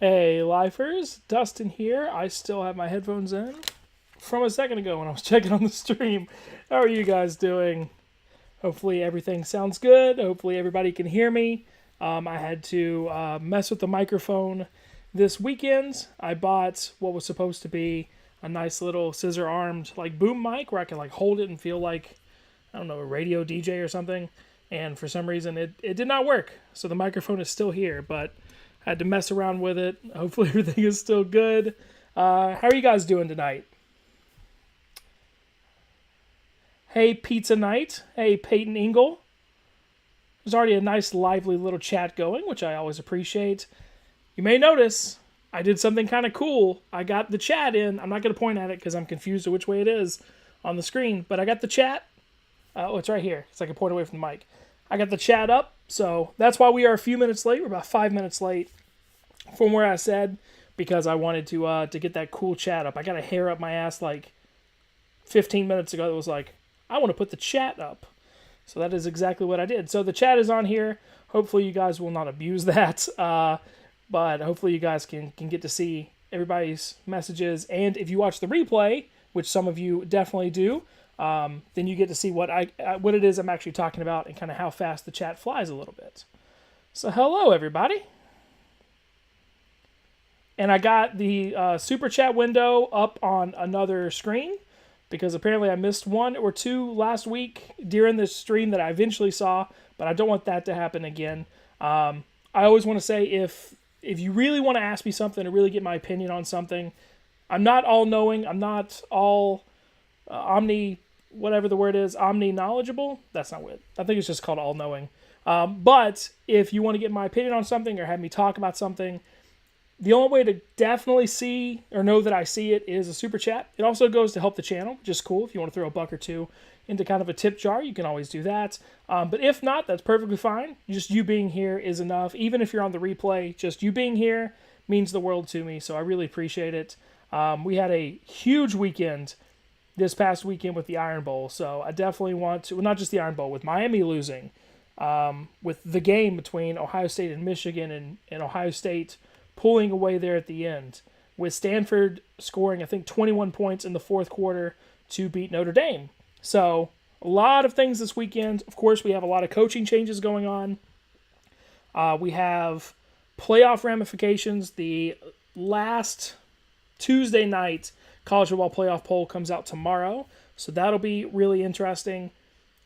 Hey, lifers, Dustin here. I still have my headphones in from a second ago when I was checking on the stream. How are you guys doing? Hopefully everything sounds good. Hopefully everybody can hear me. I had to mess with the microphone this weekend. I bought what was supposed to be a nice little scissor-armed like boom mic where I can like hold it and feel like, I don't know, a radio DJ or something. And for some reason it did not work. So the microphone is still here, but I had to mess around with it. Hopefully everything is still good. How are you guys doing tonight? Hey, Pizza Night. Hey, Peyton Ingle. There's already a nice, lively little chat going, which I always appreciate. You may notice I did something kind of cool. I got the chat in. I'm not going to point at it because I'm confused of which way it is on the screen, but I got the chat. Oh, it's right here. It's like I point away from the mic. I got the chat up, so that's why we are a few minutes late. We're about 5 minutes late from where I said, because I wanted to get that cool chat up. I got a hair up my ass like 15 minutes ago that was like, I want to put the chat up. So that is exactly what I did. So the chat is on here. Hopefully you guys will not abuse that, but hopefully you guys can get to see everybody's messages. And if you watch the replay, which some of you definitely do, then you get to see what it is I'm actually talking about and kind of how fast the chat flies a little bit. So hello, everybody. And I got the super chat window up on another screen because apparently I missed one or two last week during this stream that I eventually saw, but I don't want that to happen again. I always want to say if you really want to ask me something or really get my opinion on something, I'm not all-knowing. I'm not all whatever the word is, omni-knowledgeable. That's not what I think it's just called all-knowing. But if you want to get my opinion on something or have me talk about something, the only way to definitely see or know that I see it is a super chat. It also goes to help the channel, which is cool. If you want to throw a buck or two into kind of a tip jar, you can always do that. But if not, that's perfectly fine. Just you being here is enough. Even if you're on the replay, just you being here means the world to me, so I really appreciate it. We had a huge weekend this past weekend with the Iron Bowl, so I definitely want to, well, not just the Iron Bowl, with Miami losing, with the game between Ohio State and Michigan and Ohio State pulling away there at the end, with Stanford scoring, I think, 21 points in the fourth quarter to beat Notre Dame. So a lot of things this weekend. Of course, we have a lot of coaching changes going on. We have playoff ramifications. The last Tuesday night college football playoff poll comes out tomorrow, so that'll be really interesting.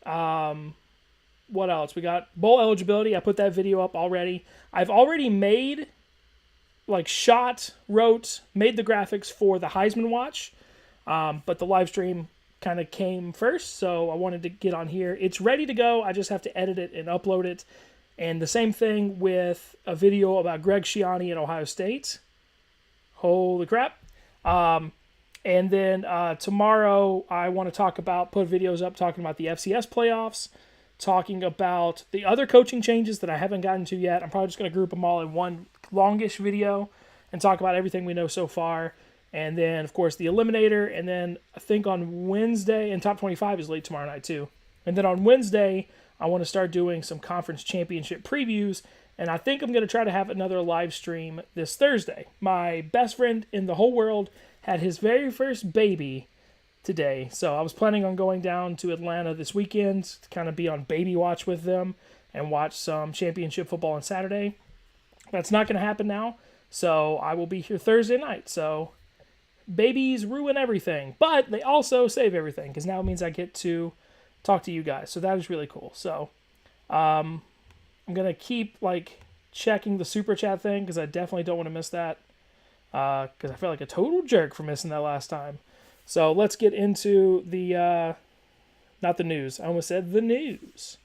What else? We got bowl eligibility. I put that video up already. I've already made, made the graphics for the Heisman Watch, but the live stream kind of came first, so I wanted to get on here. It's ready to go. I just have to edit it and upload it. And the same thing with a video about Greg Schiano at Ohio State. Holy crap. And then tomorrow I want to put videos up talking about the FCS playoffs, talking about the other coaching changes that I haven't gotten to yet. I'm probably just going to group them all in one longish video and talk about everything we know so far. And then, of course, the Eliminator. And then I think on Wednesday, and Top 25 is late tomorrow night too. And then on Wednesday, I want to start doing some conference championship previews. And I think I'm going to try to have another live stream this Thursday. My best friend in the whole world had his very first baby today. So I was planning on going down to Atlanta this weekend to kind of be on baby watch with them and watch some championship football on Saturday. That's not going to happen now. So I will be here Thursday night. So babies ruin everything, but they also save everything because now it means I get to talk to you guys. So that is really cool. So I'm going to keep checking the super chat thing because I definitely don't want to miss that. Because I felt like a total jerk for missing that last time. So let's get into the, not the news. I almost said the news.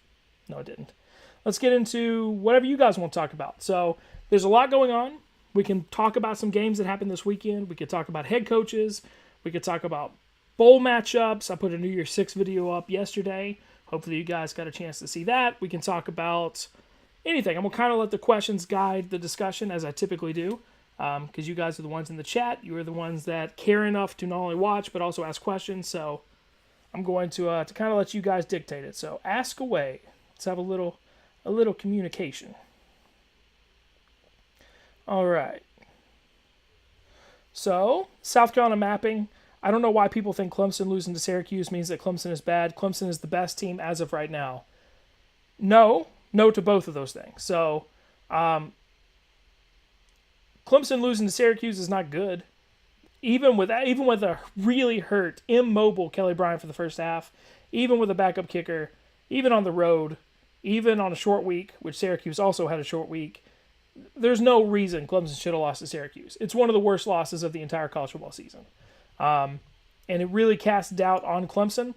No, I didn't. Let's get into whatever you guys want to talk about. So there's a lot going on. We can talk about some games that happened this weekend. We could talk about head coaches. We could talk about bowl matchups. I put a New Year's Six video up yesterday. Hopefully you guys got a chance to see that. We can talk about anything. I'm going to kind of let the questions guide the discussion as I typically do. Because you guys are the ones in the chat. You are the ones that care enough to not only watch, but also ask questions. So I'm going to kind of let you guys dictate it. So ask away. Let's have a little communication. All right. So, South Carolina mapping. I don't know why people think Clemson losing to Syracuse means that Clemson is bad. Clemson is the best team as of right now. No to both of those things. So, Clemson losing to Syracuse is not good. Even with a really hurt, immobile Kelly Bryant for the first half, even with a backup kicker, even on the road, even on a short week, which Syracuse also had a short week, there's no reason Clemson should have lost to Syracuse. It's one of the worst losses of the entire college football season. And it really casts doubt on Clemson.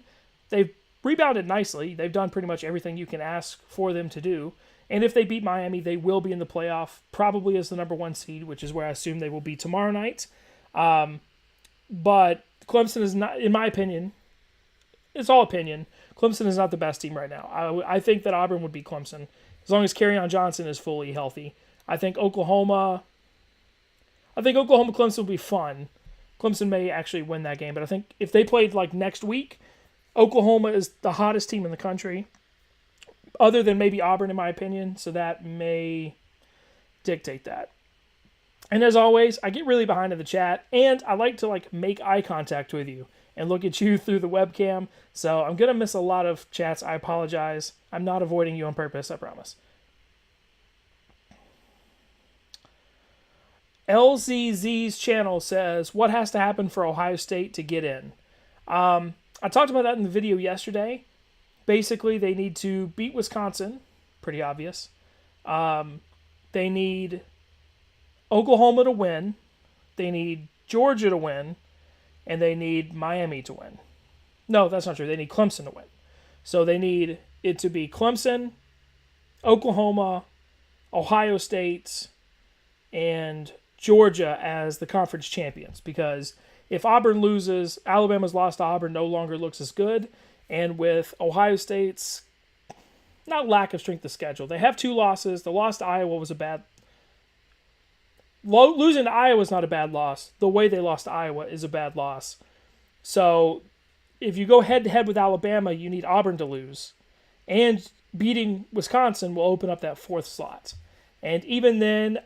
They've rebounded nicely. They've done pretty much everything you can ask for them to do. And if they beat Miami, they will be in the playoff, probably as the number 1 seed, which is where I assume they will be tomorrow night. But Clemson is not, in my opinion, it's all opinion, Clemson is not the best team right now. I think that Auburn would beat Clemson as long as Kerryon Johnson is fully healthy. I think Oklahoma Clemson will be fun. Clemson may actually win that game, but I think if they played like next week, Oklahoma is the hottest team in the country, other than maybe Auburn, in my opinion, so that may dictate that. And as always, I get really behind in the chat, and I like to make eye contact with you and look at you through the webcam, so I'm going to miss a lot of chats. I apologize. I'm not avoiding you on purpose, I promise. LZZ's channel says, what has to happen for Ohio State to get in? I talked about that in the video yesterday. Basically, they need to beat Wisconsin. Pretty obvious. They need Oklahoma to win. They need Georgia to win. And they need Miami to win. No, that's not true. They need Clemson to win. So they need it to be Clemson, Oklahoma, Ohio State, and Georgia as the conference champions. Because if Auburn loses, Alabama's lost to Auburn no longer looks as good. And with Ohio State's not lack of strength of schedule, they have 2 losses. The loss to Iowa was a bad. Losing to Iowa is not a bad loss. The way they lost to Iowa is a bad loss. So if you go head-to-head with Alabama, you need Auburn to lose. And beating Wisconsin will open up that 4th slot. And even then,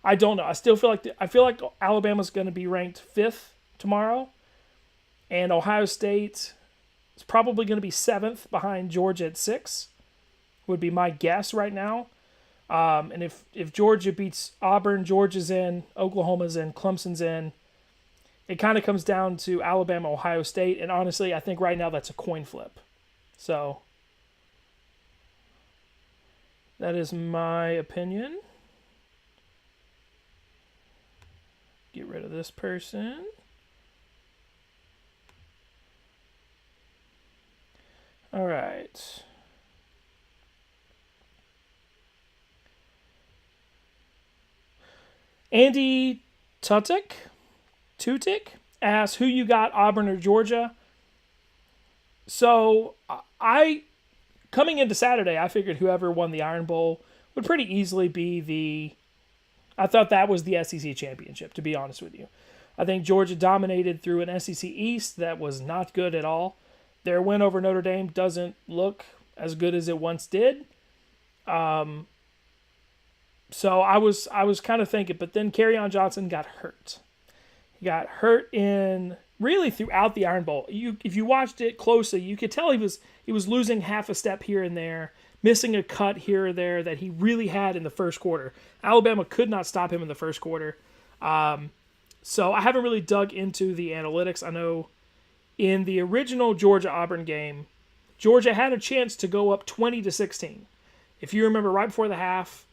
I don't know. I still feel like Alabama's going to be ranked 5th tomorrow. And Ohio State is probably going to be 7th behind Georgia at 6, would be my guess right now. And if Georgia beats Auburn, Georgia's in, Oklahoma's in, Clemson's in. It kind of comes down to Alabama, Ohio State, and honestly, I think right now that's a coin flip. So that is my opinion. Get rid of this person. All right. Andy Tutik asks who you got, Auburn or Georgia. So coming into Saturday, I figured whoever won the Iron Bowl would pretty easily be I thought that was the SEC championship, to be honest with you. I think Georgia dominated through an SEC East that was not good at all. Their win over Notre Dame doesn't look as good as it once did. So I was kind of thinking, but then Kerryon Johnson got hurt. He got hurt in really throughout the Iron Bowl. If you watched it closely, you could tell he was losing half a step here and there, missing a cut here or there that he really had in the first quarter. Alabama could not stop him in the first quarter. So I haven't really dug into the analytics. I know in the original Georgia-Auburn game, Georgia had a chance to go up 20-16. If you remember, right before the half,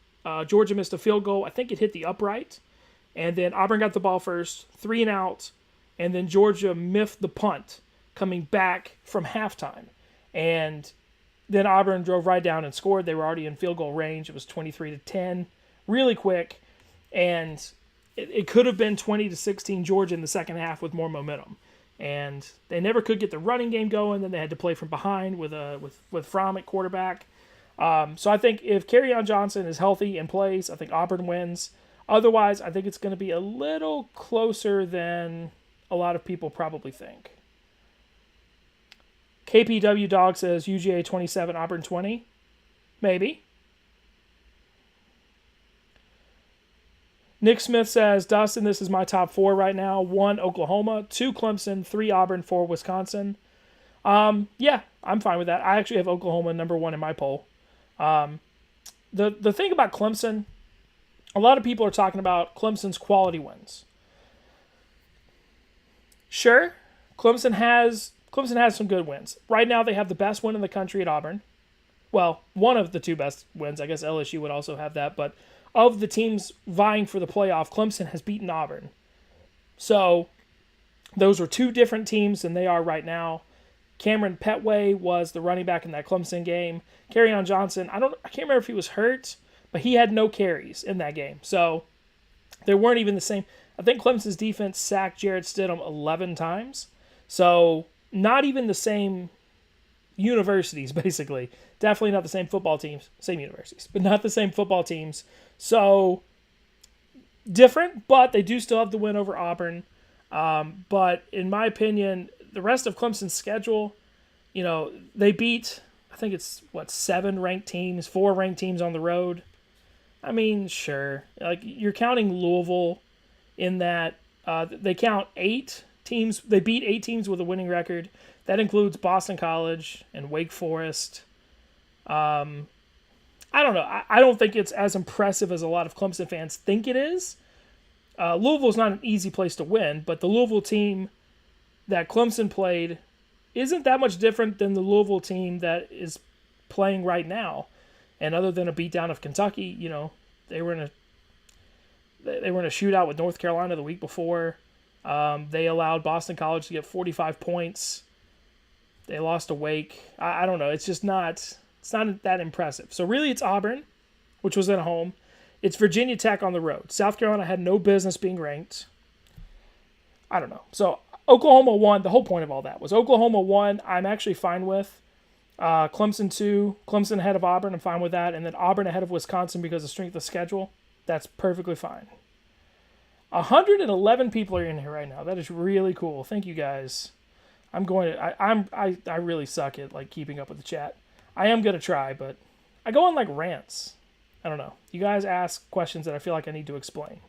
Georgia missed a field goal. I think it hit the upright. And then Auburn got the ball first, 3 and out. And then Georgia miffed the punt coming back from halftime. And then Auburn drove right down and scored. They were already in field goal range. It was 23-10, really quick. And it could have been 20-16 Georgia in the second half with more momentum. And they never could get the running game going. Then they had to play from behind with Fromm at quarterback. So I think if Kerryon Johnson is healthy and plays, I think Auburn wins. Otherwise, I think it's going to be a little closer than a lot of people probably think. KPW Dog says UGA 27, Auburn 20. Maybe. Nick Smith says, Dustin, this is my top 4 right now. 1, Oklahoma. 2, Clemson. 3, Auburn. 4, Wisconsin. Yeah, I'm fine with that. I actually have Oklahoma number 1 in my poll. The thing about Clemson, a lot of people are talking about Clemson's quality wins. Sure, Clemson has some good wins. Right now, they have the best win in the country at Auburn. Well, one of the 2 best wins. I guess LSU would also have that. But of the teams vying for the playoff, Clemson has beaten Auburn. So those were 2 different teams than they are right now. Cameron Petway was the running back in that Clemson game. Kerryon Johnson, I can't remember if he was hurt, but he had no carries in that game. So they weren't even the same. I think Clemson's defense sacked Jarrett Stidham 11 times. So not even the same universities, basically. Definitely not the same football teams. Same universities, but not the same football teams. So different, but they do still have the win over Auburn. But in my opinion, the rest of Clemson's schedule, they beat, I think it's, 7 ranked teams, 4 ranked teams on the road. I mean, sure. Like, you're counting Louisville in that. They count 8 teams. They beat 8 teams with a winning record. That includes Boston College and Wake Forest. I don't know. I don't think it's as impressive as a lot of Clemson fans think it is. Louisville's not an easy place to win, but the Louisville team that Clemson played isn't that much different than the Louisville team that is playing right now. And other than a beatdown of Kentucky, they were in a shootout with North Carolina the week before. They allowed Boston College to get 45 points. They lost to Wake. I don't know. It's just not. It's not that impressive. So really, it's Auburn, which was at home. It's Virginia Tech on the road. South Carolina had no business being ranked. I don't know. So Oklahoma won. The whole point of all that was Oklahoma won. I'm actually fine with. Clemson 2. Clemson ahead of Auburn. I'm fine with that. And then Auburn ahead of Wisconsin because of strength of schedule. That's perfectly fine. 111 people are in here right now. That is really cool. Thank you guys. I really suck at keeping up with the chat. I am gonna try, but I go on rants. I don't know. You guys ask questions that I feel like I need to explain.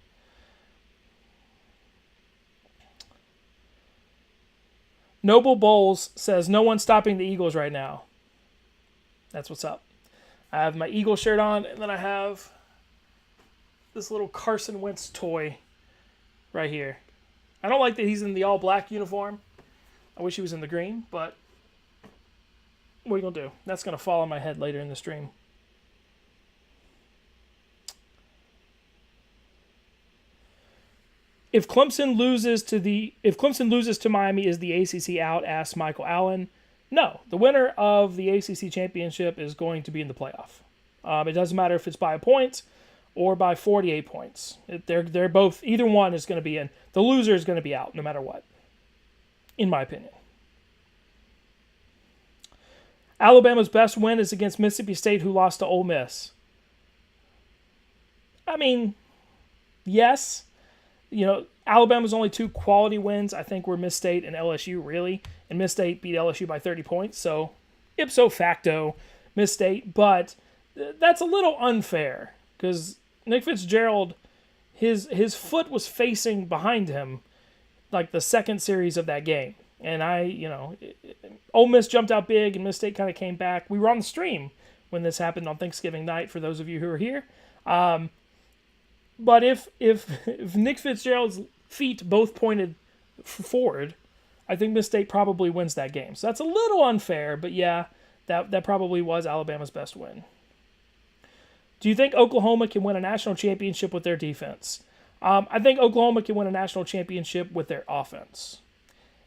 Noble Bowles says, no one's stopping the Eagles right now. That's what's up. I have my Eagle shirt on, and then I have this little Carson Wentz toy right here. I don't like that he's in the all-black uniform. I wish he was in the green, but what are you going to do? That's going to fall on my head later in the stream. If Clemson loses to Miami, is the ACC out? Asks Michael Allen. No, the winner of the ACC championship is going to be in the playoff. It doesn't matter if it's by a point or by 48 points. They're both. Either one is going to be in. The loser is going to be out, no matter what. In my opinion. Alabama's best win is against Mississippi State, who lost to Ole Miss. I mean, yes. Alabama's only 2 quality wins, I think, were Miss State and LSU, really. And Miss State beat LSU by 30 points, so ipso facto, Miss State. But that's a little unfair, because Nick Fitzgerald, his foot was facing behind him, the second series of that game. And Ole Miss jumped out big, and Miss State kind of came back. We were on the stream when this happened on Thanksgiving night, for those of you who are here. But if Nick Fitzgerald's feet both pointed forward, I think Miss State probably wins that game. So that's a little unfair, but yeah, that probably was Alabama's best win. Do you think Oklahoma can win a national championship with their defense? I think Oklahoma can win a national championship with their offense.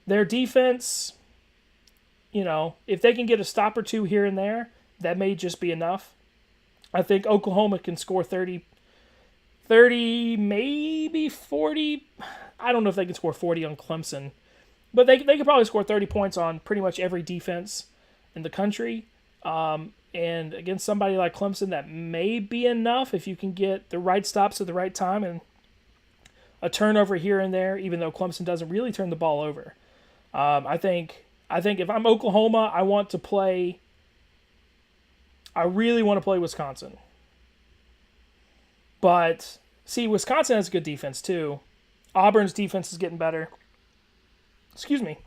Their defense, if they can get a stop or 2 here and there, that may just be enough. I think Oklahoma can score 30, maybe 40. I don't know if they can score 40 on Clemson. But they could probably score 30 points on pretty much every defense in the country. And against somebody like Clemson, that may be enough if you can get the right stops at the right time and a turnover here and there, even though Clemson doesn't really turn the ball over. I think if I'm Oklahoma, I really want to play Wisconsin. But See, Wisconsin has a good defense too. Auburn's defense is getting better. Excuse me.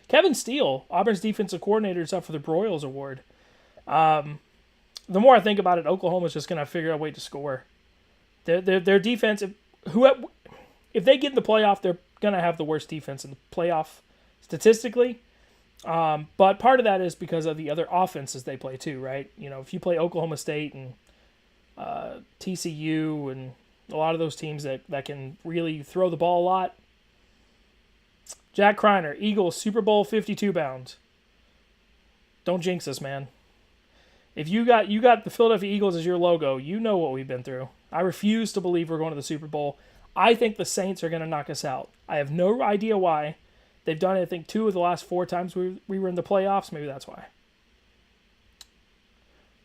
Kevin Steele, Auburn's defensive coordinator, is up for the Broyles Award. The more I think about it, Oklahoma's just going to figure out a way to score. Their defense, if they get in the playoff, they're going to have the worst defense in the playoff statistically. But part of that is because of the other offenses they play too, right? You know, if you play Oklahoma State and TCU and a lot of those teams that can really throw the ball a lot. Jack Kreiner, Eagles, Super Bowl 52 bound. Don't jinx us, man. If you got the Philadelphia Eagles as your logo, you know what we've been through. I refuse to believe we're going to the Super Bowl. I think the Saints are going to knock us out. I have no idea why. They've done it, I think, 2 of the last 4 times we were in the playoffs. Maybe that's why.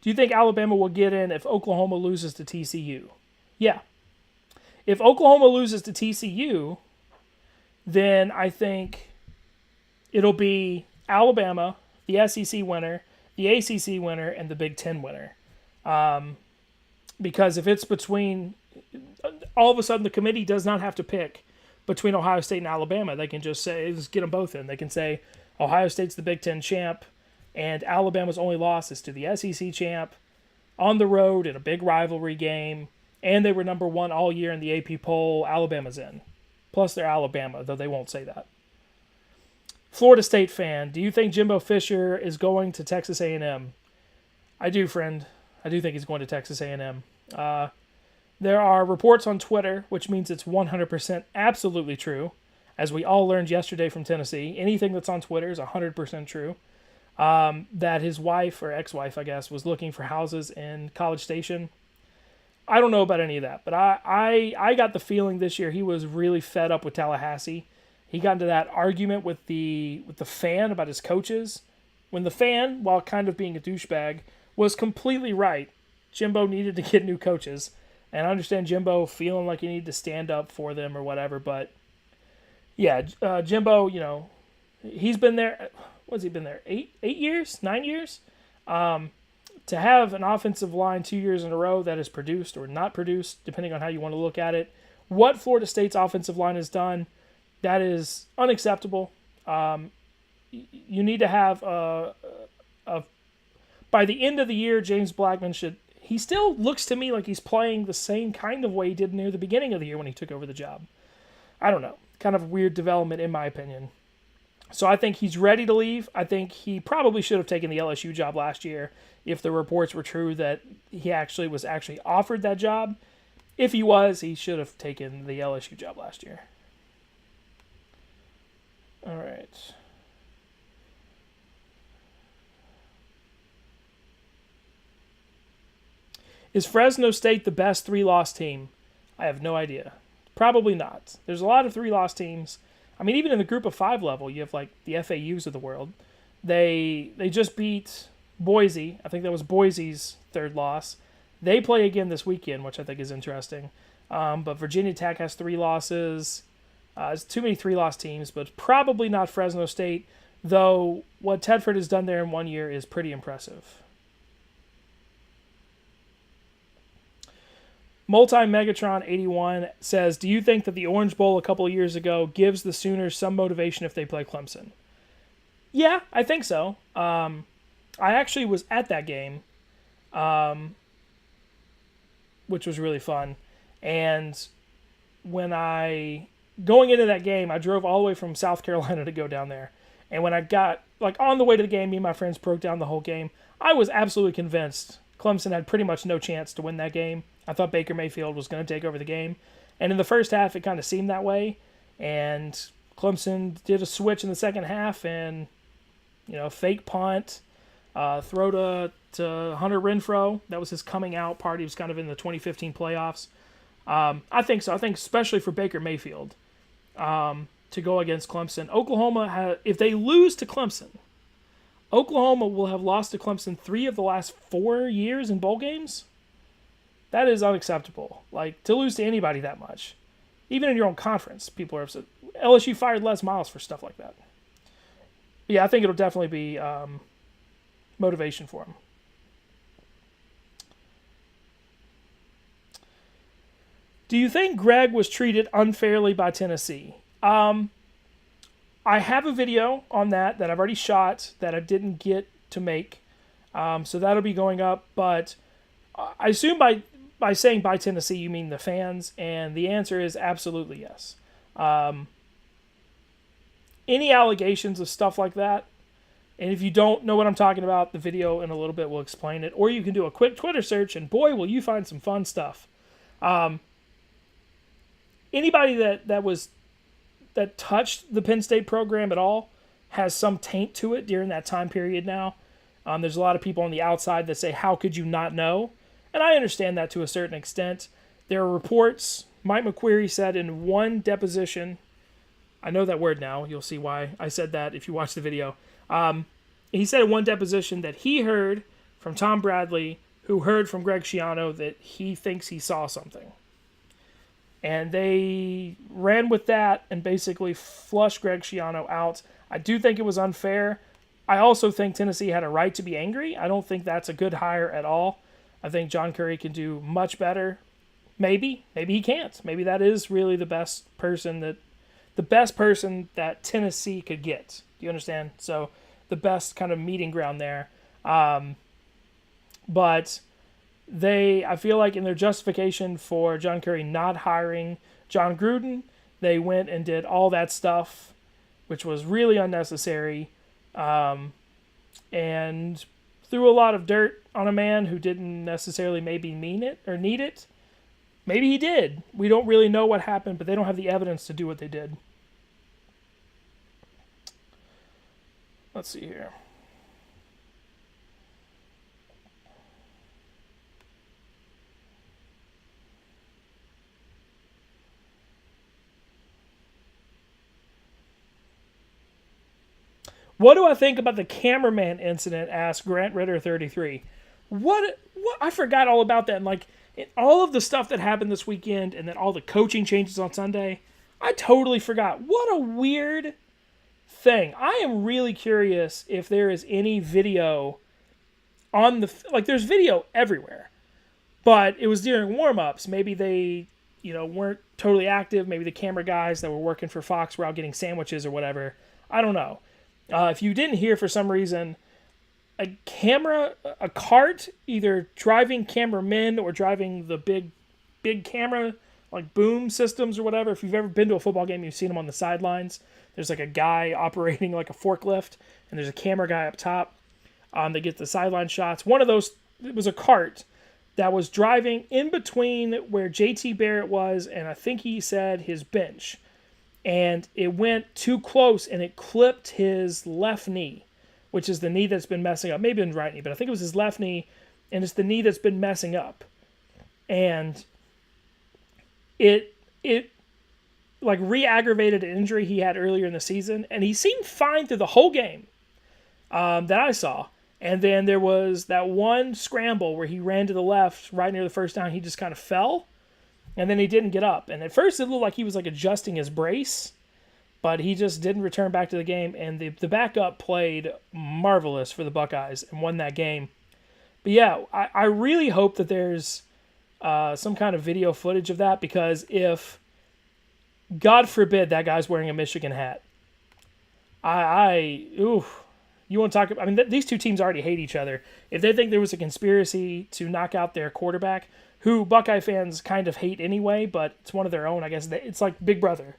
Do you think Alabama will get in if Oklahoma loses to TCU? Yeah. If Oklahoma loses to TCU, then I think it'll be Alabama, the SEC winner, the ACC winner, and the Big Ten winner. Because if it's between, all of a sudden the committee does not have to pick between Ohio State and Alabama. They can just say, just get them both in. They can say Ohio State's the Big Ten champ, and Alabama's only loss is to the SEC champ on the road in a big rivalry game, and they were number 1 all year in the AP poll. Alabama's in. Plus they're Alabama, though they won't say that. Florida State fan, do you think Jimbo Fisher is going to Texas A&M? I do, friend. I do think he's going to Texas A&M. There are reports on Twitter, which means it's 100% absolutely true, as we all learned yesterday from Tennessee. Anything that's on Twitter is 100% true. That his wife, or ex-wife, I guess, was looking for houses in College Station. I don't know about any of that, but I got the feeling this year he was really fed up with Tallahassee. He got into that argument with the fan about his coaches, when the fan, while kind of being a douchebag, was completely right. Jimbo needed to get new coaches, and I understand Jimbo feeling like he needed to stand up for them or whatever, but yeah, Jimbo, you know, he's been there, what's he been there, 8 years, 9 years? To have an offensive line 2 years in a row that is produced or not produced, depending on how you want to look at it, what Florida State's offensive line has done, that is unacceptable. You need to have by the end of the year, James Blackman should. He still looks to me like he's playing the same kind of way he did near the beginning of the year when he took over the job. I don't know. Kind of a weird development in my opinion. So I think he's ready to leave. I think he probably should have taken the LSU job last year if the reports were true that he was actually offered that job. If he was, he should have taken the LSU job last year. All right. Is Fresno State the best 3-loss team? I have no idea. Probably not. There's a lot of 3-loss teams. I mean, even in the group of 5 level, you have like the FAUs of the world. They just beat Boise. I think that was Boise's 3rd loss. They play again this weekend, which I think is interesting. But Virginia Tech has 3 losses. It's too many 3-loss teams, but probably not Fresno State, though what Tedford has done there in 1 year is pretty impressive. Multi-Megatron 81 says, do you think that the Orange Bowl a couple of years ago gives the Sooners some motivation if they play Clemson? Yeah, I think so. I actually was at that game, which was really fun. And going into that game, I drove all the way from South Carolina to go down there. And when I got, on the way to the game, me and my friends broke down the whole game. I was absolutely convinced Clemson had pretty much no chance to win that game. I thought Baker Mayfield was going to take over the game. And in the first half, it kind of seemed that way. And Clemson did a switch in the second half and, fake punt, throw to Hunter Renfrow. That was his coming out party. He was kind of in the 2015 playoffs. I think so. I think especially for Baker Mayfield to go against Clemson. Oklahoma, if they lose to Clemson, Oklahoma will have lost to Clemson 3 of the last 4 years in bowl games. That is unacceptable. To lose to anybody that much. Even in your own conference, people are upset. LSU fired Les Miles for stuff like that. But yeah, I think it'll definitely be motivation for him. Do you think Greg was treated unfairly by Tennessee? I have a video on that I've already shot that I didn't get to make. So that'll be going up. But I assume by saying by Tennessee, you mean the fans. And the answer is absolutely yes. Any allegations of stuff like that, and if you don't know what I'm talking about, the video in a little bit will explain it. Or you can do a quick Twitter search, and boy, will you find some fun stuff. Anybody that touched the Penn State program at all has some taint to it during that time period now. There's a lot of people on the outside that say, how could you not know? And I understand that to a certain extent. There are reports. Mike McQueary said in one deposition, I know that word now. You'll see why I said that if you watch the video. He said in one deposition that he heard from Tom Bradley, who heard from Greg Schiano, that he thinks he saw something. And they ran with that and basically flushed Greg Schiano out. I do think it was unfair. I also think Tennessee had a right to be angry. I don't think that's a good hire at all. I think John Currie can do much better. Maybe he can't. Maybe that is really the best person that Tennessee could get. Do you understand? So the best kind of meeting ground there. But I feel like in their justification for John Currie not hiring John Gruden, they went and did all that stuff, which was really unnecessary, and threw a lot of dirt on a man who didn't necessarily maybe mean it or need it. Maybe he did. We don't really know what happened, but they don't have the evidence to do what they did. Let's see here. What do I think about the cameraman incident? Asked Grant Ritter 33. What I forgot all about that. And like all of the stuff that happened this weekend, and then all the coaching changes on Sunday, I totally forgot. What a weird thing. I am really curious if there is any video on there's video everywhere, but it was during warm-ups. Maybe they, weren't totally active. Maybe the camera guys that were working for Fox were out getting sandwiches or whatever. I don't know. If you didn't hear for some reason, a cart, either driving cameramen or driving the big camera, like boom systems or whatever. If you've ever been to a football game, you've seen them on the sidelines. There's like a guy operating like a forklift, and there's a camera guy up top that gets the sideline shots. One of those, it was a cart that was driving in between where JT Barrett was, and I think he said his bench. And it went too close, and it clipped his left knee, which is the knee that's been messing up. Maybe his right knee, but I think it was his left knee, and it's the knee that's been messing up. And it like re-aggravated an injury he had earlier in the season, and he seemed fine through the whole game that I saw. And then there was that one scramble where he ran to the left right near the first down. He just kind of fell. And then he didn't get up. And at first it looked like he was like adjusting his brace, but he just didn't return back to the game. And the backup played marvelous for the Buckeyes and won that game. But yeah, I really hope that there's some kind of video footage of that, because if, God forbid, that guy's wearing a Michigan hat, you want to talk about, these two teams already hate each other. If they think there was a conspiracy to knock out their quarterback, who Buckeye fans kind of hate anyway, but it's one of their own, I guess. It's like Big Brother.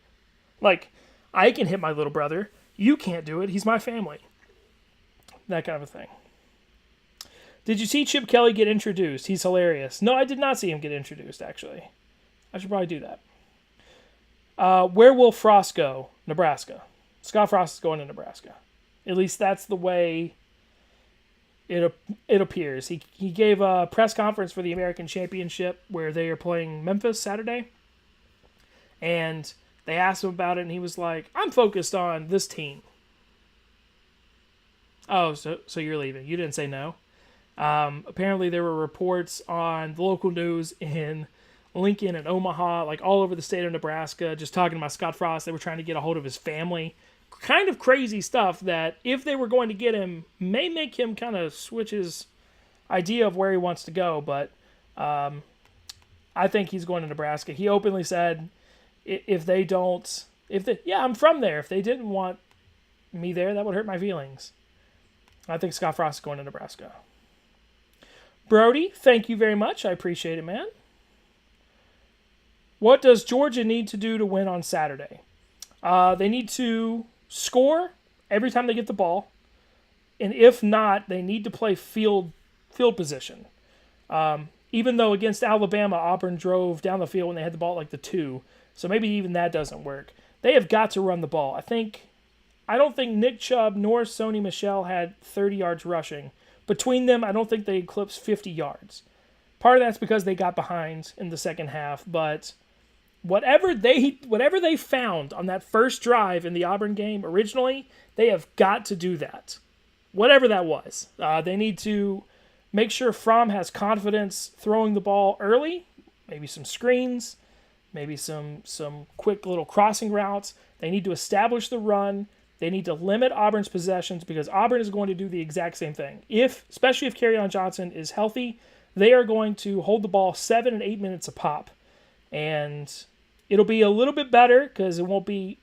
Like, I can hit my little brother. You can't do it. He's my family. That kind of a thing. Did you see Chip Kelly get introduced? He's hilarious. No, I did not see him get introduced, actually. I should probably do that. Where will Frost go? Nebraska. Scott Frost is going to Nebraska. At least that's the way it appears. He gave a press conference for the American Championship where they are playing Memphis Saturday. And they asked him about it, and he was like, I'm focused on this team. Oh, so you're leaving. You didn't say no. Apparently there were reports on the local news in Lincoln and Omaha, like all over the state of Nebraska, just talking about Scott Frost. They were trying to get a hold of his family. Kind of crazy stuff that, if they were going to get him, may make him kind of switch his idea of where he wants to go. But I think he's going to Nebraska. He openly said, if they don't, yeah, I'm from there. If they didn't want me there, that would hurt my feelings. I think Scott Frost is going to Nebraska. Brody, thank you very much. I appreciate it, man. What does Georgia need to do to win on Saturday? They need to score every time they get the ball. And if not, they need to play field position. Even though against Alabama, Auburn drove down the field when they had the ball at like the 2. So maybe even that doesn't work. They have got to run the ball. I don't think Nick Chubb nor Sony Michel had 30 yards rushing. Between them, I don't think they eclipsed 50 yards. Part of that's because they got behind in the second half, but whatever they found on that first drive in the Auburn game originally, they have got to do that. Whatever that was. They need to make sure Fromm has confidence throwing the ball early, maybe some screens, maybe some quick little crossing routes. They need to establish the run. They need to limit Auburn's possessions because Auburn is going to do the exact same thing. Especially if Kerryon Johnson is healthy, they are going to hold the ball 7 and 8 minutes a pop. And it'll be a little bit better because it won't be,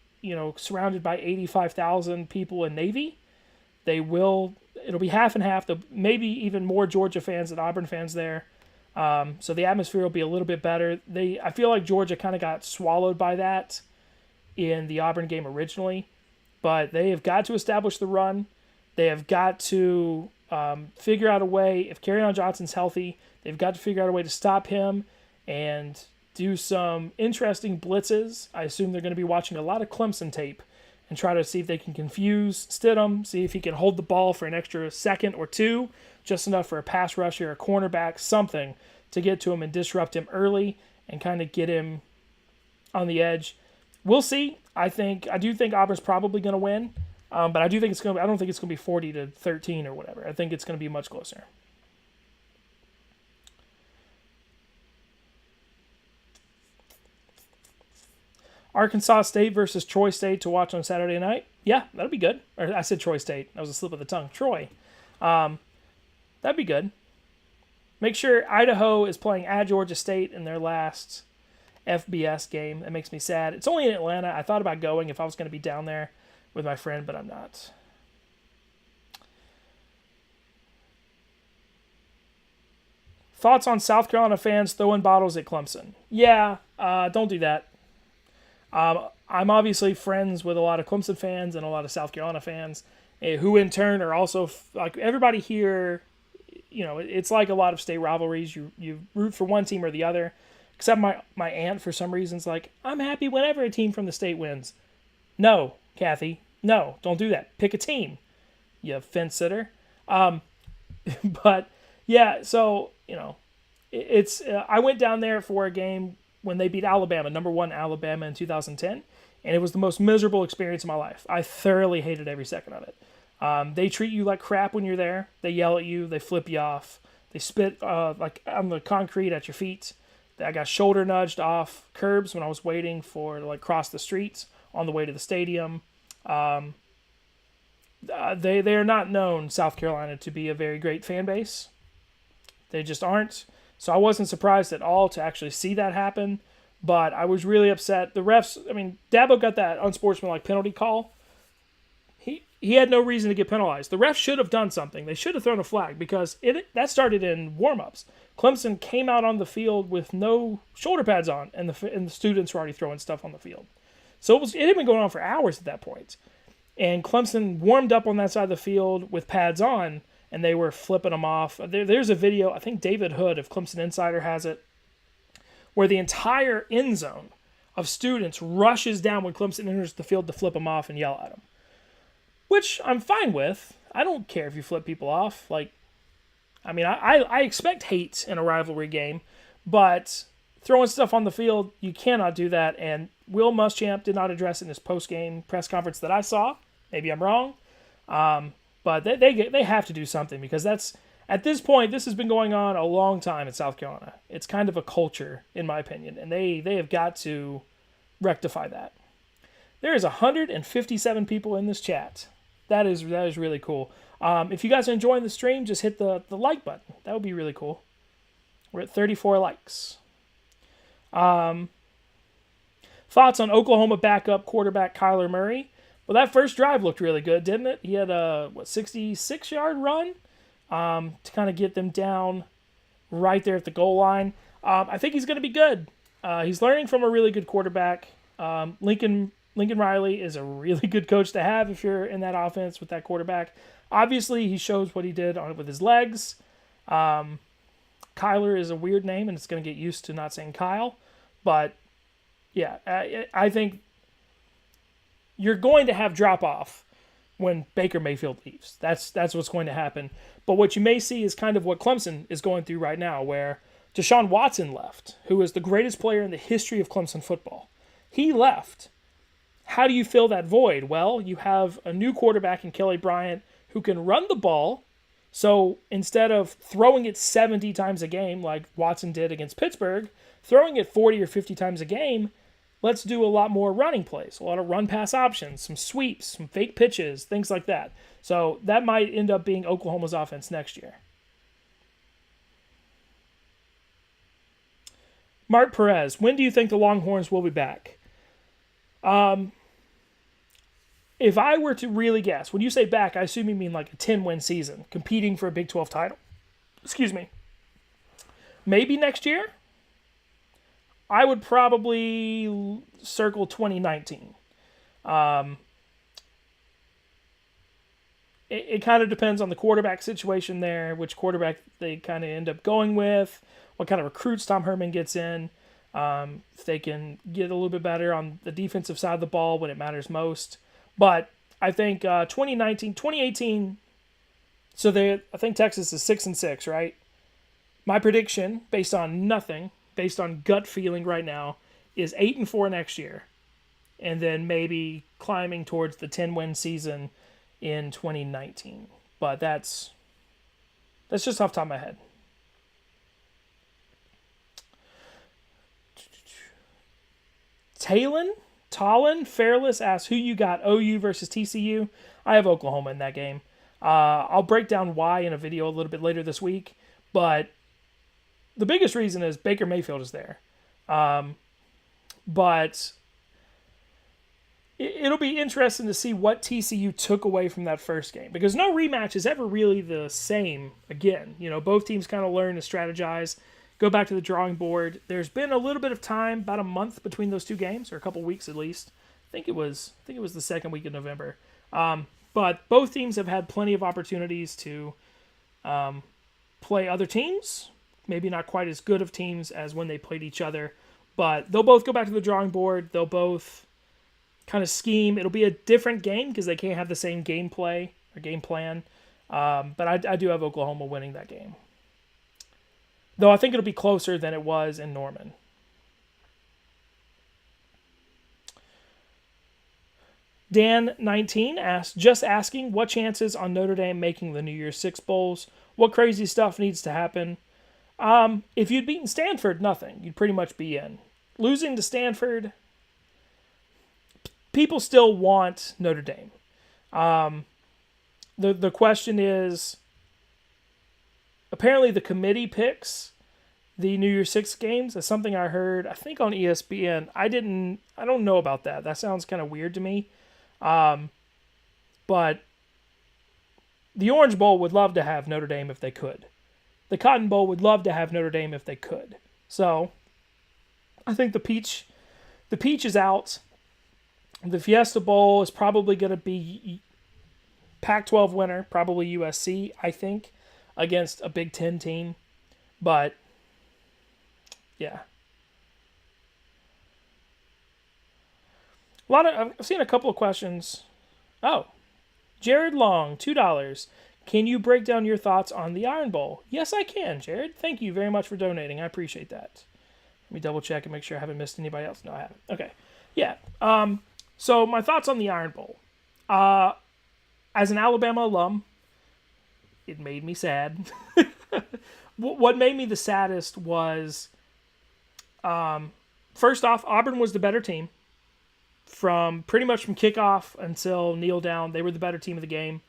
surrounded by 85,000 people in Navy. It'll be half and half, maybe even more Georgia fans than Auburn fans there. So the atmosphere will be a little bit better. I feel like Georgia kind of got swallowed by that in the Auburn game originally. But they have got to establish the run. They have got to figure out a way, if Kerryon Johnson's healthy, they've got to figure out a way to stop him and do some interesting blitzes. I assume they're going to be watching a lot of Clemson tape and try to see if they can confuse Stidham, see if he can hold the ball for an extra second or two, just enough for a pass rusher, a cornerback, something to get to him and disrupt him early and kind of get him on the edge. We'll see. I do think Auburn's probably going to win, but I don't think it's going to be 40-13 or whatever. I think it's going to be much closer. Arkansas State versus Troy State to watch on Saturday night. Yeah, that'll be good. Or I said Troy State. That was a slip of the tongue. Troy. That'd be good. Make sure Idaho is playing at Georgia State in their last FBS game. That makes me sad. It's only in Atlanta. I thought about going if I was going to be down there with my friend, but I'm not. Thoughts on South Carolina fans throwing bottles at Clemson? Yeah, don't do that. I'm obviously friends with a lot of Clemson fans and a lot of South Carolina fans, who in turn are also like everybody here. It's like a lot of state rivalries. You root for one team or the other. Except my aunt, for some reason, is like, I'm happy whenever a team from the state wins. No, Kathy. No, don't do that. Pick a team, you fence sitter. But, yeah, so, it's I went down there for a game when they beat Alabama, number 1 Alabama in 2010, and it was the most miserable experience of my life. I thoroughly hated every second of it. They treat you like crap when you're there. They yell at you. They flip you off. They spit like on the concrete at your feet. I got shoulder nudged off curbs when I was waiting to cross the streets on the way to the stadium. They are not known, South Carolina, to be a very great fan base. They just aren't. So I wasn't surprised at all to actually see that happen. But I was really upset. The refs, Dabo got that unsportsmanlike penalty call. He had no reason to get penalized. The refs should have done something. They should have thrown a flag because that started in warm-ups. Clemson came out on the field with no shoulder pads on, and the students were already throwing stuff on the field. So it had been going on for hours at that point. And Clemson warmed up on that side of the field with pads on, and they were flipping them off. There's a video, I think David Hood of Clemson Insider has it, where the entire end zone of students rushes down when Clemson enters the field to flip them off and yell at them. Which I'm fine with. I don't care if you flip people off. I expect hate in a rivalry game, but throwing stuff on the field, you cannot do that. And Will Muschamp did not address it in his post-game press conference that I saw. Maybe I'm wrong. But they have to do something because at this point, this has been going on a long time in South Carolina. It's kind of a culture, in my opinion, and they have got to rectify that. There is 157 people in this chat. That is really cool. If you guys are enjoying the stream, just hit the like button. That would be really cool. We're at 34 likes. Thoughts on Oklahoma backup quarterback Kyler Murray? Well, that first drive looked really good, didn't it? He had a 66-yard run to kind of get them down right there at the goal line. I think he's going to be good. He's learning from a really good quarterback. Lincoln Riley is a really good coach to have if you're in that offense with that quarterback. Obviously, he shows what he did with his legs. Kyler is a weird name, and it's going to get used to not saying Kyle. But, yeah, I think you're going to have drop-off when Baker Mayfield leaves. That's what's going to happen. But what you may see is kind of what Clemson is going through right now, where Deshaun Watson left, who is the greatest player in the history of Clemson football. He left. How do you fill that void? Well, you have a new quarterback in Kelly Bryant who can run the ball. So instead of throwing it 70 times a game like Watson did against Pittsburgh, throwing it 40 or 50 times a game, let's do a lot more running plays, a lot of run-pass options, some sweeps, some fake pitches, things like that. So that might end up being Oklahoma's offense next year. Mark Perez, when do you think the Longhorns will be back? If I were to really guess, when you say back, I assume you mean like a 10-win season, competing for a Big 12 title. Excuse me. Maybe next year? I would probably circle 2019. It kind of depends on the quarterback situation there, which quarterback they kind of end up going with, what kind of recruits Tom Herman gets in, if they can get a little bit better on the defensive side of the ball when it matters most. But I think 2018, so I think Texas is 6-6, right? My prediction, based on nothing, based on gut feeling right now, is 8-4 next year, and then maybe climbing towards the 10-win season in 2019. But that's just off the top of my head. Talon Fairless asks who you got, OU versus TCU. I have Oklahoma in that game. I'll break down why in a video a little bit later this week, but the biggest reason is Baker Mayfield is there. But it'll be interesting to see what TCU took away from that first game, because no rematch is ever really the same again. You know, both teams kind of learn to strategize, go back to the drawing board. There's been a little bit of time, about a month between those two games, or a couple weeks at least. I think it was the second week of November. But both teams have had plenty of opportunities to play other teams. Maybe not quite as good of teams as when they played each other, but they'll both go back to the drawing board. They'll both kind of scheme. It'll be a different game because they can't have the same gameplay or game plan. But I do have Oklahoma winning that game. Though I think it'll be closer than it was in Norman. Dan19 asks, just asking, what chances on Notre Dame making the New Year's Six Bowls? What crazy stuff needs to happen? If you'd beaten Stanford, nothing. You'd pretty much be in. Losing to Stanford, people still want Notre Dame. The question is, apparently the committee picks the New Year's Six games. That's something I heard, I think on ESPN. I don't know about that. That sounds kind of weird to me. But the Orange Bowl would love to have Notre Dame if they could. The Cotton Bowl would love to have Notre Dame if they could. So I think the peach is out. The Fiesta Bowl is probably going to be Pac-12 winner, probably USC, I think, against a Big Ten team. But yeah. I've seen a couple of questions. Oh, Jared Long, $2. Can you break down your thoughts on the Iron Bowl? Yes, I can, Jared. Thank you very much for donating. I appreciate that. Let me double check and make sure I haven't missed anybody else. No, I haven't. Okay. Yeah. So my thoughts on the Iron Bowl. As an Alabama alum, it made me sad. What made me the saddest was, first off, Auburn was the better team. From pretty much from kickoff until kneel down, they were the better team of the game.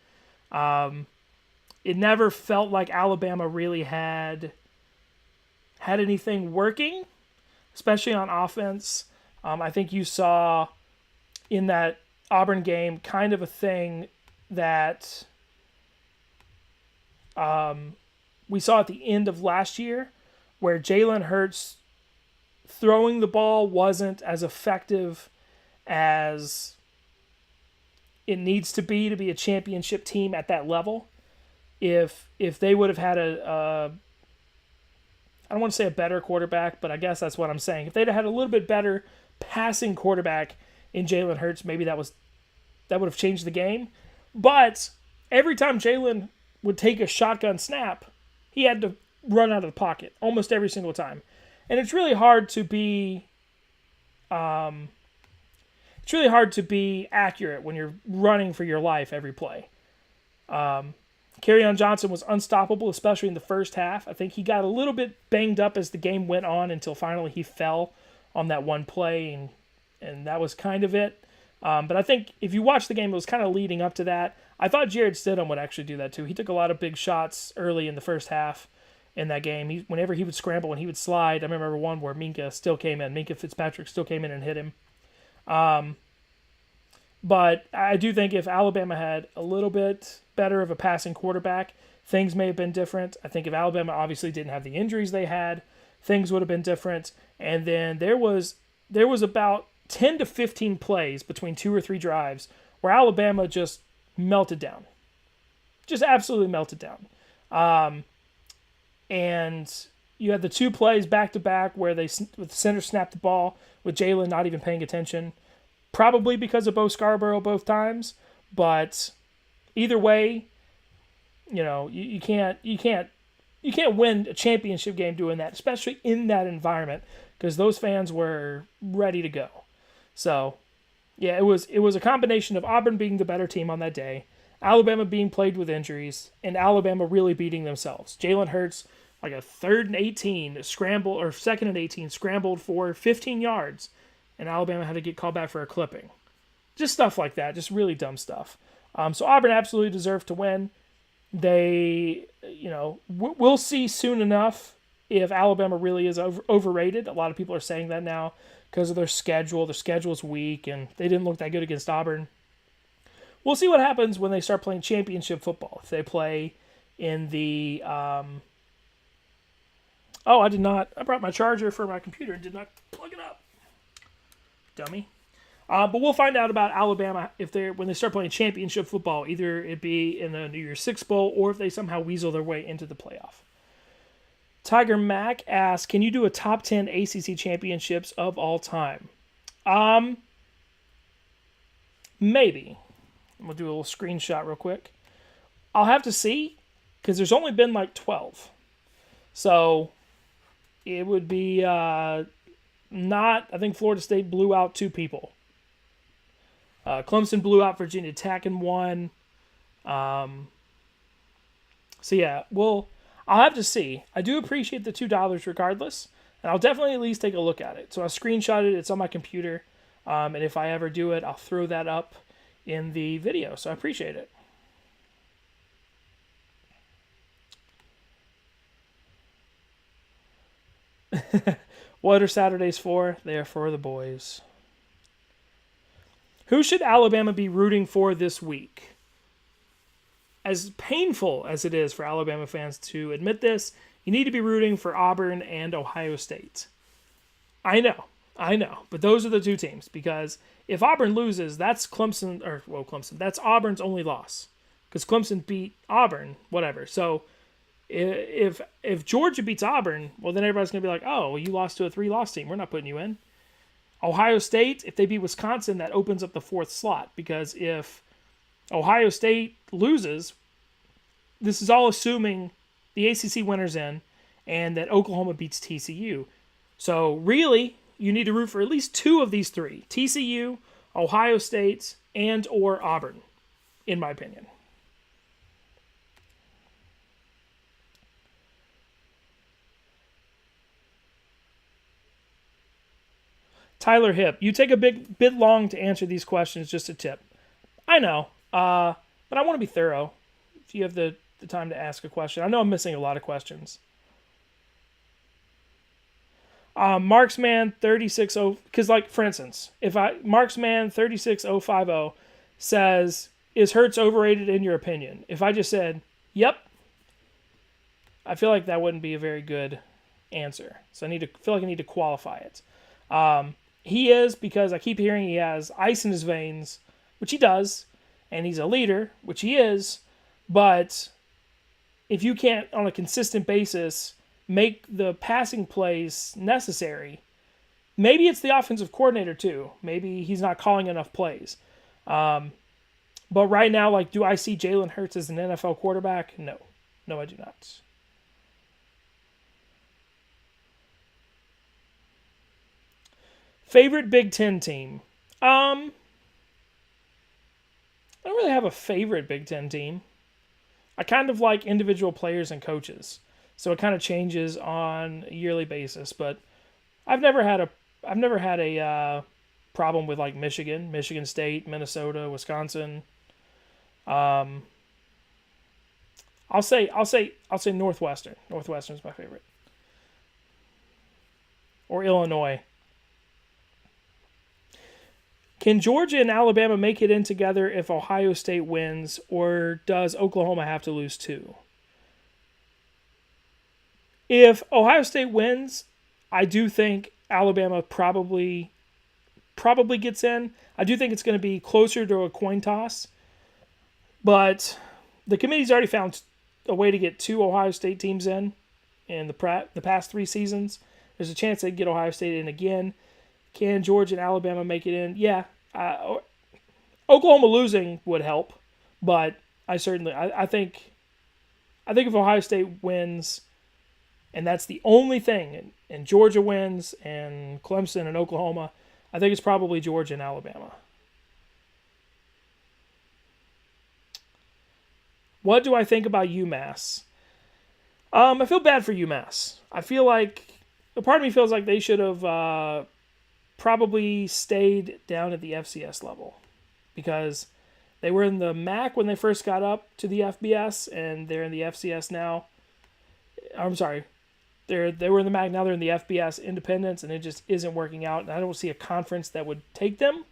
It never felt like Alabama really had anything working. especially on offense. I think you saw in that Auburn game kind of a thing that we saw at the end of last year, where Jalen Hurts throwing the ball wasn't as effective as it needs to be a championship team at that level. If they would have had I don't want to say a better quarterback, but I guess that's what I'm saying. If they'd had a little bit better passing quarterback in Jalen Hurts, maybe that would have changed the game. But every time Jalen would take a shotgun snap, he had to run out of the pocket almost every single time. And it's really hard to be accurate when you're running for your life every play. Kerryon Johnson was unstoppable, especially in the first half. I think he got a little bit banged up as the game went on until finally he fell on that one play, and that was kind of it. But I think if you watch the game, it was kind of leading up to that. I thought Jarrett Stidham would actually do that too. He took a lot of big shots early in the first half in that game. Whenever he would scramble and he would slide, I remember one where Minkah Fitzpatrick still came in and hit him. But I do think if Alabama had a little bit better of a passing quarterback, things may have been different. I think if Alabama obviously didn't have the injuries they had, things would have been different. And then there was about 10 to 15 plays between 2 or 3 drives where Alabama just melted down. Just absolutely melted down. And you had the 2 plays back-to-back where the center snapped the ball with Jalen not even paying attention. Probably because of Bo Scarborough both times, but either way, you can't win a championship game doing that, especially in that environment, because those fans were ready to go. So, yeah, it was a combination of Auburn being the better team on that day, Alabama being plagued with injuries, and Alabama really beating themselves. Jalen Hurts, like a 3rd and 18 scramble, or 2nd and 18 scrambled for 15 yards. And Alabama had to get called back for a clipping. Just stuff like that. Just really dumb stuff. So Auburn absolutely deserved to win. They, we'll see soon enough if Alabama really is overrated. A lot of people are saying that now because of their schedule. Their schedule's weak, and they didn't look that good against Auburn. We'll see what happens when they start playing championship football. If they play in the... I brought my charger for my computer and did not plug it up. Dummy. But we'll find out about Alabama when they start playing championship football, either it be in the New Year's Six Bowl or if they somehow weasel their way into the playoff. Tiger Mac asks, can you do a top 10 ACC championships of all time? Maybe. We'll do a little screenshot real quick. I'll have to see, because there's only been like 12. So it would be... I think Florida State blew out 2 people. Clemson blew out Virginia Tech in 1. So yeah, I'll have to see. I do appreciate the $2 regardless, and I'll definitely at least take a look at it. So I screenshotted it. It's on my computer, and if I ever do it, I'll throw that up in the video. So I appreciate it. What are Saturdays for? They are for the boys. Who should Alabama be rooting for this week? As painful as it is for Alabama fans to admit this, you need to be rooting for Auburn and Ohio State. I know. But those are the 2 teams, because if Auburn loses, that's that's Auburn's only loss. Because Clemson beat Auburn, whatever. So if Georgia beats Auburn, well, then everybody's going to be like, oh, well, you lost to a 3-loss team. We're not putting you in. Ohio State, if they beat Wisconsin, that opens up the 4th slot. Because if Ohio State loses, this is all assuming the ACC winner's in and that Oklahoma beats TCU. So really, you need to root for at least 2 of these 3. TCU, Ohio State, and or Auburn, in my opinion. Tyler Hip, you take a bit long to answer these questions, just a tip. I know, but I want to be thorough. If you have the time to ask a question. I know I'm missing a lot of questions. Marksman 360, because like for instance, if Marksman 36050 says, "Is Hurts overrated in your opinion?" If I just said, "Yep," I feel like that wouldn't be a very good answer. So I feel like I need to qualify it. He is, because I keep hearing he has ice in his veins, which he does, and he's a leader, which he is, but if you can't, on a consistent basis, make the passing plays necessary, maybe it's the offensive coordinator too. Maybe he's not calling enough plays. But right now, like, do I see Jalen Hurts as an NFL quarterback? No. No, I do not. Favorite Big Ten team? I don't really have a favorite Big Ten team. I kind of like individual players and coaches, so it kind of changes on a yearly basis. But I've never had a problem with like Michigan State, Minnesota, Wisconsin. I'll say Northwestern. Northwestern's my favorite, or Illinois. Can Georgia and Alabama make it in together if Ohio State wins, or does Oklahoma have to lose too? If Ohio State wins, I do think Alabama probably gets in. I do think it's going to be closer to a coin toss, but the committee's already found a way to get 2 Ohio State teams in the past 3 seasons. There's a chance they get Ohio State in again. Can Georgia and Alabama make it in? Yeah. Oklahoma losing would help, but I think if Ohio State wins, and that's the only thing, and Georgia wins, and Clemson and Oklahoma, I think it's probably Georgia and Alabama. What do I think about UMass? I feel bad for UMass. I feel like a part of me feels like they should have probably stayed down at the FCS level, because they were in the MAC when they first got up to the FBS, and they're in the FCS now. I'm sorry. They were in the MAC, now they're in the FBS Independence, and it just isn't working out. And I don't see a conference that would take them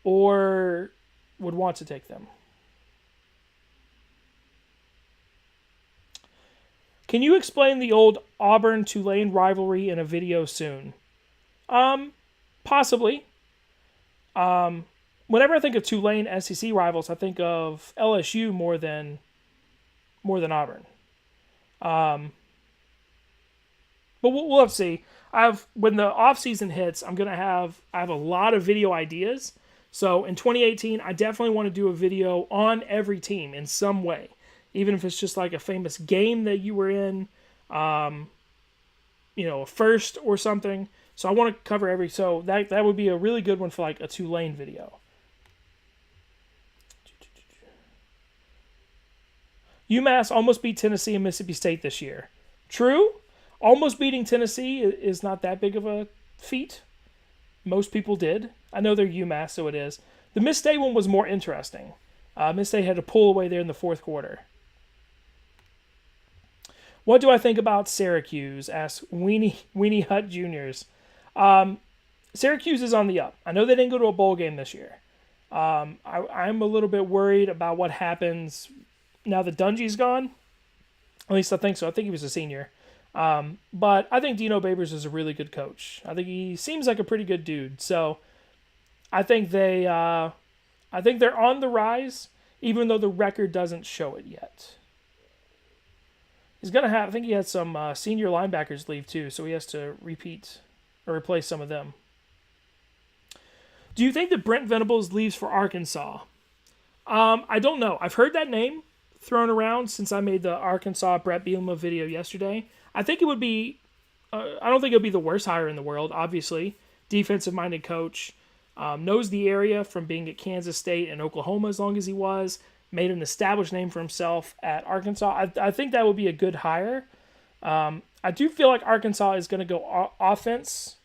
or would want to take them. Can you explain the old Auburn-Tulane rivalry in a video soon? Possibly. Whenever I think of Tulane SEC rivals, I think of LSU more than Auburn. But we'll have to see. When the off season hits, I have a lot of video ideas. So in 2018, I definitely want to do a video on every team in some way, even if it's just like a famous game that you were in, a first or something. So I want to cover every. So that would be a really good one for like a Tulane video. UMass almost beat Tennessee and Mississippi State this year. True. Almost beating Tennessee is not that big of a feat. Most people did. I know they're UMass, so it is. The Miss State one was more interesting. Miss State had to pull away there in the fourth quarter. What do I think about Syracuse? Asks Weenie Hut Juniors. Syracuse is on the up. I know they didn't go to a bowl game this year. I'm a little bit worried about what happens now that Dungy's gone. At least I think so. I think he was a senior. But I think Dino Babers is a really good coach. I think he seems like a pretty good dude. So I think they're on the rise, even though the record doesn't show it yet. I think he had some senior linebackers leave too, so he has to replace some of them. Do you think that Brent Venables leaves for Arkansas? I don't know. I've heard that name thrown around since I made the Arkansas Brett Bielema video yesterday. I think it would be, I don't think it would be the worst hire in the world, obviously. Defensive-minded coach, knows the area from being at Kansas State and Oklahoma as long as he was, made an established name for himself at Arkansas. I think that would be a good hire. I do feel like Arkansas is going to go offense,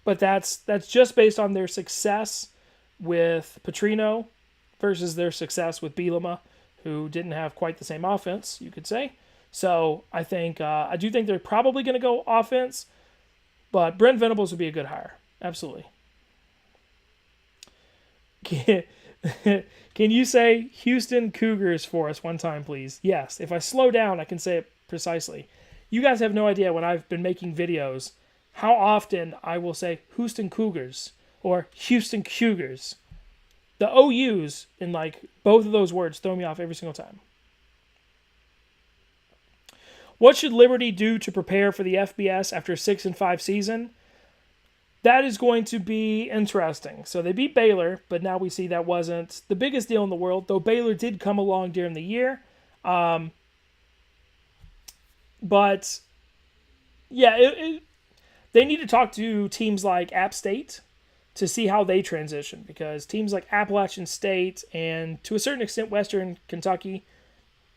but that's just based on their success with Petrino versus their success with Bielema, who didn't have quite the same offense, you could say. So I do think they're probably going to go offense, But Brent Venables would be a good hire. Absolutely. Can you say Houston Cougars for us one time, please? Yes. If I slow down, I can say it precisely. You guys have no idea when I've been making videos how often I will say Houston Cougars or Houston Cougars. The OUs in like both of those words throw me off every single time. What should Liberty do to prepare for the FBS after a 6-5 season? That is going to be interesting. So they beat Baylor, but now we see that wasn't the biggest deal in the world, though Baylor did come along during the year. But, yeah, they need to talk to teams like App State to see how they transition, because teams like Appalachian State and, to a certain extent, Western Kentucky,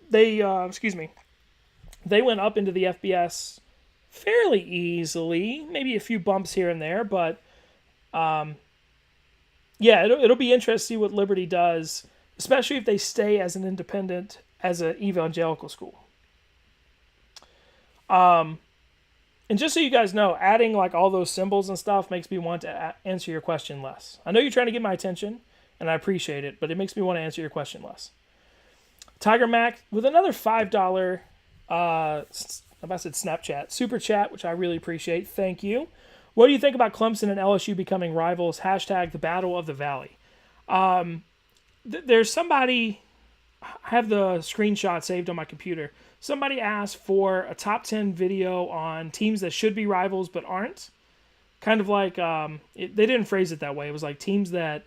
they went up into the FBS fairly easily, maybe a few bumps here and there, but it'll be interesting to see what Liberty does, especially if they stay as an independent, as an evangelical school. And just so you guys know, adding like all those symbols and stuff makes me want to answer your question less. I know you're trying to get my attention, and I appreciate it, but it makes me want to answer your question less. Tiger Mac with another $5 I said Snapchat. Super chat, which I really appreciate. Thank you. What do you think about Clemson and LSU becoming rivals? Hashtag the Battle of the Valley. There's somebody, I have the screenshot saved on my computer. Somebody asked for a top 10 video on teams that should be rivals but aren't. Kind of like, they didn't phrase it that way. It was like teams that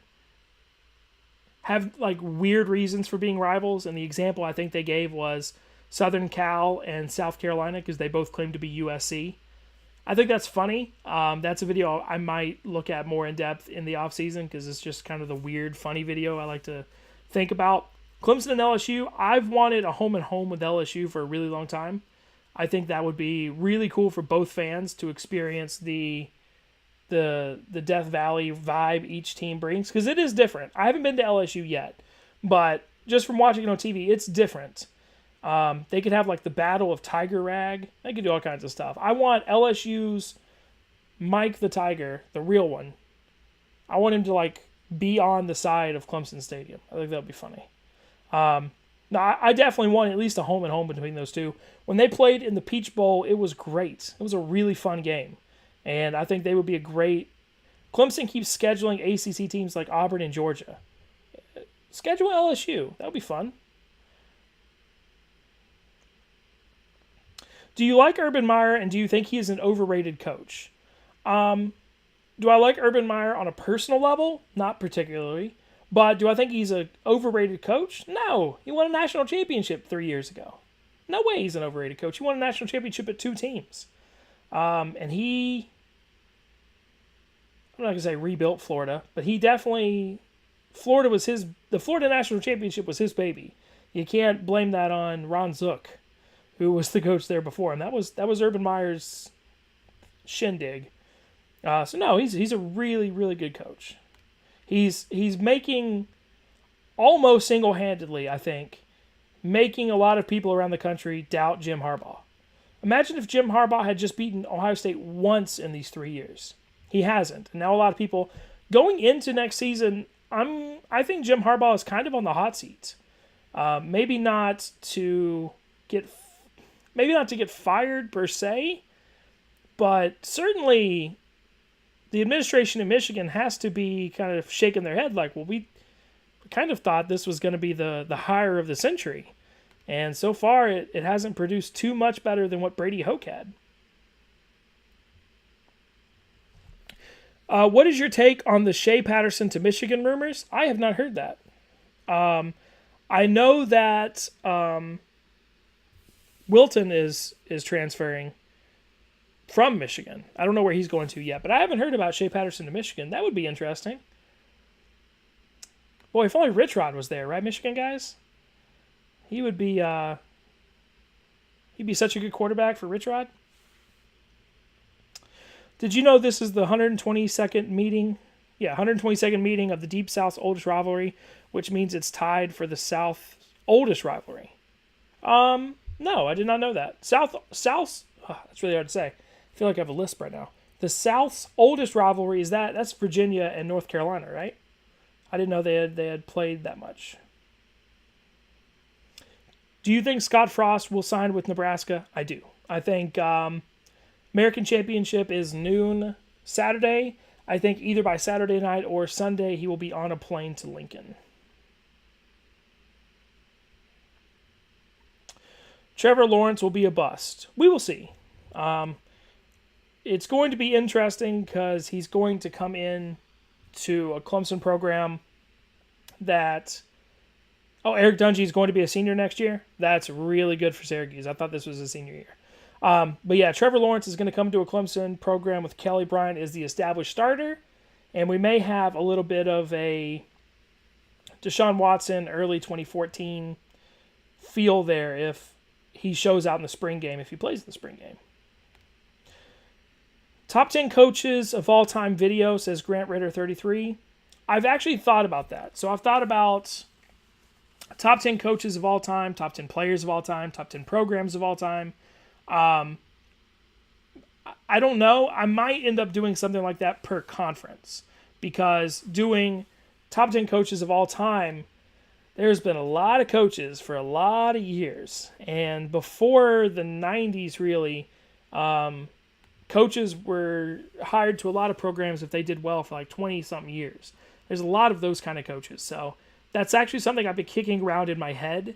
have like weird reasons for being rivals. And the example I think they gave was Southern Cal and South Carolina, because they both claim to be USC. I think that's funny. That's a video I might look at more in depth in the offseason, because it's just kind of the weird, funny video I like to think about. Clemson and LSU, I've wanted a home and home with LSU for a really long time. I think that would be really cool for both fans to experience the Death Valley vibe each team brings, because it is different. I haven't been to LSU yet, but just from watching it on TV, it's different. They could have like the Battle of Tiger Rag. They could do all kinds of stuff. I want LSU's Mike the Tiger, the real one. I want him to like be on the side of Clemson Stadium. I think that would be funny. No, I definitely want at least a home and home between those two. When they played in the Peach Bowl, it was great. It was a really fun game. And I think they would be a great... Clemson keeps scheduling ACC teams like Auburn and Georgia. Schedule LSU. That would be fun. Do you like Urban Meyer, and do you think he is an overrated coach? Do I like Urban Meyer on a personal level? Not particularly. But do I think he's an overrated coach? No. He won a national championship 3 years ago. No way he's an overrated coach. He won a national championship at 2 teams. And he... I'm not going to say rebuilt Florida, but he definitely... The Florida National Championship was his baby. You can't blame that on Ron Zook, who was the coach there before, and that was Urban Meyer's shindig. So no, he's a really, really good coach. He's making, almost single-handedly, I think, making a lot of people around the country doubt Jim Harbaugh. Imagine if Jim Harbaugh had just beaten Ohio State once in these 3 years. He hasn't. And now a lot of people, going into next season, I think Jim Harbaugh is kind of on the hot seat. Maybe not to get fired per se, but certainly the administration in Michigan has to be kind of shaking their head like, well, we kind of thought this was going to be the hire of the century. And so far, it hasn't produced too much better than what Brady Hoke had. What is your take on the Shea Patterson to Michigan rumors? I have not heard that. I know that Wilton is transferring from Michigan. I don't know where he's going to yet, but I haven't heard about Shea Patterson to Michigan. That would be interesting. Boy, if only Rich Rod was there, right, Michigan guys? He would be he'd be such a good quarterback for Rich Rod. Did you know this is the 122nd meeting? Yeah, 122nd meeting of the Deep South's oldest rivalry, which means it's tied for the South's oldest rivalry. No, I did not know that. South. That's really hard to say. I feel like I have a lisp right now. The South's oldest rivalry is that's Virginia and North Carolina, right? I didn't know they had played that much. Do you think Scott Frost will sign with Nebraska? I do. I think American Championship is noon Saturday. I think either by Saturday night or Sunday he will be on a plane to Lincoln. Trevor Lawrence will be a bust. We will see. It's going to be interesting because he's going to come in to a Clemson program that... Oh, Eric Dungey is going to be a senior next year? That's really good for Syracuse. I thought this was his senior year. But yeah, Trevor Lawrence is going to come to a Clemson program with Kelly Bryant as the established starter. And we may have a little bit of a Deshaun Watson early 2014 feel there if he shows out in the spring game, if he plays in the spring game. Top 10 coaches of all time video, says Grant Ritter 33. I've actually thought about that. So I've thought about top 10 coaches of all time, top 10 players of all time, top 10 programs of all time. I don't know. I might end up doing something like that per conference because doing top 10 coaches of all time, there's been a lot of coaches for a lot of years. And before the 90s, really, coaches were hired to a lot of programs if they did well for like 20-something years. There's a lot of those kind of coaches. So that's actually something I've been kicking around in my head.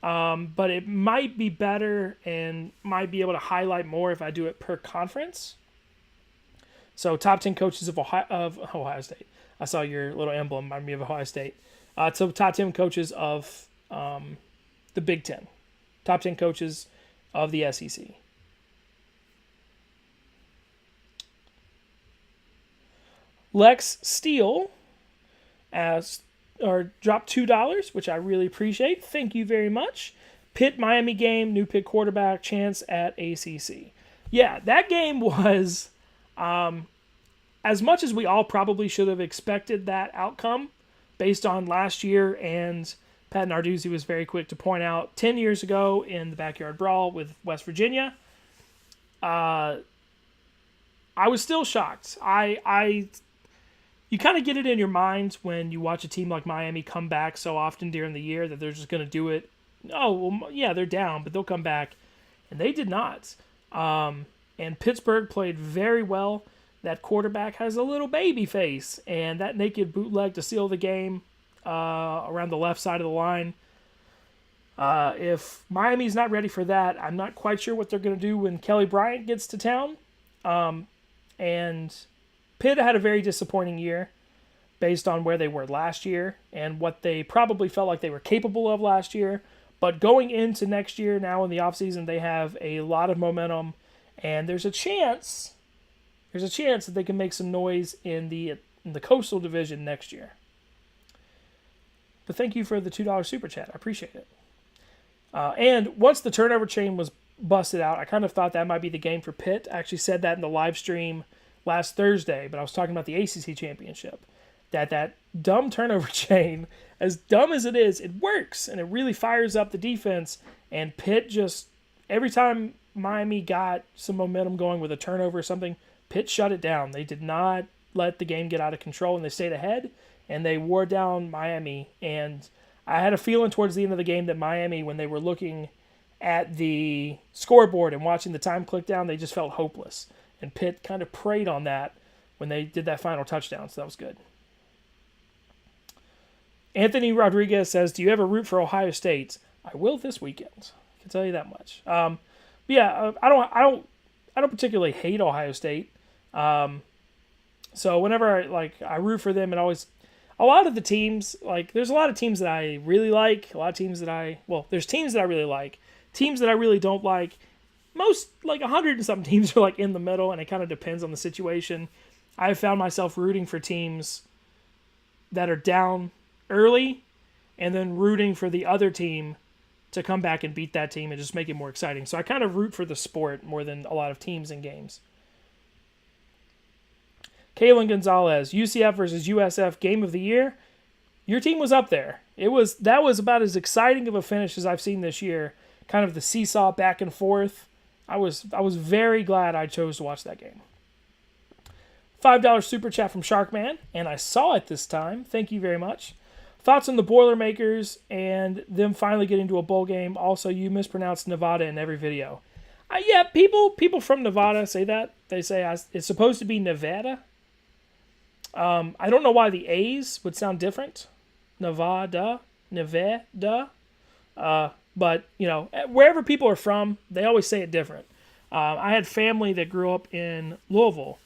But it might be better and might be able to highlight more if I do it per conference. So top 10 coaches of Ohio State. I saw your little emblem remind me of Ohio State. So top 10 coaches of the Big Ten. Top 10 coaches of the SEC. Lex Steele dropped $2, which I really appreciate. Thank you very much. Pitt Miami game, new Pitt quarterback chance at ACC. Yeah, that game was as much as we all probably should have expected that outcome based on last year, and Pat Narduzzi was very quick to point out 10 years ago in the backyard brawl with West Virginia. I was still shocked. You kind of get it in your mind when you watch a team like Miami come back so often during the year that they're just going to do it. Oh, well, yeah, they're down, but they'll come back. And they did not. And Pittsburgh played very well. That quarterback has a little baby face. And that naked bootleg to seal the game around the left side of the line. If Miami's not ready for that, I'm not quite sure what they're going to do when Kelly Bryant gets to town. And Pitt had a very disappointing year based on where they were last year and what they probably felt like they were capable of last year. But going into next year, now in the offseason, they have a lot of momentum, and there's a chance that they can make some noise in the Coastal Division next year. But thank you for the $2 super chat. I appreciate it. And once the turnover chain was busted out, I kind of thought that might be the game for Pitt. I actually said that in the live stream last Thursday, but I was talking about the ACC championship. That dumb turnover chain, as dumb as it is, it works, and it really fires up the defense. And Pitt just, every time Miami got some momentum going with a turnover or something, Pitt shut it down. They did not let the game get out of control, and they stayed ahead, and they wore down Miami. And I had a feeling towards the end of the game that Miami, when they were looking at the scoreboard and watching the time click down, they just felt hopeless. And Pitt kind of preyed on that when they did that final touchdown, so that was good. Anthony Rodriguez says, do you ever root for Ohio State? I will this weekend. I can tell you that much. I don't particularly hate Ohio State. So whenever I root for them, and always, a lot of the teams, there's a lot of teams that I really like, there's teams that I really like, teams that I really don't like. Most, 100 and something teams are in the middle, and it kind of depends on the situation. I've found myself rooting for teams that are down early, and then rooting for the other team to come back and beat that team and just make it more exciting. So I kind of root for the sport more than a lot of teams and games. Kalen Gonzalez, UCF versus USF game of the year. Your team was up there. That was about as exciting of a finish as I've seen this year. Kind of the seesaw back and forth. I was very glad I chose to watch that game. $5 super chat from Sharkman, and I saw it this time. Thank you very much. Thoughts on the Boilermakers and them finally getting to a bowl game. Also, you mispronounce Nevada in every video. Yeah, people from Nevada say that. They say it's supposed to be Nevada. I don't know why the A's would sound different. Nevada. But, wherever people are from, they always say it different. I had family that grew up in Louisville,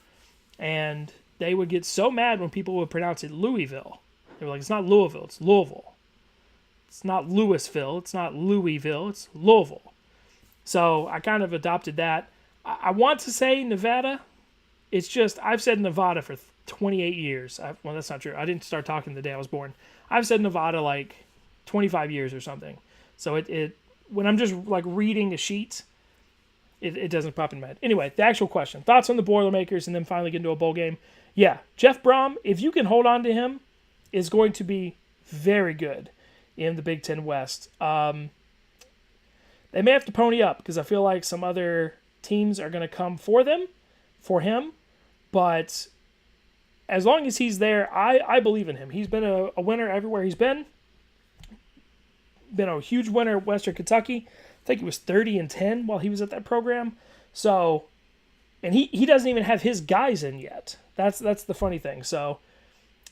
and they would get so mad when people would pronounce it Louisville. They were like, it's not Louisville, it's Louisville. It's not Louisville, it's not Louisville, it's Louisville. So I kind of adopted that. I want to say Nevada. It's just, I've said Nevada for 28 years. Well, that's not true. I didn't start talking the day I was born. I've said Nevada like 25 years or something. So it when I'm just like reading a sheet, it doesn't pop in my head. Anyway, the actual question. Thoughts on the Boilermakers and then finally get into a bowl game? Yeah, Jeff Brom, if you can hold on to him, is going to be very good in the Big Ten West. They may have to pony up because I feel like some other teams are going to come for him. But as long as he's there, I believe in him. He's been a winner everywhere he's been. Been a huge winner at Western Kentucky. I think he was 30-10 while he was at that program. So, and he doesn't even have his guys in yet. That's the funny thing. So,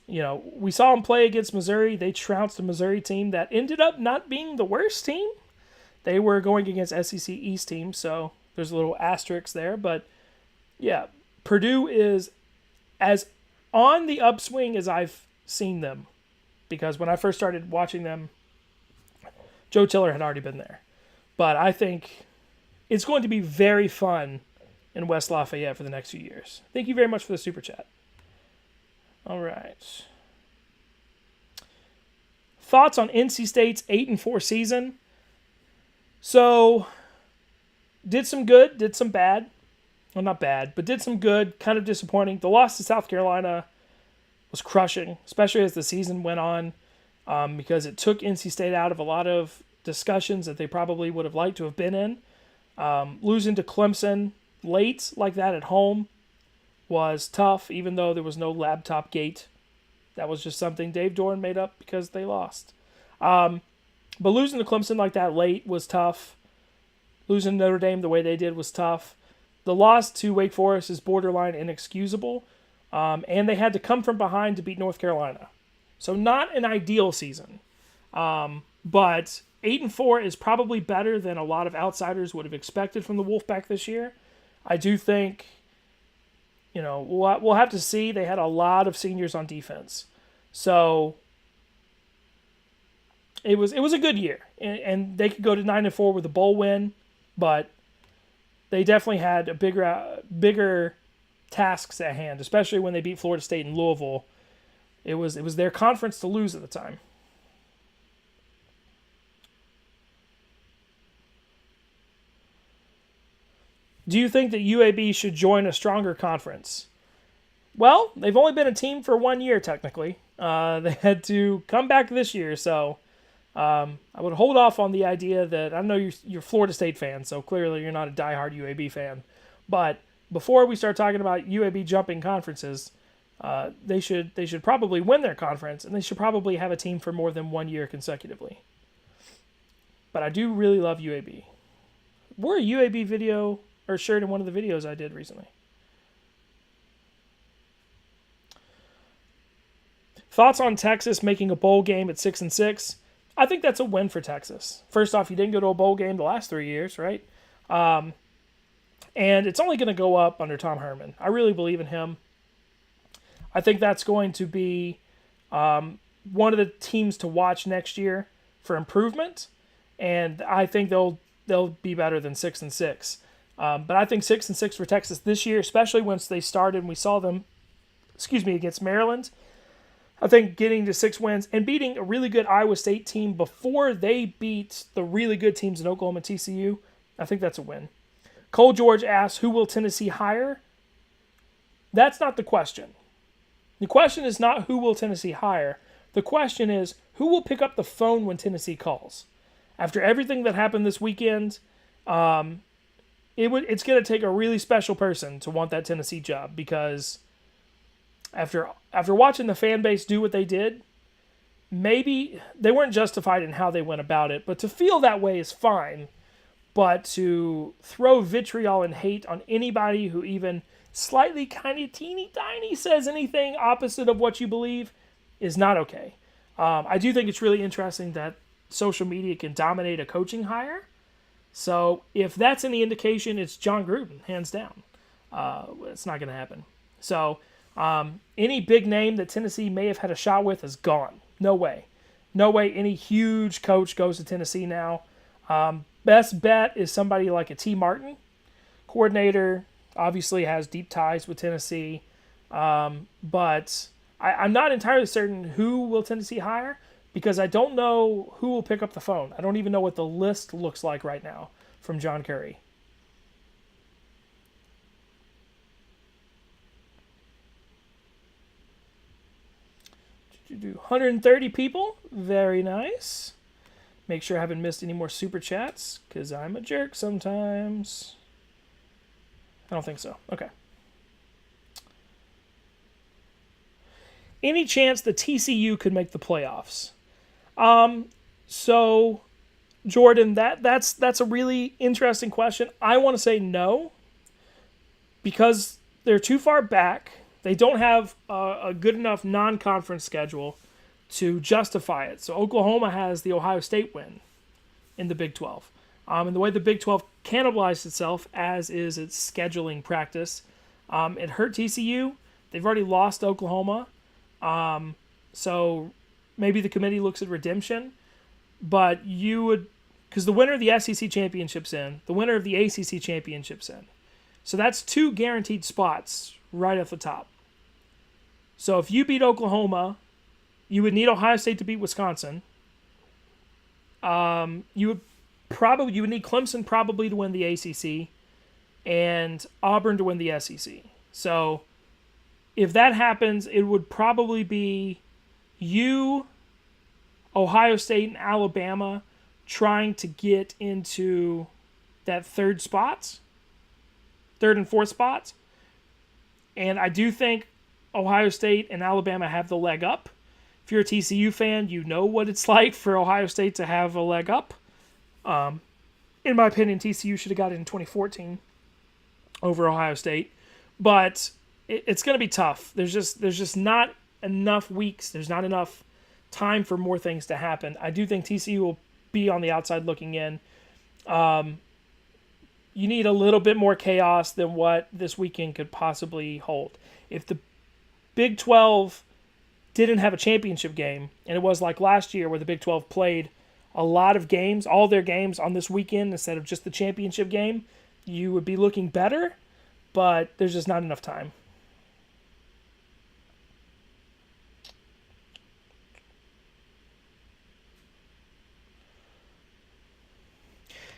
we saw him play against Missouri. They trounced a Missouri team that ended up not being the worst team. They were going against SEC East teams, so there's a little asterisk there. But, yeah, Purdue is as on the upswing as I've seen them. Because when I first started watching them, Joe Tiller had already been there. But I think it's going to be very fun in West Lafayette for the next few years. Thank you very much for the super chat. All right. Thoughts on NC State's 8-4 season? So, did some good, did some bad. Well, not bad, but did some good, kind of disappointing. The loss to South Carolina was crushing, especially as the season went on, because it took NC State out of a lot of discussions that they probably would have liked to have been in. Losing to Clemson late like that at home was tough, even though there was no laptop gate. That was just something Dave Doran made up because they lost. But losing to Clemson like that late was tough. Losing to Notre Dame the way they did was tough. The loss to Wake Forest is borderline inexcusable. And they had to come from behind to beat North Carolina. So not an ideal season. But 8-4 is probably better than a lot of outsiders would have expected from the Wolfpack this year. I do think, we'll have to see. They had a lot of seniors on defense. So it was a good year. And they could go to 9-4 with a bowl win, but they definitely had bigger tasks at hand, especially when they beat Florida State and Louisville. It was their conference to lose at the time. Do you think that UAB should join a stronger conference? Well, they've only been a team for 1 year, technically. They had to come back this year, so I would hold off on the idea that, I know you're a Florida State fan, so clearly you're not a diehard UAB fan. But before we start talking about UAB jumping conferences, they should probably win their conference, and they should probably have a team for more than 1 year consecutively. But I do really love UAB. Wore a UAB video or shirt in one of the videos I did recently. Thoughts on Texas making a bowl game at 6-6? I think that's a win for Texas. First off, you didn't go to a bowl game the last 3 years, right? And it's only going to go up under Tom Herman. I really believe in him. I think that's going to be one of the teams to watch next year for improvement, and I think they'll be better than 6-6. But I think 6-6 for Texas this year, especially once they started and we saw them, against Maryland. I think getting to 6 wins and beating a really good Iowa State team before they beat the really good teams in Oklahoma and TCU, I think that's a win. Cole George asks, who will Tennessee hire? That's not the question. The question is not who will Tennessee hire. The question is who will pick up the phone when Tennessee calls. After everything that happened this weekend, it's going to take a really special person to want that Tennessee job, because after watching the fan base do what they did, maybe they weren't justified in how they went about it, but to feel that way is fine. But to throw vitriol and hate on anybody who even slightly kind of teeny tiny says anything opposite of what you believe is not okay. I do think it's really interesting that social media can dominate a coaching hire. So if that's any indication, it's John Gruden, hands down. It's not going to happen. So any big name that Tennessee may have had a shot with is gone. No way. No way any huge coach goes to Tennessee now. Best bet is somebody like a T. Martin. Coordinator, obviously has deep ties with Tennessee. But I'm not entirely certain who will Tennessee hire because I don't know who will pick up the phone. I don't even know what the list looks like right now from John Curry. Do 130 people. Very nice. Make sure I haven't missed any more super chats because I'm a jerk sometimes. I don't think so. Okay. Any chance the TCU could make the playoffs? So Jordan, that's a really interesting question. I want to say no because they're too far back. They don't have a good enough non-conference schedule to justify it. So Oklahoma has the Ohio State win in the Big 12. And the way the Big 12 cannibalized itself, as is its scheduling practice, it hurt TCU. They've already lost Oklahoma. So maybe the committee looks at redemption. But you would, because the winner of the SEC championship's in, the winner of the ACC championship's in. So that's 2 guaranteed spots right off the top. So if you beat Oklahoma, you would need Ohio State to beat Wisconsin. You would need Clemson probably to win the ACC, and Auburn to win the SEC. So if that happens, it would probably be you, Ohio State, and Alabama trying to get into that third and fourth spots. And I do think Ohio State and Alabama have the leg up. If you're a TCU fan, you know what it's like for Ohio State to have a leg up. In my opinion, TCU should have got it in 2014 over Ohio State. But it's going to be tough. There's just not enough weeks. There's not enough time for more things to happen. I do think TCU will be on the outside looking in. You need a little bit more chaos than what this weekend could possibly hold. If the Big 12 didn't have a championship game, and it was like last year where the Big 12 played a lot of games, all their games on this weekend instead of just the championship game, you would be looking better, but there's just not enough time.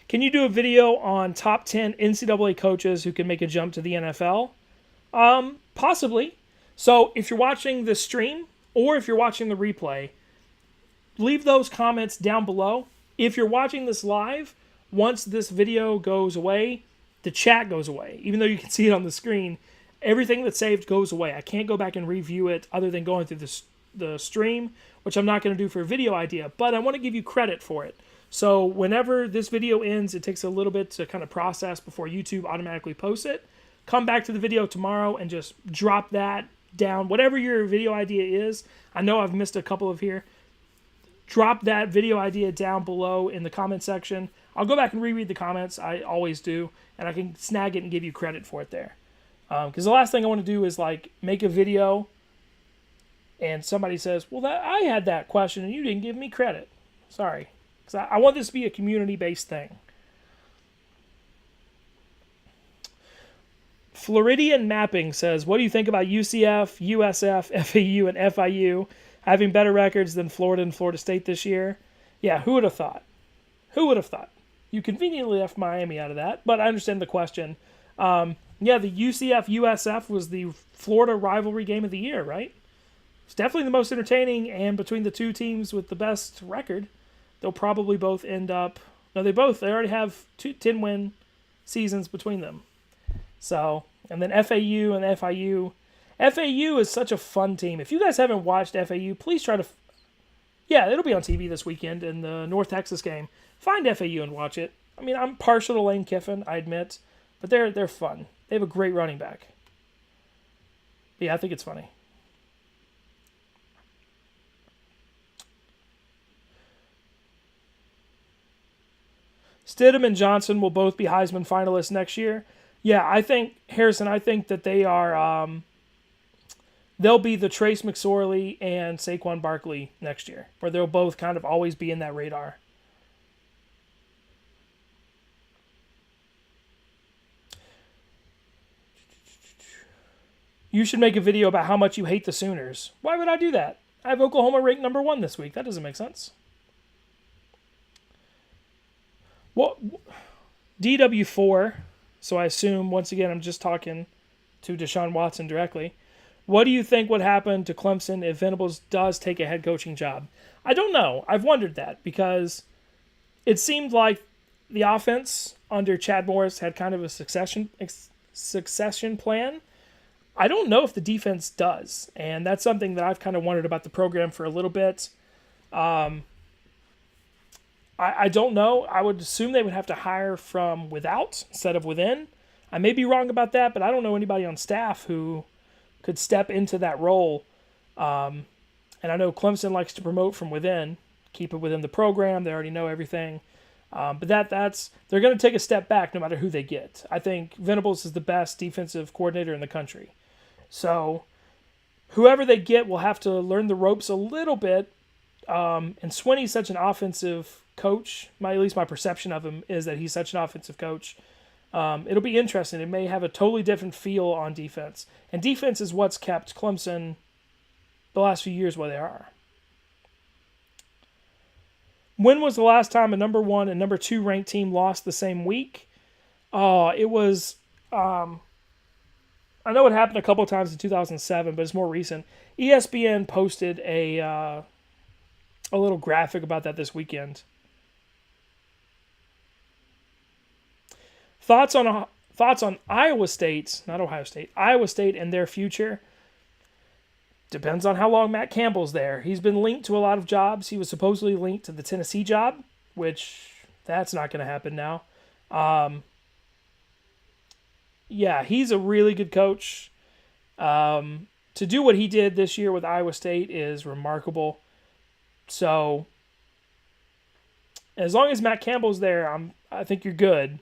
Can you do a video on top 10 NCAA coaches who can make a jump to the NFL? Possibly. So if you're watching the stream or if you're watching the replay, leave those comments down below. If you're watching this live, once this video goes away, the chat goes away. Even though you can see it on the screen, everything that's saved goes away. I can't go back and review it other than going through the stream, which I'm not going to do for a video idea, but I want to give you credit for it. So whenever this video ends, it takes a little bit to kind of process before YouTube automatically posts it. Come back to the video tomorrow and just drop that down. Whatever your video idea is, I know I've missed a couple of here. Drop that video idea down below in the comment section. I'll go back and reread the comments. I always do. And I can snag it and give you credit for it there. Because the last thing I want to do is like make a video and somebody says, well, I had that question and you didn't give me credit. Sorry. Because I want this to be a community-based thing. Floridian Mapping says, what do you think about UCF, USF, FAU, and FIU having better records than Florida and Florida State this year? Yeah, who would have thought? Who would have thought? You conveniently left Miami out of that, but I understand the question. Yeah, the UCF-USF was the Florida rivalry game of the year, right? It's definitely the most entertaining, and between the two teams with the best record, they'll probably both end up... No, they already have 10-win seasons between them. So, and then FAU and FIU. FAU is such a fun team. If you guys haven't watched FAU, please try to. Yeah, it'll be on TV this weekend in the North Texas game. Find FAU and watch it. I mean, I'm partial to Lane Kiffin, I admit, but they're fun. They have a great running back. Yeah, I think it's funny. Stidham and Johnson will both be Heisman finalists next year. Yeah, I think, Harrison, I think that they are, they'll be the Trace McSorley and Saquon Barkley next year, where they'll both kind of always be in that radar. You should make a video about how much you hate the Sooners. Why would I do that? I have Oklahoma ranked number 1 this week. That doesn't make sense. Well, DW4, so I assume, once again, I'm just talking to Deshaun Watson directly. What do you think would happen to Clemson if Venables does take a head coaching job? I don't know. I've wondered that because it seemed like the offense under Chad Morris had kind of a succession plan. I don't know if the defense does, and that's something that I've kind of wondered about the program for a little bit. I don't know. I would assume they would have to hire from without instead of within. I may be wrong about that, but I don't know anybody on staff who could step into that role. And I know Clemson likes to promote from within, keep it within the program. They already know everything. But that's they're going to take a step back no matter who they get. I think Venables is the best defensive coordinator in the country. So whoever they get will have to learn the ropes a little bit. And Swinney's such an offensive coach. At least my perception of him is that he's such an offensive coach. It'll be interesting. It may have a totally different feel on defense. And defense is what's kept Clemson the last few years where they are. When was the last time a number 1 and number 2 ranked team lost the same week? It was, I know it happened a couple of times in 2007, but it's more recent. ESPN posted a little graphic about that this weekend. Thoughts on Iowa State, not Ohio State, Iowa State and their future. Depends on how long Matt Campbell's there. He's been linked to a lot of jobs. He was supposedly linked to the Tennessee job, which that's not going to happen now. Yeah, he's a really good coach. To do what he did this year with Iowa State is remarkable. So, as long as Matt Campbell's there, I think you're good.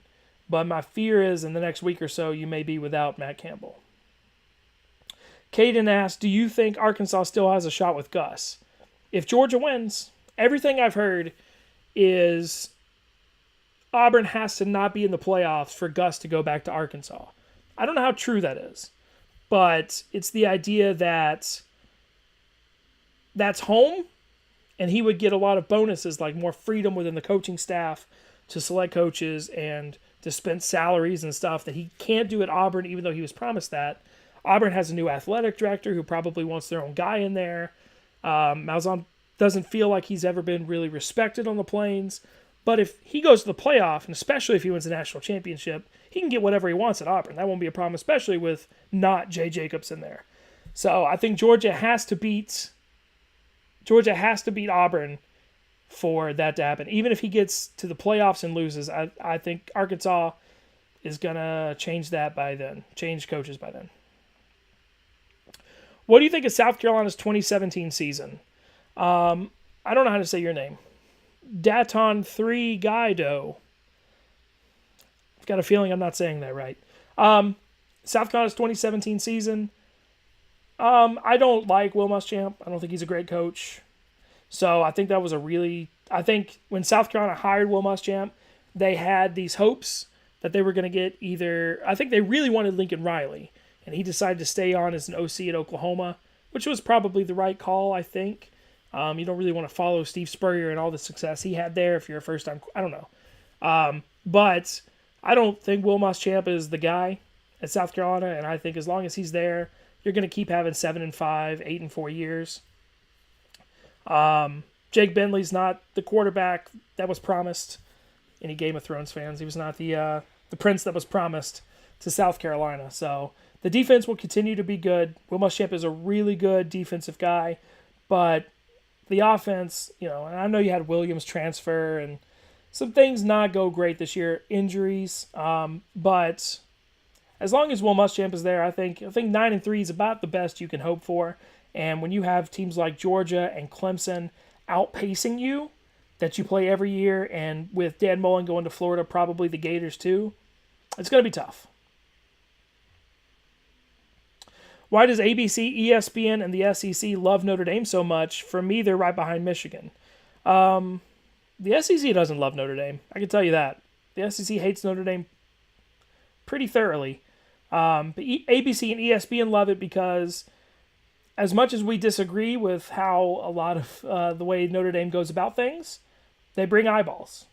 But my fear is in the next week or so, you may be without Matt Campbell. Caden asked, do you think Arkansas still has a shot with Gus? If Georgia wins, everything I've heard is Auburn has to not be in the playoffs for Gus to go back to Arkansas. I don't know how true that is, but it's the idea that that's home, and he would get a lot of bonuses, like more freedom within the coaching staff to select coaches and dispense salaries and stuff that he can't do at Auburn, even though he was promised that. Auburn has a new athletic director who probably wants their own guy in there. Malzahn doesn't feel like he's ever been really respected on the Plains. But if he goes to the playoff, and especially if he wins the national championship, he can get whatever he wants at Auburn. That won't be a problem, especially with not Jay Jacobs in there. So I think Georgia has to beat Auburn for that to happen. Even if he gets to the playoffs and loses, I think Arkansas is going to change that by then, change coaches by then. What do you think of South Carolina's 2017 season? I don't know how to say your name. Daton 3 Guido. I've got a feeling I'm not saying that right. South Carolina's 2017 season. I don't like Will Muschamp. I don't think he's a great coach. So I think that was I think when South Carolina hired Will Muschamp, they had these hopes that they were going to get I think they really wanted Lincoln Riley, and he decided to stay on as an OC at Oklahoma, which was probably the right call, I think. You don't really want to follow Steve Spurrier and all the success he had there if you're a first-time, I don't know. But I don't think Will Muschamp is the guy at South Carolina, and I think as long as he's there, you're going to keep having 7-5, 8-4 years. Jake Bentley's not the quarterback that was promised. Any Game of Thrones fans, he was not the prince that was promised to South Carolina. So The defense will continue to be good. Will Muschamp is a really good defensive guy, but the offense, and I know you had Williams transfer and some things not go great this year, injuries, but as long as Will Muschamp is there, I think 9-3 is about the best you can hope for. And when you have teams like Georgia and Clemson outpacing you, that you play every year, and with Dan Mullen going to Florida, probably the Gators too, it's going to be tough. Why does ABC, ESPN, and the SEC love Notre Dame so much? For me, they're right behind Michigan. The SEC doesn't love Notre Dame. I can tell you that. The SEC hates Notre Dame pretty thoroughly. But ABC and ESPN love it because as much as we disagree with how a lot of the way Notre Dame goes about things, they bring eyeballs.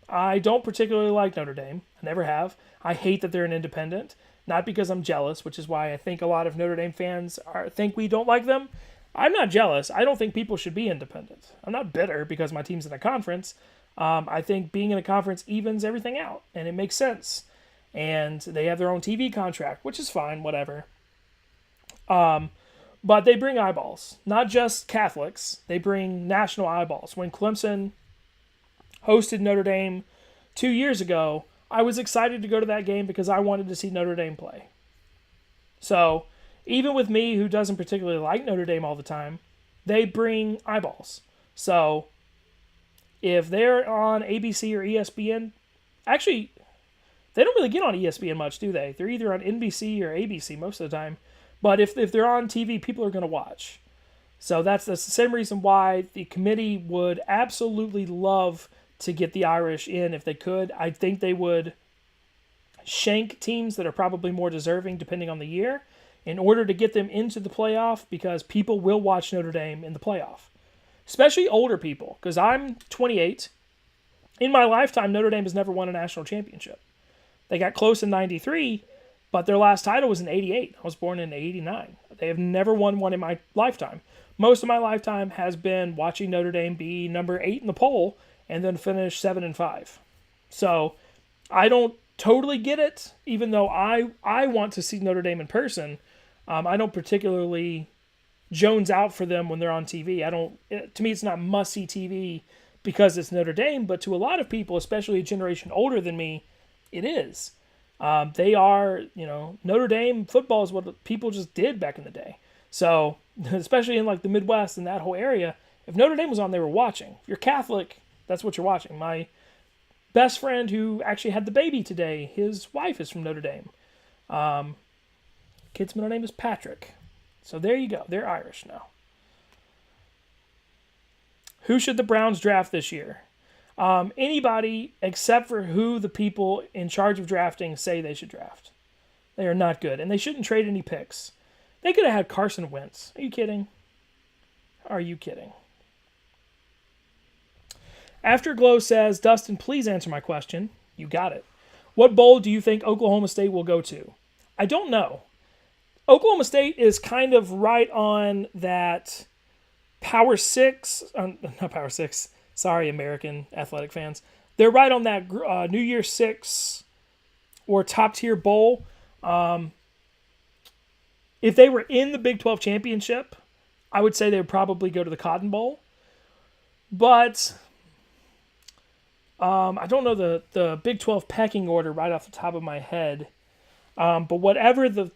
I don't particularly like Notre Dame. I never have. I hate that they're an independent. Not because I'm jealous, which is why I think a lot of Notre Dame fans think we don't like them. I'm not jealous. I don't think people should be independent. I'm not bitter because my team's in a conference. I think being in a conference evens everything out, and it makes sense. And they have their own TV contract, which is fine, whatever. But they bring eyeballs. Not just Catholics. They bring national eyeballs. When Clemson hosted Notre Dame 2 years ago, I was excited to go to that game because I wanted to see Notre Dame play. So, even with me, who doesn't particularly like Notre Dame all the time, they bring eyeballs. So, if they're on ABC or ESPN, actually, they don't really get on ESPN much, do they? They're either on NBC or ABC most of the time. But if they're on TV, people are going to watch. So that's the same reason why the committee would absolutely love to get the Irish in if they could. I think they would shank teams that are probably more deserving depending on the year in order to get them into the playoff, because people will watch Notre Dame in the playoff. Especially older people, because I'm 28. In my lifetime, Notre Dame has never won a national championship. They got close in 93, but their last title was in 88. I was born in 89. They have never won one in my lifetime. Most of my lifetime has been watching Notre Dame be number 8 in the poll and then finish 7-5. So I don't totally get it, even though I want to see Notre Dame in person. I don't particularly jones out for them when they're on TV. To me, it's not must-see TV because it's Notre Dame, but to a lot of people, especially a generation older than me, it is. They are, Notre Dame football is what people just did back in the day. So, especially in like the Midwest and that whole area, if Notre Dame was on, they were watching. If you're Catholic, that's what you're watching. My best friend who actually had the baby today, his wife is from Notre Dame. Kid's middle name is Patrick. So there you go. They're Irish now. Who should the Browns draft this year? Anybody except for who the people in charge of drafting say they should draft. They are not good, and they shouldn't trade any picks. They could have had Carson Wentz. Are you kidding? Are you kidding? Afterglow says, Dustin, please answer my question. You got it. What bowl do you think Oklahoma State will go to? I don't know. Oklahoma State is kind of right on that Power 6. Not Power 6. Sorry, American athletic fans. They're right on that New Year's 6 or top-tier bowl. If they were in the Big 12 championship, I would say they would probably go to the Cotton Bowl. But I don't know the Big 12 pecking order right off the top of my head. But whatever the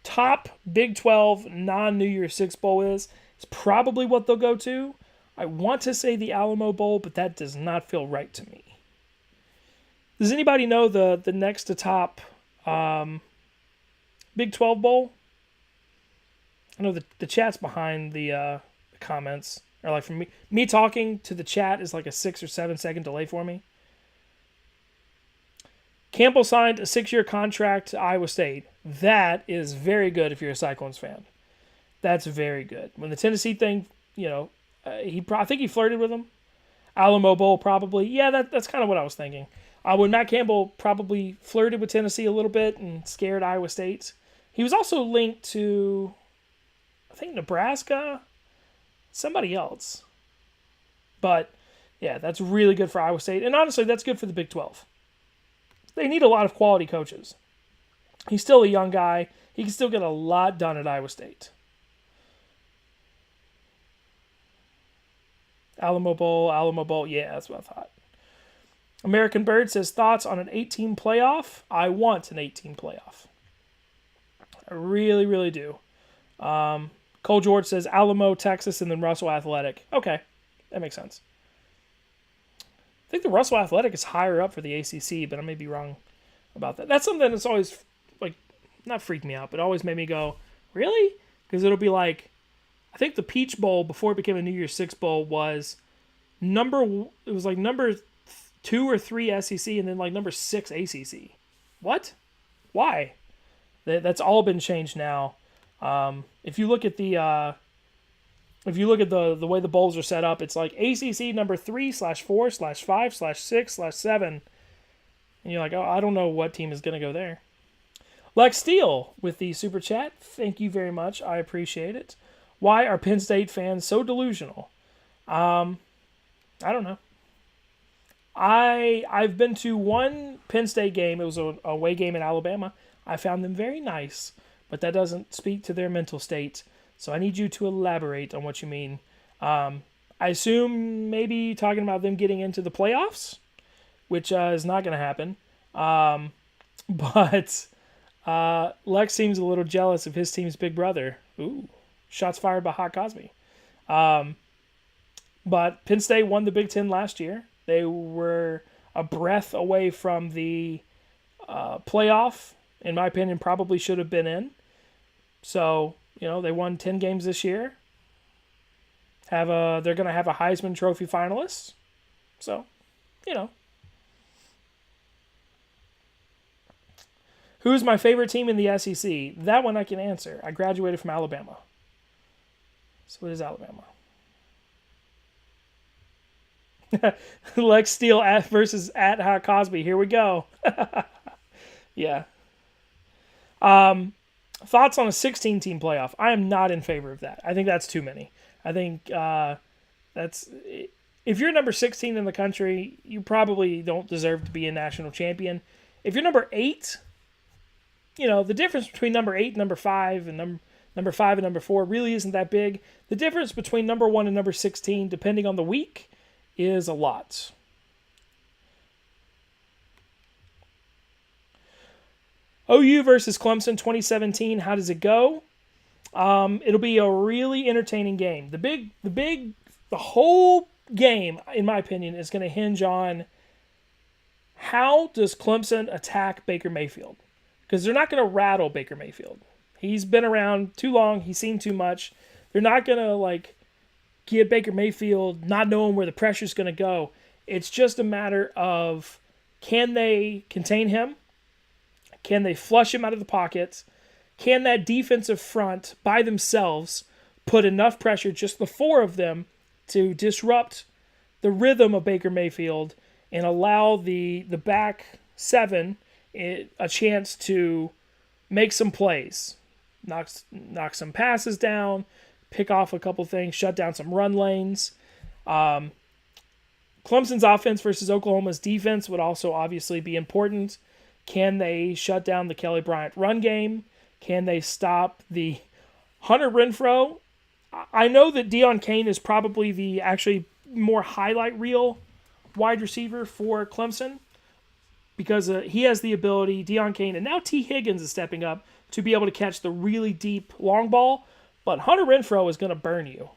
top Big 12 non-New Year's 6 bowl is, it's probably what they'll go to. I want to say the Alamo Bowl, but that does not feel right to me. Does anybody know the next to top Big 12 bowl? I know the chat's behind the comments. Or like from me talking to the chat is like a 6 or 7 second delay for me. Campbell signed a 6-year contract to Iowa State. That is very good if you're a Cyclones fan. That's very good. When the Tennessee thing, I think he flirted with him. Alamo Bowl probably. Yeah, that's kind of what I was thinking. When Matt Campbell probably flirted with Tennessee a little bit and scared Iowa State. He was also linked to, I think, Nebraska, somebody else. But, yeah, that's really good for Iowa State. And honestly, that's good for the Big 12. They need a lot of quality coaches. He's still a young guy. He can still get a lot done at Iowa State. Alamo Bowl. Yeah, that's what I thought. American Bird says, thoughts on an 18 playoff? I want an 18 playoff. I really, really do. Cole George says Alamo, Texas, and then Russell Athletic. Okay, that makes sense. I think the Russell Athletic is higher up for the ACC, but I may be wrong about that. That's something that's always, like, not freaked me out, but always made me go, really? Because it'll be like, I think the Peach Bowl, before it became a New Year's Six Bowl, was number 2 or 3 SEC and then like number 6 ACC. What? Why? That's all been changed now. If you look at the way the bowls are set up, it's like ACC number 3/4/5/6/7, and you're like, oh, I don't know what team is gonna go there. Lex Steele with the super chat. Thank you very much. I appreciate it. Why are Penn State fans so delusional? I don't know. I've been to one Penn State game. It was a away game in Alabama. I found them very nice, but that doesn't speak to their mental state. So I need you to elaborate on what you mean. I assume maybe talking about them getting into the playoffs, which is not going to happen. But Lex seems a little jealous of his team's big brother. Ooh, shots fired by Hot Cosby. But Penn State won the Big Ten last year. They were a breath away from the playoff. In my opinion, probably should have been in. So, they won 10 games this year. They're going to have a Heisman Trophy finalist. So, Who's my favorite team in the SEC? That one I can answer. I graduated from Alabama. So what is Alabama? Lex Steele versus at Hot Cosby. Here we go. Yeah. Thoughts on a 16-team playoff? I am not in favor of that. I think that's too many. I think that's if you're number 16 in the country, you probably don't deserve to be a national champion. If you're number 8, the difference between number 8 and number 5 and number 5 and number 4 really isn't that big. The difference between number 1 and number 16, depending on the week, is a lot. OU versus Clemson 2017. How does it go? It'll be a really entertaining game. The whole game, in my opinion, is going to hinge on how does Clemson attack Baker Mayfield? Because they're not going to rattle Baker Mayfield. He's been around too long. He's seen too much. They're not going to get Baker Mayfield not knowing where the pressure's going to go. It's just a matter of, can they contain him? Can they flush him out of the pocket? Can that defensive front by themselves put enough pressure, just the 4 of them, to disrupt the rhythm of Baker Mayfield and allow the back 7 a chance to make some plays, knock some passes down, pick off a couple things, shut down some run lanes. Clemson's offense versus Oklahoma's defense would also obviously be important. Can they shut down the Kelly Bryant run game? Can they stop the Hunter Renfrow? I know that Deion Kane is probably the actually more highlight reel wide receiver for Clemson because he has the ability, Deion Kane, and now T. Higgins is stepping up to be able to catch the really deep long ball, but Hunter Renfrow is going to burn you.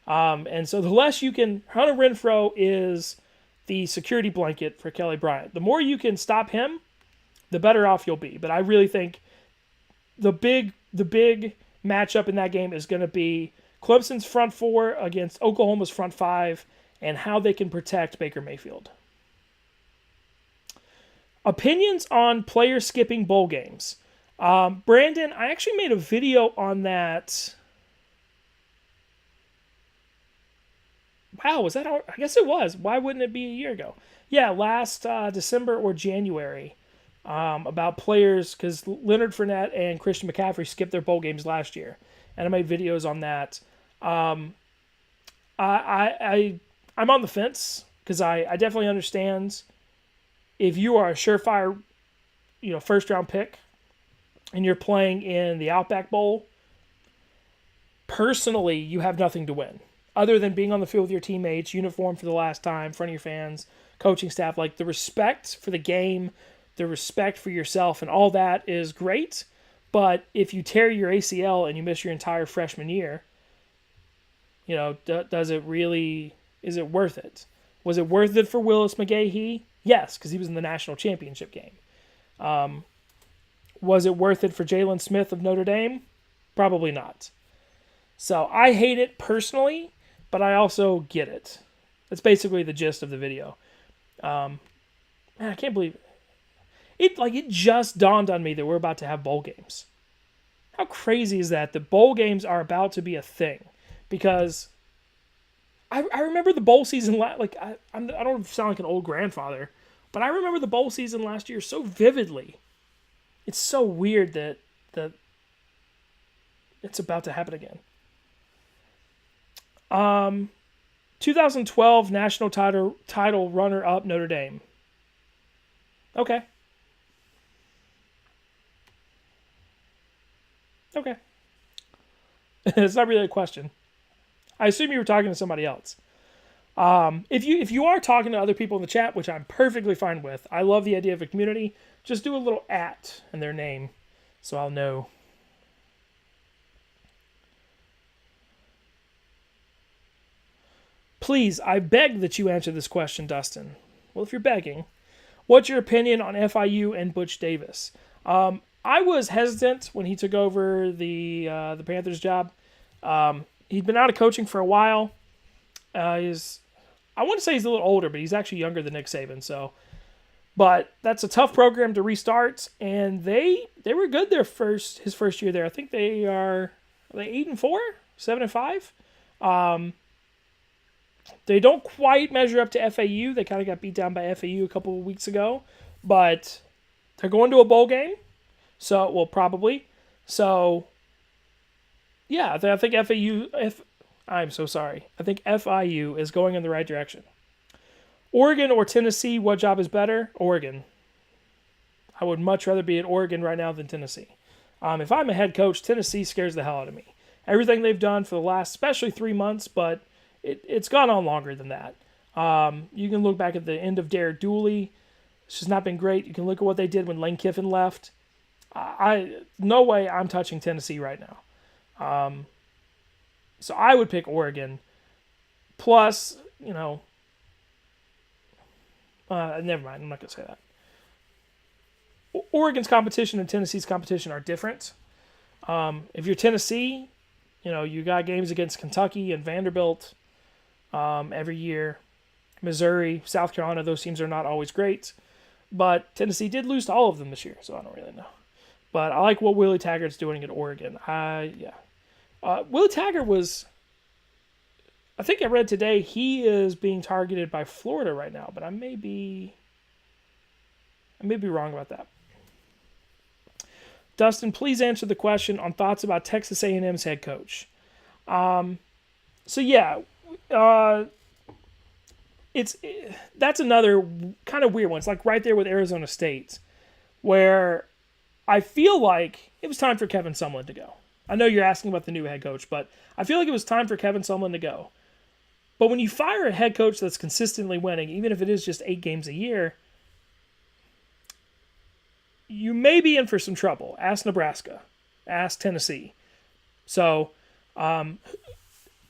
And so the less you can, Hunter Renfrow is the security blanket for Kelly Bryant. The more you can stop him, the better off you'll be. But I really think the big matchup in that game is going to be Clemson's front 4 against Oklahoma's front 5 and how they can protect Baker Mayfield. Opinions on player skipping bowl games. Brandon, I actually made a video on that. Wow, was that? I guess it was. Why wouldn't it be a year ago? Yeah, last December or January. About players, because Leonard Fournette and Christian McCaffrey skipped their bowl games last year, and I made videos on that. I'm on the fence because I definitely understand if you are a surefire, first round pick, and you're playing in the Outback Bowl, personally, you have nothing to win other than being on the field with your teammates, uniform for the last time, in front of your fans, coaching staff. Like, the respect for the game, the respect for yourself, and all that is great. But if you tear your ACL and you miss your entire freshman year, does it really, is it worth it? Was it worth it for Willis McGahee? Yes, because he was in the national championship game. Was it worth it for Jalen Smith of Notre Dame? Probably not. So I hate it personally, but I also get it. That's basically the gist of the video. Man, I can't believe it. It just dawned on me that we're about to have bowl games. How crazy is that? The bowl games are about to be a thing, because I remember the bowl season. I don't sound like an old grandfather, but I remember the bowl season last year so vividly. It's so weird that it's about to happen again. 2012 national title runner-up Notre Dame. Okay. It's not really a question. I assume you were talking to somebody else. If you are talking to other people in the chat, which I'm perfectly fine with, I love the idea of a community. Just do a little @ in their name, so I'll know. Please, I beg that you answer this question, Dustin. Well, if you're begging, what's your opinion on FIU and Butch Davis? I was hesitant when he took over the Panthers job. He'd been out of coaching for a while. I want to say he's a little older, but he's actually younger than Nick Saban. But that's a tough program to restart, and they were good his first year there. I think are they 8-4, 7-5. They don't quite measure up to FAU. They kind of got beat down by FAU a couple of weeks ago, but they're going to a bowl game. So, well, probably. So, yeah, I think I'm so sorry. I think FIU is going in the right direction. Oregon or Tennessee, what job is better? Oregon. I would much rather be at Oregon right now than Tennessee. If I'm a head coach, Tennessee scares the hell out of me. Everything they've done for the last, especially 3 months, but it's gone on longer than that. You can look back at the end of Derek Dooley. It's just not been great. You can look at what they did when Lane Kiffin left. No way I'm touching Tennessee right now. So I would pick Oregon. Plus, never mind. I'm not going to say that. Oregon's competition and Tennessee's competition are different. If you're Tennessee, you got games against Kentucky and Vanderbilt every year. Missouri, South Carolina, those teams are not always great. But Tennessee did lose to all of them this year, so I don't really know. But I like what Willie Taggart's doing at Oregon. Willie Taggart was, I think I read today, he is being targeted by Florida right now, but I may be wrong about that. Dustin, please answer the question on thoughts about Texas A&M's head coach. That's another kind of weird one. It's like right there with Arizona State, where I feel like it was time for Kevin Sumlin to go. I know you're asking about the new head coach, but I feel like it was time for Kevin Sumlin to go. But when you fire a head coach that's consistently winning, even if it is just 8 games a year, you may be in for some trouble. Ask Nebraska. Ask Tennessee. So,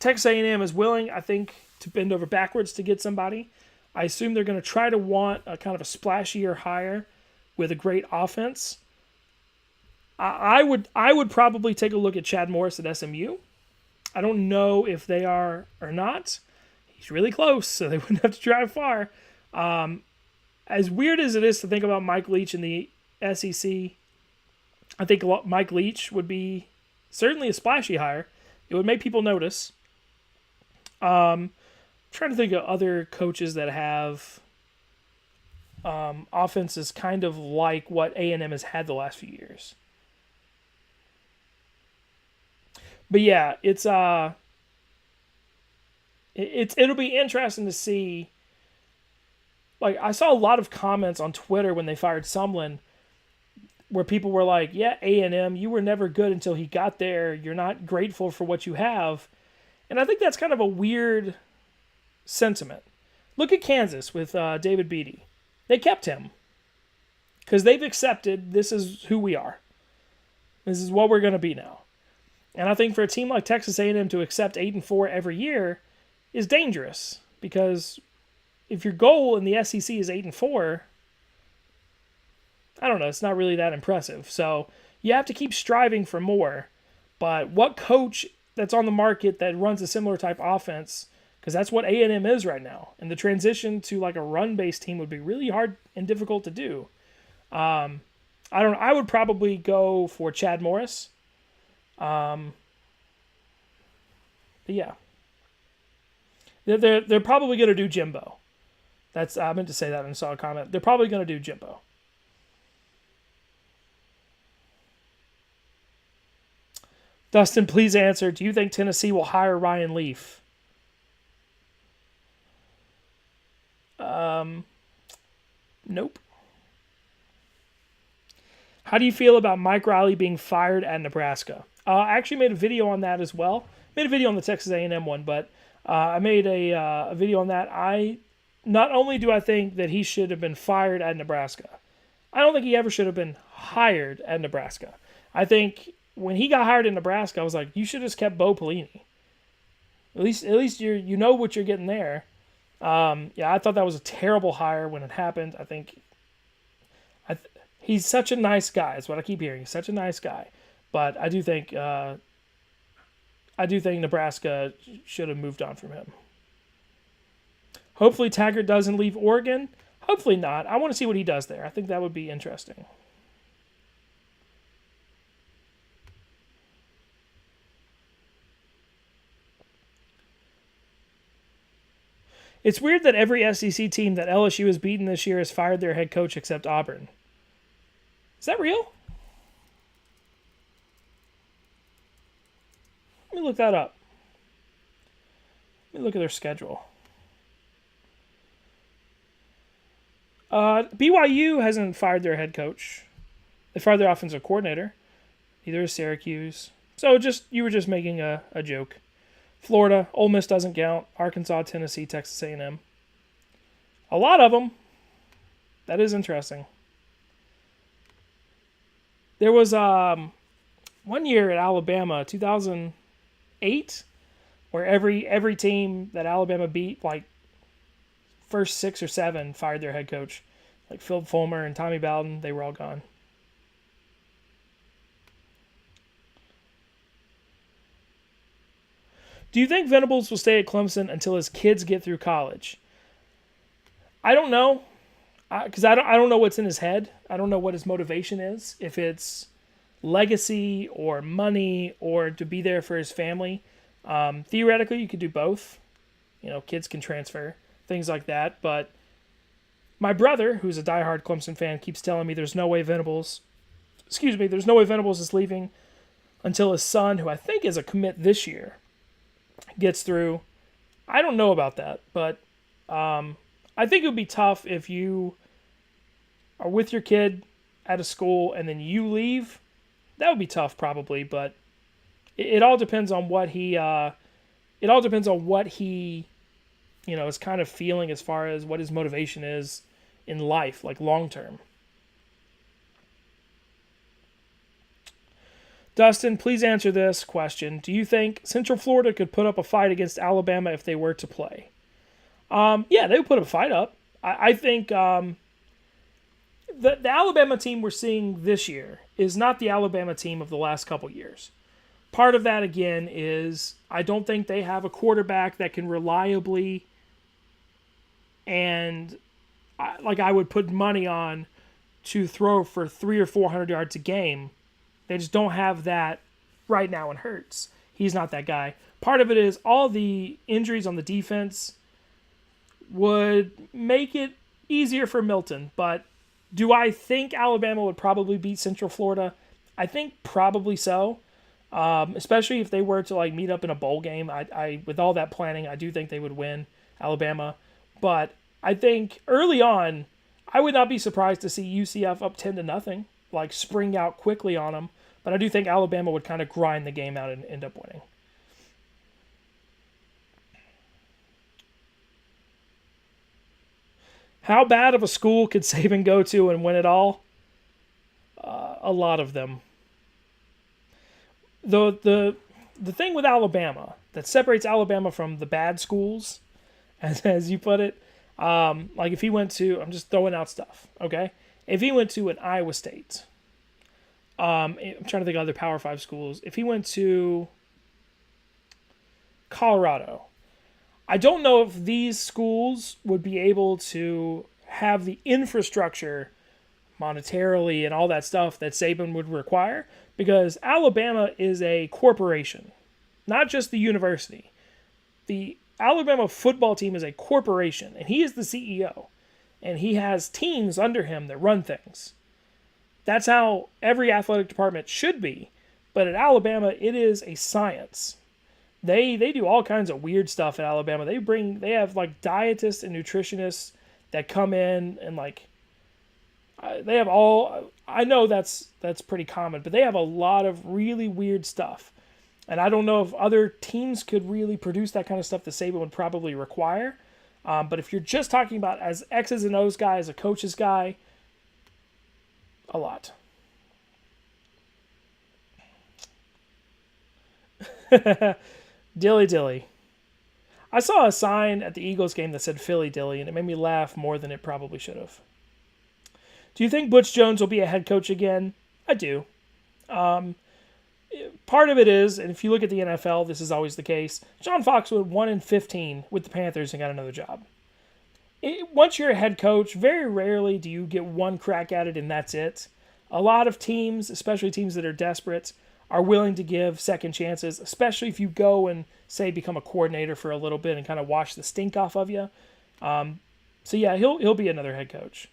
Texas A&M is willing, I think, to bend over backwards to get somebody. I assume they're going to try to want a kind of a splashier hire with a great offense. I would probably take a look at Chad Morris at SMU. I don't know if they are or not. He's really close, so they wouldn't have to drive far. As weird as it is to think about Mike Leach in the SEC, I think Mike Leach would be certainly a splashy hire. It would make people notice. I'm trying to think of other coaches that have offenses kind of like what A&M has had the last few years. But yeah, it'll be interesting to see. Like, I saw a lot of comments on Twitter when they fired Sumlin. where people were like, yeah, A&M, you were never good until he got there. You're not grateful for what you have. And I think that's kind of a weird sentiment. Look at Kansas with David Beatty. They kept him because they've accepted this is who we are. This is what we're going to be now. And I think for a team like Texas A&M to accept 8-4 every year is dangerous, because if your goal in the SEC is 8-4, I don't know, it's not really that impressive. So you have to keep striving for more. But what coach that's on the market that runs a similar type offense, because that's what A&M is right now, and the transition to like a run-based team would be really hard and difficult to do. I would probably go for Chad Morris. But yeah, they're probably going to do Jimbo. I meant to say that and saw a comment. They're probably going to do Jimbo. Dustin, please answer. Do you think Tennessee will hire Ryan Leaf? Nope. How do you feel about Mike Riley being fired at Nebraska? I actually made a video on that as well. Made a video on the Texas A&M one, but I made a video on that. Not only do I think that he should have been fired at Nebraska, I don't think he ever should have been hired at Nebraska. I think when he got hired in Nebraska, I was like, you should have just kept Bo Pelini. At least you know what you're getting there. I thought that was a terrible hire when it happened. I think he's such a nice guy. That's what I keep hearing. He's such a nice guy. But I do think Nebraska should have moved on from him. Hopefully Taggart doesn't leave Oregon. Hopefully not. I want to see what he does there. I think that would be interesting. It's weird that every SEC team that LSU has beaten this year has fired their head coach except Auburn. Is that real? Let me look that up. Let me look at their schedule. BYU hasn't fired their head coach. They fired their offensive coordinator. Neither is Syracuse. So you were just making a joke. Florida, Ole Miss doesn't count. Arkansas, Tennessee, Texas A&M. A lot of them. That is interesting. There was 1 year at Alabama, 2008, where every team that Alabama beat, like first 6 or 7, fired their head coach. Like Phil Fulmer and Tommy Bowden, they were all gone. Do you think Venables will stay at Clemson until his kids get through college? I don't know, because I don't know what's in his head. I don't know what his motivation is. If it's legacy or money or to be there for his family. Theoretically, you could do both. Kids can transfer, things like that. But my brother, who's a diehard Clemson fan, keeps telling me there's no way Venables is leaving until his son, who I think is a commit this year, gets through. I don't know about that, but I think it would be tough if you are with your kid at a school and then you leave. That would be tough, probably, but it all depends on what he. It all depends on what he, is kind of feeling as far as what his motivation is in life, like long term. Dustin, please answer this question. Do you think Central Florida could put up a fight against Alabama if they were to play? Yeah, they would put a fight up. I think the Alabama team we're seeing this year is not the Alabama team of the last couple years. Part of that, again, is I don't think they have a quarterback that can reliably and I would put money on to throw for 300 or 400 yards a game. They just don't have that right now in Hurts. He's not that guy. Part of it is all the injuries on the defense would make it easier for Milton. But do I think Alabama would probably beat Central Florida? I think probably so. Especially if they were to meet up in a bowl game. I with all that planning, I do think they would win Alabama. But I think early on, I would not be surprised to see UCF up 10-0. like spring out quickly on them. But I do think Alabama would kind of grind the game out and end up winning. How bad of a school could Saban go to and win it all? A lot of them. The thing with Alabama that separates Alabama from the bad schools, as you put it, like if he went to, I'm just throwing out stuff, okay? If he went to an Iowa State, I'm trying to think of other Power 5 schools. If he went to Colorado, I don't know if these schools would be able to have the infrastructure monetarily and all that stuff that Saban would require, because Alabama is a corporation, not just the university. The Alabama football team is a corporation, and he is the CEO, and he has teams under him that run things. That's how every athletic department should be, but at Alabama, it is a science. They do all kinds of weird stuff at Alabama. They have like dietists and nutritionists that come in and like they have all. I know that's pretty common, but they have a lot of really weird stuff, and I don't know if other teams could really produce that kind of stuff that Saban would probably require. But if you're just talking about as X's and O's guy, as a coach's guy, a lot. Dilly. I saw a sign at the Eagles game that said Philly Dilly, and it made me laugh more than it probably should have. Do you think Butch Jones will be a head coach again? I do. Part of it is, and if you look at the NFL, this is always the case, John Fox went 1-15 with the Panthers and got another job. Once you're a head coach, very rarely do you get one crack at it and that's it. A lot of teams, especially teams that are desperate, are willing to give second chances, especially if you go and, say, become a coordinator for a little bit and kind of wash the stink off of you. So, yeah, he'll be another head coach.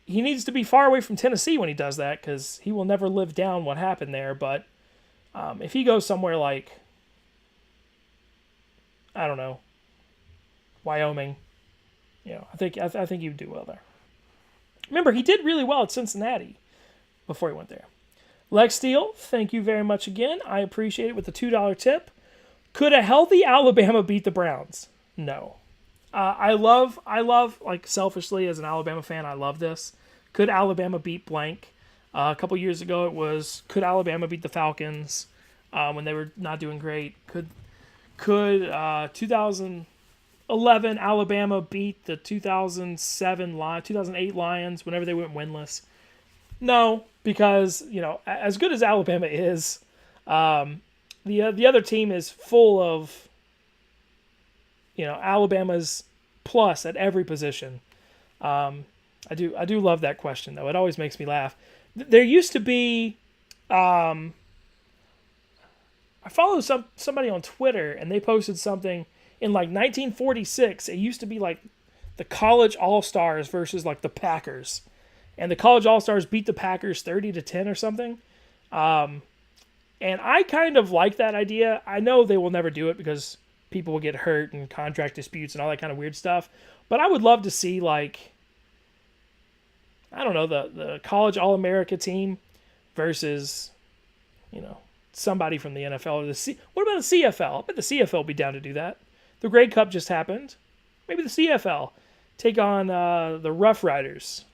He needs to be far away from Tennessee when he does that, because he will never live down what happened there. But if he goes somewhere like, I don't know, Wyoming, I think he'd do well there. Remember, he did really well at Cincinnati before he went there. Lex Steele, thank you very much again. I appreciate it with the $2 tip. Could a healthy Alabama beat the Browns? No. I love, like, selfishly as an Alabama fan, I love this. Could Alabama beat blank? A couple years ago it was, could Alabama beat the Falcons when they were not doing great? Could 2011 Alabama beat the 2008 Lions whenever they went winless? No, because, as good as Alabama is, the other team is full of, Alabama's plus at every position. I do love that question, though. It always makes me laugh. There used to be, I follow somebody on Twitter, and they posted something in like 1946. It used to be like the college all-stars versus like the Packers. And the college all-stars beat the Packers 30-10 or something. And I kind of like that idea. I know they will never do it because people will get hurt and contract disputes and all that kind of weird stuff. But I would love to see, like, I don't know, the college All-America team versus, somebody from the NFL. Or what about the CFL? I bet the CFL would be down to do that. The Grey Cup just happened. Maybe the CFL take on the Rough Riders.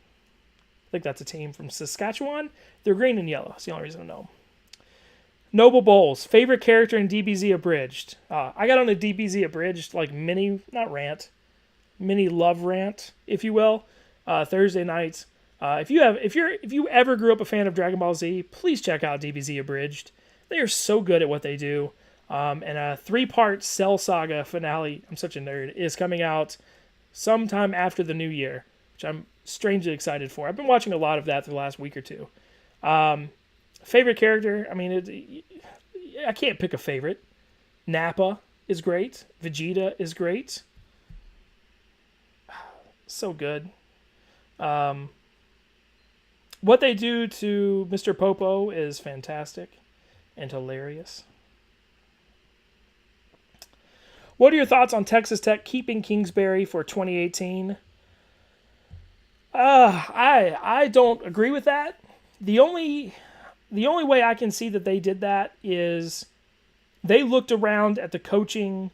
I think that's a team from Saskatchewan. They're green and yellow. That's the only reason I know them. Noble Bowles, favorite character in DBZ Abridged. I got on a DBZ Abridged, like mini love rant, if you will, Thursday nights. If you ever grew up a fan of Dragon Ball Z, please check out DBZ Abridged. They are so good at what they do. And a 3-part Cell Saga finale, I'm such a nerd, is coming out sometime after the new year, which I'm strangely excited for. I've been watching a lot of that for the last week or two. Favorite character, I mean, I can't pick a favorite. Nappa is great. Vegeta is great. So good. What they do to Mr. Popo is fantastic and hilarious. What are your thoughts on Texas Tech keeping Kingsbury for 2018? I don't agree with that. the only way I can see that they did that is they looked around at the coaching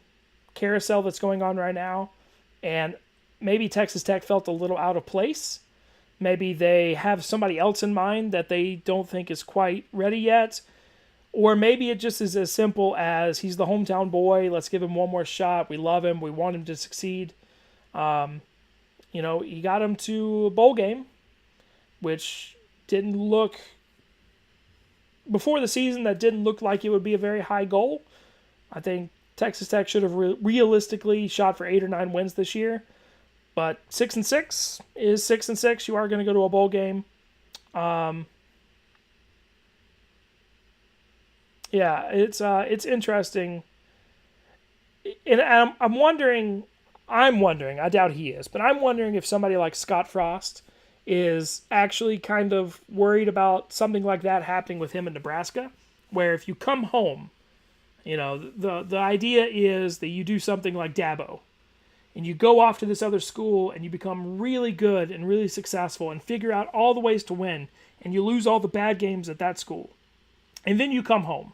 carousel that's going on right now, and maybe Texas Tech felt a little out of place. Maybe they have somebody else in mind that they don't think is quite ready yet. Or maybe it just is as simple as he's the hometown boy. Let's give him one more shot. We love him. We want him to succeed. He got him to a bowl game, which didn't look, before the season, that didn't look like it would be a very high goal. I think Texas Tech should have realistically shot for 8 or 9 wins this year. But 6-6 is 6-6. You are going to go to a bowl game. Yeah, it's interesting, and I'm wondering. I doubt he is, but I'm wondering if somebody like Scott Frost is actually kind of worried about something like that happening with him in Nebraska, where if you come home, the idea is that you do something like Dabo, and you go off to this other school and you become really good and really successful and figure out all the ways to win, and you lose all the bad games at that school, and then you come home,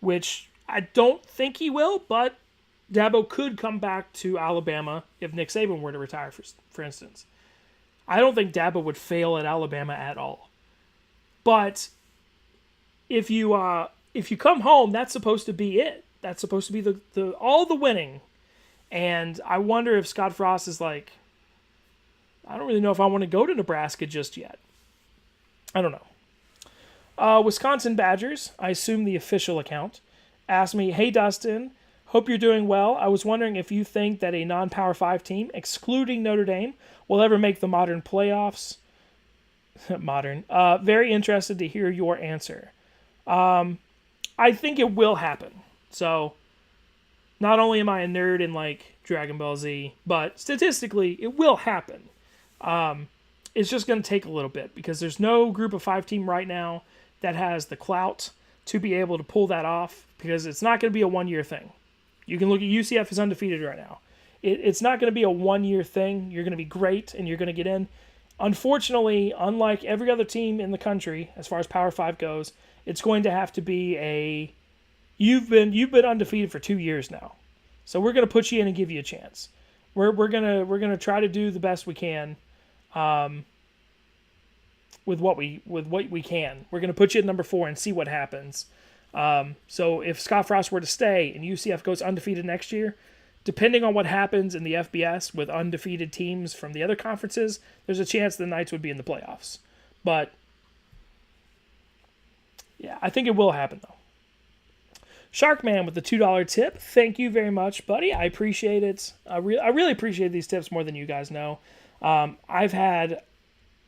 which I don't think he will, but Dabo could come back to Alabama if Nick Saban were to retire, for instance. I don't think Dabo would fail at Alabama at all. But if you come home, that's supposed to be it. That's supposed to be the all the winning. And I wonder if Scott Frost is like, I don't really know if I want to go to Nebraska just yet. I don't know. Wisconsin Badgers, I assume the official account, asked me, "Hey Dustin, hope you're doing well. I was wondering if you think that a non-Power 5 team, excluding Notre Dame, will ever make the modern playoffs." Modern. Very interested to hear your answer. I think it will happen. So, not only am I a nerd in like Dragon Ball Z, but statistically, it will happen. It's just going to take a little bit because there's no group of 5 team right now that has the clout to be able to pull that off, because it's not going to be a 1-year thing. You can look at UCF is undefeated right now. It's not going to be a 1-year thing. You're going to be great and you're going to get in. Unfortunately, unlike every other team in the country, as far as Power 5 goes, it's going to have to be you've been undefeated for 2 years now. So we're going to put you in and give you a chance. We're going to try to do the best we can. With what we can. We're going to put you at number 4 and see what happens. So if Scott Frost were to stay and UCF goes undefeated next year, depending on what happens in the FBS with undefeated teams from the other conferences, there's a chance the Knights would be in the playoffs. But yeah, I think it will happen though. Sharkman with the $2 tip. Thank you very much, buddy. I appreciate it. I really appreciate these tips more than you guys know. I've had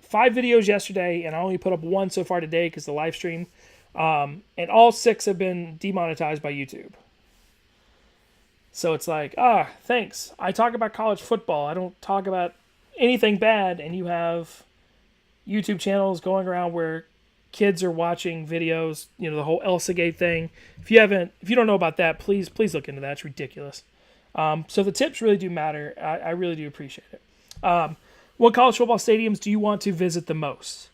5 videos yesterday, and I only put up 1 so far today because the live stream. And all 6 have been demonetized by YouTube. So it's like, thanks. I talk about college football. I don't talk about anything bad, and you have YouTube channels going around where kids are watching videos, the whole ElsaGate thing. If you don't know about that, please look into that. It's ridiculous. So the tips really do matter. I really do appreciate it. What college football stadiums do you want to visit the most?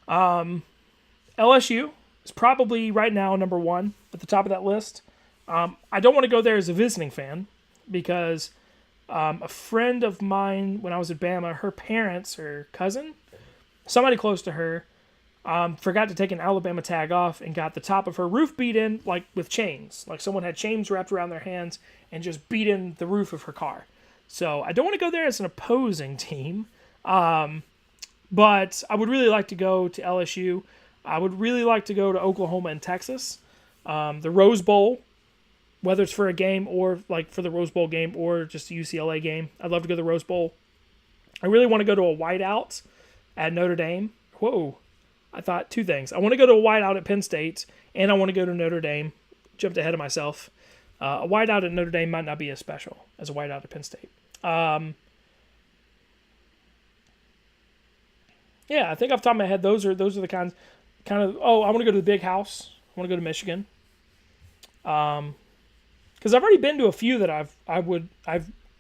LSU is probably right now number 1 at the top of that list. I don't want to go there as a visiting fan because a friend of mine, when I was at Bama, her parents, her cousin, somebody close to her, forgot to take an Alabama tag off and got the top of her roof beat in, like with chains. Like someone had chains wrapped around their hands and just beat in the roof of her car. So I don't want to go there as an opposing team, but I would really like to go to LSU. I would really like to go to Oklahoma and Texas. The Rose Bowl, whether it's for a game or like for the Rose Bowl game or just a UCLA game. I'd love to go to the Rose Bowl. I really want to go to a whiteout at Notre Dame. Whoa. I thought 2 things. I want to go to a whiteout at Penn State, and I want to go to Notre Dame. Jumped ahead of myself. A whiteout at Notre Dame might not be as special as a whiteout at Penn State. Yeah, I think off the top of my head, those are the kind of. Oh, I want to go to the Big House. I want to go to Michigan. Because I've already been to a few that I've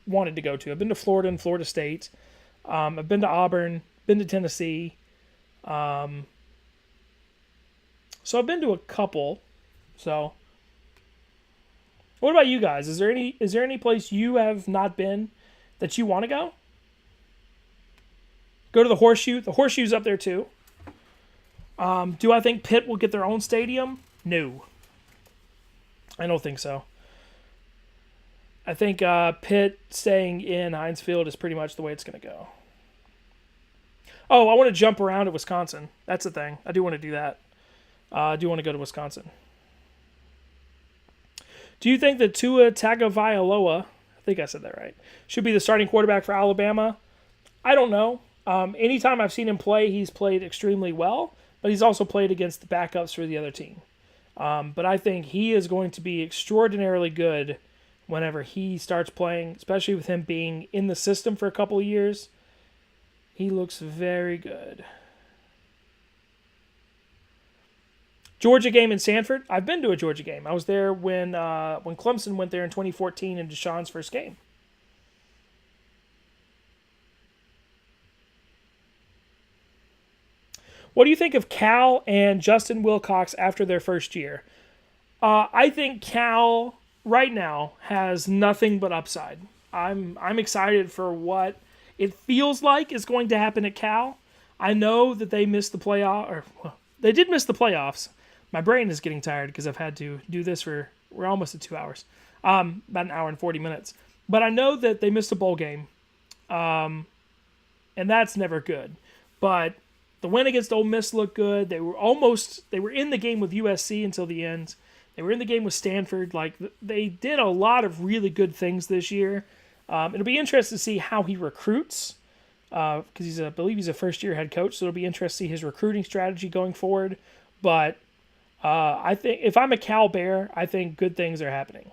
wanted to go to. I've been to Florida and Florida State. I've been to Auburn. Been to Tennessee. So I've been to a couple. So what about you guys? Is there any place you have not been that you want to go? Go to the Horseshoe. The Horseshoe's up there too. Do I think Pitt will get their own stadium? No. I don't think so. I think Pitt staying in Heinz Field is pretty much the way it's going to go. Oh, I want to jump around at Wisconsin. That's the thing. I do want to do that. I do want to go to Wisconsin. Do you think that Tua Tagovailoa, I think I said that right, should be the starting quarterback for Alabama? I don't know. Anytime I've seen him play, he's played extremely well, but he's also played against the backups for the other team. But I think he is going to be extraordinarily good whenever he starts playing, especially with him being in the system for a couple of years. He looks very good. Georgia game in Sanford. I've been to a Georgia game. I was there when Clemson went there in 2014 in Deshaun's first game. What do you think of Cal and Justin Wilcox after their first year? I think Cal right now has nothing but upside. I'm excited for what it feels like is going to happen at Cal. I know that they missed the they did miss the playoffs. My brain is getting tired because I've had to do this we're almost at 2 hours, about an hour and 40 minutes. But I know that they missed a bowl game, and that's never good. But the win against Ole Miss looked good. They were in the game with USC until the end. They were in the game with Stanford. Like, they did a lot of really good things this year. It'll be interesting to see how he recruits, because I believe he's a first-year head coach, so it'll be interesting to see his recruiting strategy going forward. But I think if I'm a Cal Bear, I think good things are happening.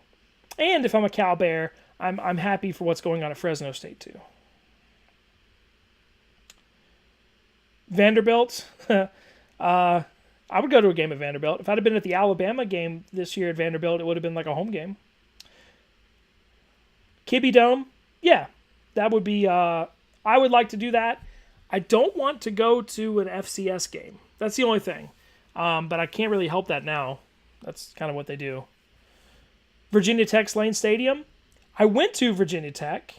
And if I'm a Cal Bear, I'm happy for what's going on at Fresno State too. Vanderbilt, I would go to a game at Vanderbilt. If I'd have been at the Alabama game this year at Vanderbilt, it would have been like a home game. Kibby Dome, yeah, that would be. I would like to do that. I don't want to go to an FCS game. That's the only thing. But I can't really help that now. That's kind of what they do. Virginia Tech's Lane Stadium. I went to Virginia Tech.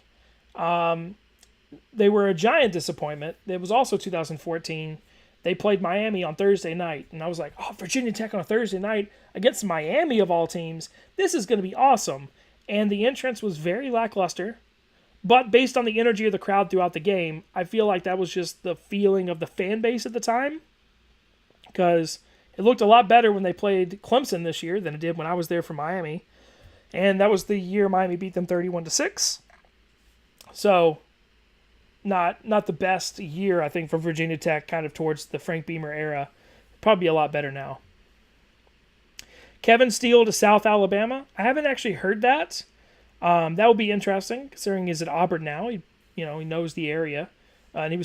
They were a giant disappointment. It was also 2014. They played Miami on Thursday night. And I was like, oh, Virginia Tech on a Thursday night against Miami of all teams. This is going to be awesome. And the entrance was very lackluster. But based on the energy of the crowd throughout the game, I feel like that was just the feeling of the fan base at the time. Because it looked a lot better when they played Clemson this year than it did when I was there for Miami. And that was the year Miami beat them 31-6. So, not the best year, I think, for Virginia Tech, kind of towards the Frank Beamer era. Probably a lot better now. Kevin Steele to South Alabama. I haven't actually heard that. That would be interesting, considering he's at Auburn now. He knows the area. And I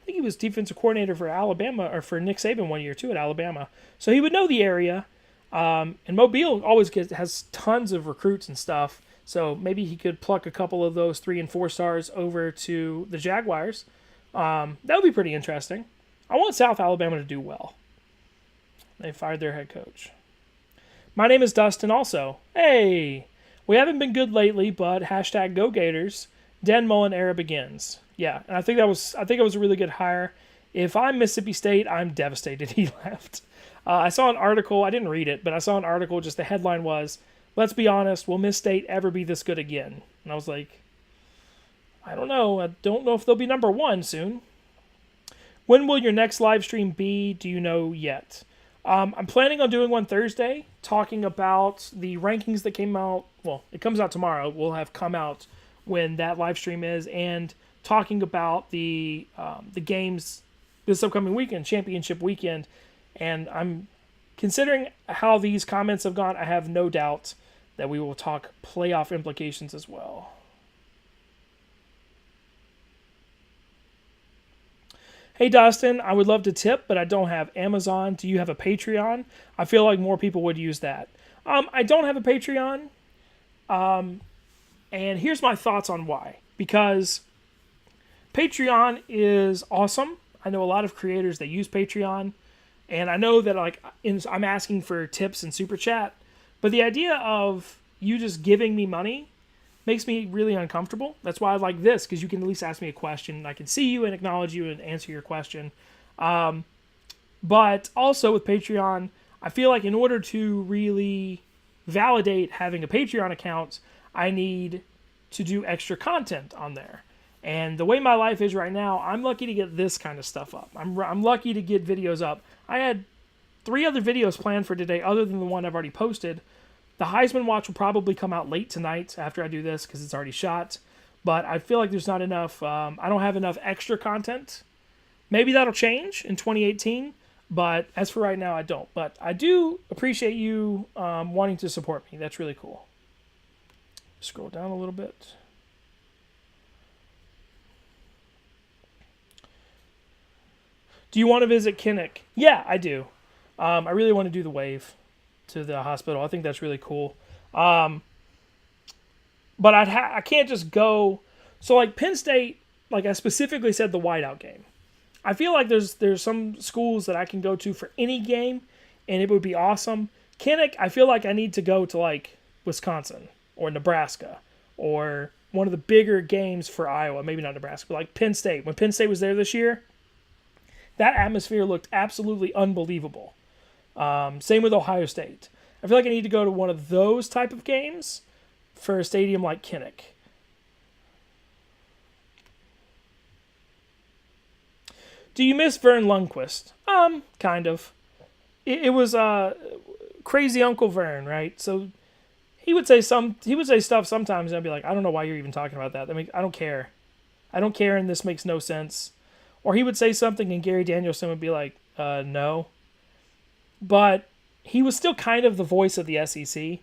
think he was defensive coordinator for Alabama, or for Nick Saban one year too at Alabama. So he would know the area. And Mobile always has tons of recruits and stuff. So maybe he could pluck a couple of those 3 and 4 stars over to the Jaguars. That would be pretty interesting. I want South Alabama to do well. They fired their head coach. My name is Dustin also. Hey, we haven't been good lately, but hashtag Go Gators. Dan Mullen era begins. Yeah, and I think it was a really good hire. If I'm Mississippi State, I'm devastated he left. I saw an article. I didn't read it, but I saw an article. Just the headline was, "Let's be honest, will Miss State ever be this good again?" And I was like, I don't know. I don't know if they'll be number 1 soon. When will your next live stream be? Do you know yet? I'm planning on doing one Thursday, talking about the rankings that came out. Well, it comes out tomorrow. Will have come out when that live stream is, and talking about the games this upcoming weekend, championship weekend. And I'm considering how these comments have gone. I have no doubt that we will talk playoff implications as well. Hey, Dustin, I would love to tip, but I don't have Amazon. Do you have a Patreon? I feel like more people would use that. I don't have a Patreon. And here's my thoughts on why. Because Patreon is awesome. I know a lot of creators that use Patreon. And I know that I'm asking for tips and super chat, but the idea of you just giving me money makes me really uncomfortable. That's why I like this, because you can at least ask me a question. And I can see you and acknowledge you and answer your question. But also with Patreon, I feel like in order to really validate having a Patreon account, I need to do extra content on there. And the way my life is right now, I'm lucky to get this kind of stuff up. I'm lucky to get videos up. I had 3 other videos planned for today other than the one I've already posted. The Heisman Watch will probably come out late tonight after I do this because it's already shot. But I feel like there's not enough, I don't have enough extra content. Maybe that'll change in 2018, but as for right now, I don't. But I do appreciate you wanting to support me. That's really cool. Scroll down a little bit. Do you want to visit Kinnick? Yeah, I do. I really want to do the wave to the hospital. I think that's really cool. But I can't just go. So like Penn State, like I specifically said, the whiteout game. I feel like there's some schools that I can go to for any game, and it would be awesome. Kinnick, I feel like I need to go to like Wisconsin or Nebraska or one of the bigger games for Iowa. Maybe not Nebraska, but like Penn State. When Penn State was there this year, that atmosphere looked absolutely unbelievable. Same with Ohio State. I feel like I need to go to one of those type of games for a stadium like Kinnick. Do you miss Vern Lundquist? Kind of. It was crazy Uncle Vern, right? So he would say stuff sometimes, and I'd be like, I don't know why you're even talking about that. I mean, I don't care. I don't care, and this makes no sense. Or he would say something, and Gary Danielson would be like, no. But he was still kind of the voice of the SEC.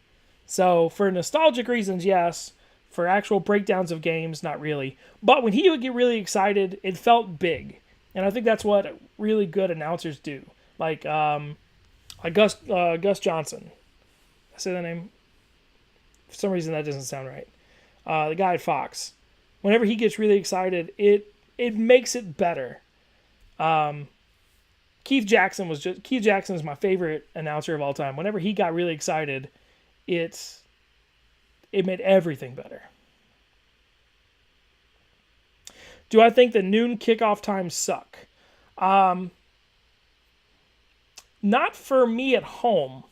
So for nostalgic reasons, yes. For actual breakdowns of games, not really. But when he would get really excited, it felt big. And I think that's what really good announcers do. Like Gus Johnson. Did I say that name? For some reason, that doesn't sound right. The guy at Fox. Whenever he gets really excited, it makes it better. Keith Jackson is my favorite announcer of all time. Whenever he got really excited, it made everything better. Do I think the noon kickoff times suck? Not for me at home.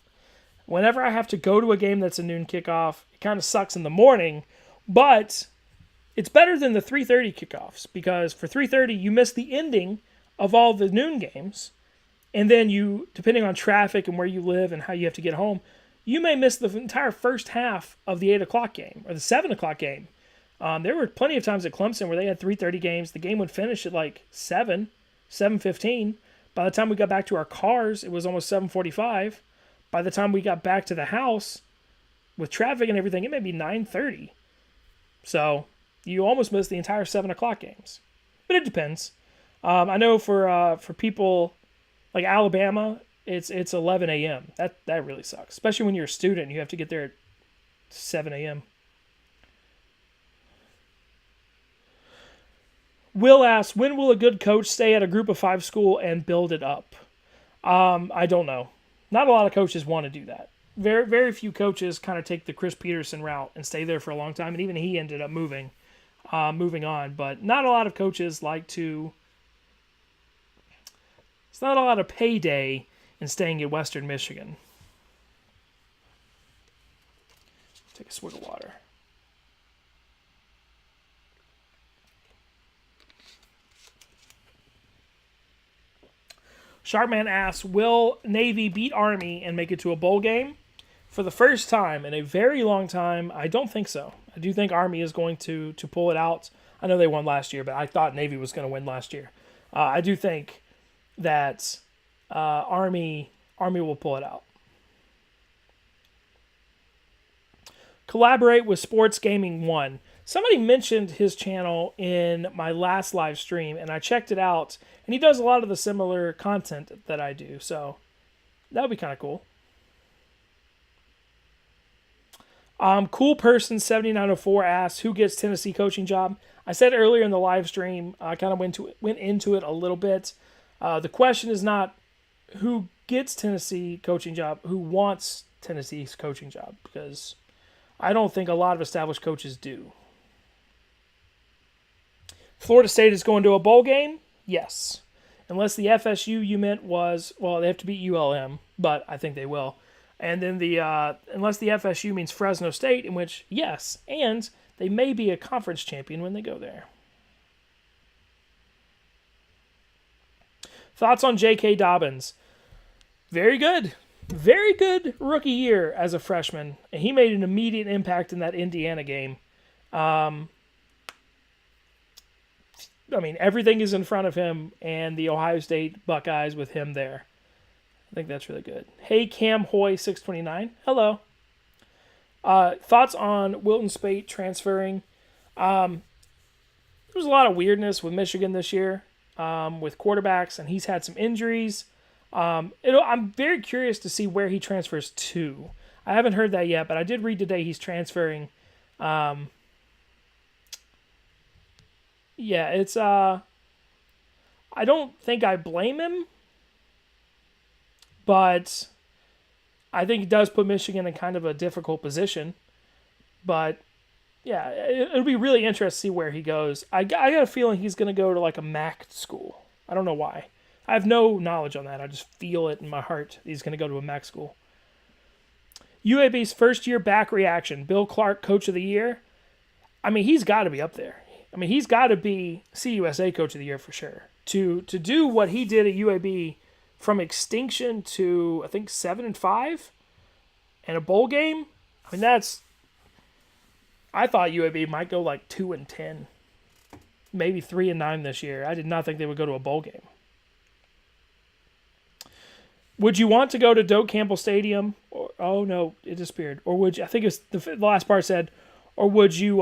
Whenever I have to go to a game that's a noon kickoff, it kind of sucks in the morning, but it's better than the 3:30 kickoffs, because for 3:30 you miss the ending of all the noon games, and then you, depending on traffic and where you live and how you have to get home, you may miss the entire first half of the 8 o'clock game or the 7 o'clock game. There were plenty of times at Clemson where they had 3:30 games. The game would finish at like 7:15. By the time we got back to our cars, it was almost 7:45. By the time we got back to the house, with traffic and everything, it may be 9:30. So you almost missed the entire 7 o'clock games. But it depends. I know for people like Alabama, it's 11 a.m. That really sucks, especially when you're a student and you have to get there at 7 a.m. Will asks, when will a good coach stay at a group of 5 school and build it up? I don't know. Not a lot of coaches want to do that. Very, very few coaches kind of take the Chris Peterson route and stay there for a long time, and even he ended up moving on. But not a lot of coaches like to. It's not a lot of payday in staying at Western Michigan. Take a swig of water. Sharpman asks, will Navy beat Army and make it to a bowl game? For the first time in a very long time, I don't think so. I do think Army is going to pull it out. I know they won last year, but I thought Navy was going to win last year. I do think that Army will pull it out. Collaborate with Sports Gaming 1. Somebody mentioned his channel in my last live stream, and I checked it out, and he does a lot of the similar content that I do, so that would be kind of cool. Cool Person 7904 asks, who gets Tennessee coaching job? I said earlier in the live stream, I kind of went into it a little bit. The question is not who gets Tennessee coaching job, who wants Tennessee's coaching job, because I don't think a lot of established coaches do. Florida State is going to a bowl game? Yes. Unless the FSU you meant was, well, they have to beat ULM, but I think they will. And then unless the FSU means Fresno State, in which, yes, and they may be a conference champion when they go there. Thoughts on J.K. Dobbins? Very good. Very good rookie year as a freshman. And he made an immediate impact in that Indiana game. Everything is in front of him, and the Ohio State Buckeyes with him there. I think that's really good. Hey, Cam Hoy 629. Hello. Thoughts on Wilton Speight transferring? There was a lot of weirdness with Michigan this year with quarterbacks, and he's had some injuries. I'm very curious to see where he transfers to. I haven't heard that yet, but I did read today he's transferring. It's I don't think I blame him, but I think it does put Michigan in kind of a difficult position. But yeah, it'll be really interesting to see where he goes. I got a feeling he's going to go to like a MAC school. I don't know why. I have no knowledge on that. I just feel it in my heart. He's going to go to a MAC school. UAB's first year back reaction. Bill Clark, Coach of the Year. He's got to be up there. He's got to be CUSA Coach of the Year for sure. To do what he did at UAB from extinction to, I think, 7-5 and a bowl game, that's... I thought UAB might go like 2-10, maybe 3-9 this year. I did not think they would go to a bowl game. Would you want to go to Doak Campbell Stadium? Oh no, it disappeared. Or would you? I think it's the last part said, or would you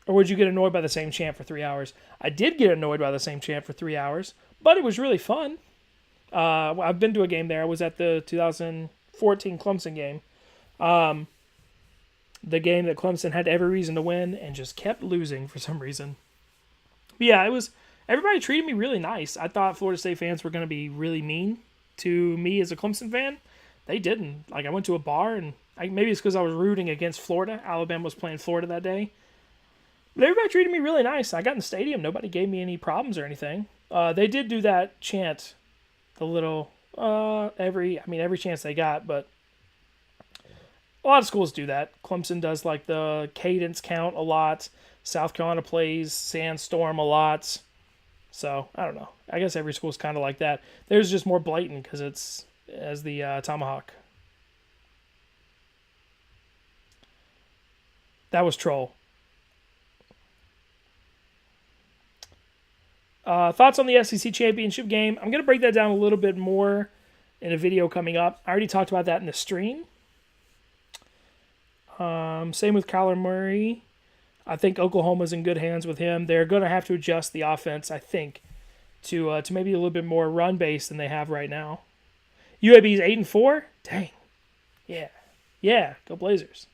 get annoyed by the same chant for 3 hours? I did get annoyed by the same chant for 3 hours, but it was really fun. I've been to a game there. I was at the 2014 Clemson game. The game that Clemson had every reason to win and just kept losing for some reason. But yeah, everybody treated me really nice. I thought Florida State fans were going to be really mean to me as a Clemson fan. They didn't. I went to a bar, and maybe it's because I was rooting against Florida. Alabama was playing Florida that day. But everybody treated me really nice. I got in the stadium. Nobody gave me any problems or anything. They did do that chant, the little, every chance they got, but a lot of schools do that. Clemson does the cadence count a lot. South Carolina plays Sandstorm a lot. So, I don't know. I guess every school's kind of like that. There's just more blatant because it's as the Tomahawk. That was troll. Thoughts on the SEC championship game? I'm going to break that down a little bit more in a video coming up. I already talked about that in the stream. Same with Kyler Murray. I think Oklahoma's in good hands with him. They're going to have to adjust the offense, I think, to maybe a little bit more run-based than they have right now. UAB's 8-4? Dang. Yeah. Go Blazers.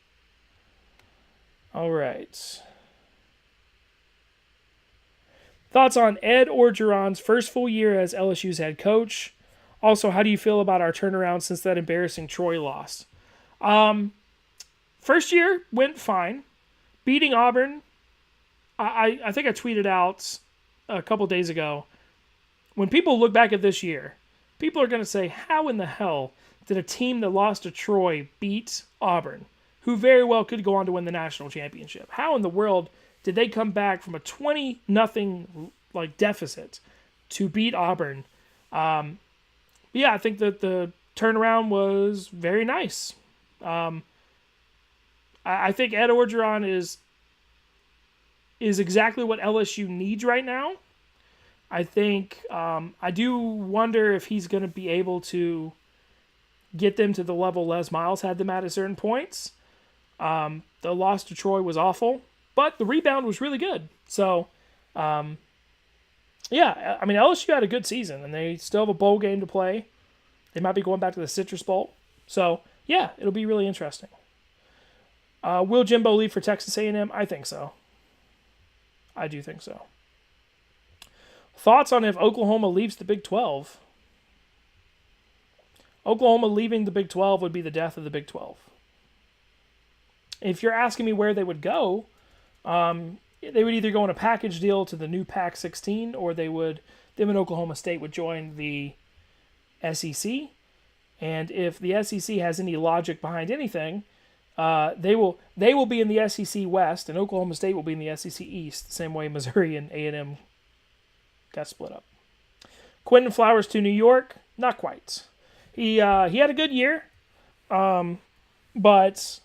All right. Thoughts on Ed Orgeron's first full year as LSU's head coach. Also, how do you feel about our turnaround since that embarrassing Troy loss? First year went fine. Beating Auburn, I think I tweeted out a couple days ago, when people look back at this year, people are going to say, how in the hell did a team that lost to Troy beat Auburn, who very well could go on to win the national championship? How in the world did they come back from a 20-0 deficit to beat Auburn? I think that the turnaround was very nice. I think Ed Orgeron is exactly what LSU needs right now. I think I do wonder if he's going to be able to get them to the level Les Miles had them at certain points. The loss to Troy was awful, but the rebound was really good. So, LSU had a good season, and they still have a bowl game to play. They might be going back to the Citrus Bowl. So, yeah, it'll be really interesting. Will Jimbo leave for Texas A&M? I think so. I do think so. Thoughts on if Oklahoma leaves the Big 12? Oklahoma leaving the Big 12 would be the death of the Big 12. If you're asking me where they would go, they would either go on a package deal to the new Pac-16, or them and Oklahoma State would join the SEC. And if the SEC has any logic behind anything, they will be in the SEC West, and Oklahoma State will be in the SEC East, the same way Missouri and A&M got split up. Quentin Flowers to New York, not quite. He had a good year, but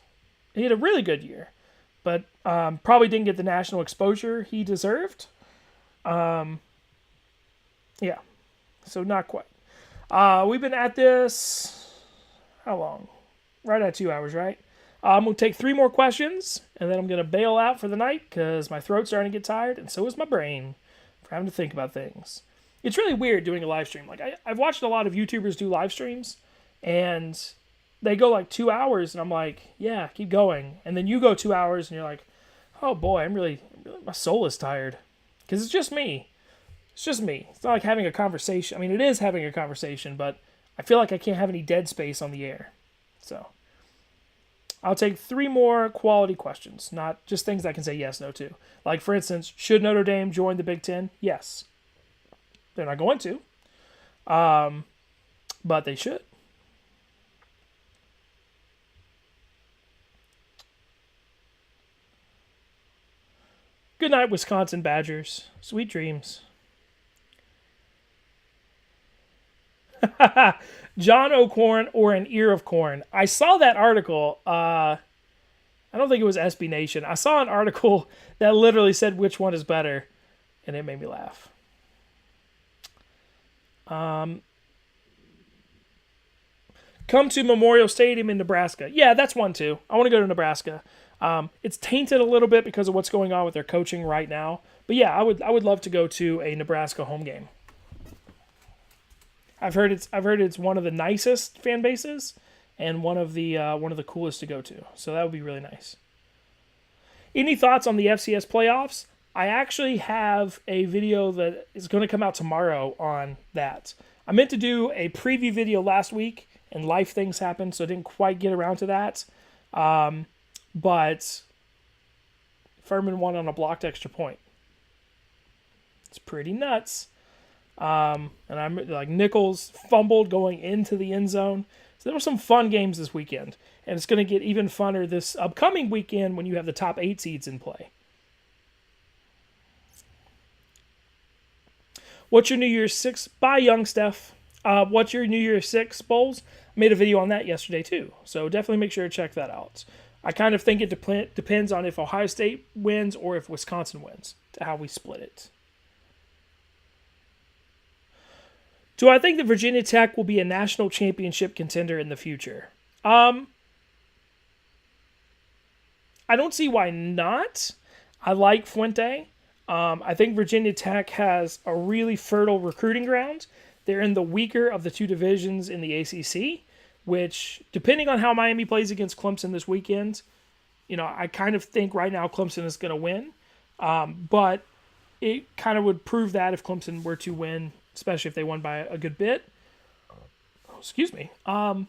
he had a really good year, but probably didn't get the national exposure he deserved. Yeah, so not quite. We've been at this, how long? Right at 2 hours, right? I'm going to take 3 more questions, and then I'm going to bail out for the night because my throat's starting to get tired, and so is my brain for having to think about things. It's really weird doing a live stream. Like, I've watched a lot of YouTubers do live streams, and they go like 2 hours, and I'm like, yeah, keep going. And then you go 2 hours, and you're like, oh boy, my soul is tired. Because it's just me. It's just me. It's not like having a conversation. I mean, it is having a conversation, but I feel like I can't have any dead space on the air. So I'll take 3 more quality questions, not just things I can say yes, no to. Like, for instance, should Notre Dame join the Big Ten? Yes. They're not going to. But they should. Good night, Wisconsin Badgers. Sweet dreams. John O'Corn or an ear of corn. I saw that article. I don't think it was SB Nation. I saw an article that literally said which one is better, and it made me laugh. Come to Memorial Stadium in Nebraska. Yeah, that's one too. I want to go to Nebraska. It's tainted a little bit because of what's going on with their coaching right now. But yeah, I would love to go to a Nebraska home game. I've heard it's one of the nicest fan bases and one of the coolest to go to. So that would be really nice. Any thoughts on the FCS playoffs? I actually have a video that is going to come out tomorrow on that. I meant to do a preview video last week, and life things happened, so I didn't quite get around to that. But Furman won on a blocked extra point. It's pretty nuts. And I'm like, Nichols fumbled going into the end zone. So there were some fun games this weekend, and it's going to get even funner this upcoming weekend when you have the top 8 seeds in play. What's your New Year's 6? Bye, young Steph. What's your New Year's 6 bowls? I made a video on that yesterday too, so definitely make sure to check that out. I kind of think it depends on if Ohio State wins or if Wisconsin wins, to how we split it. Do I think that Virginia Tech will be a national championship contender in the future? I don't see why not. I like Fuente. I think Virginia Tech has a really fertile recruiting ground. They're in the weaker of the 2 divisions in the ACC, which, depending on how Miami plays against Clemson this weekend, I kind of think right now Clemson is going to win. But it kind of would prove that if Clemson were to win, especially if they won by a good bit. Excuse me. But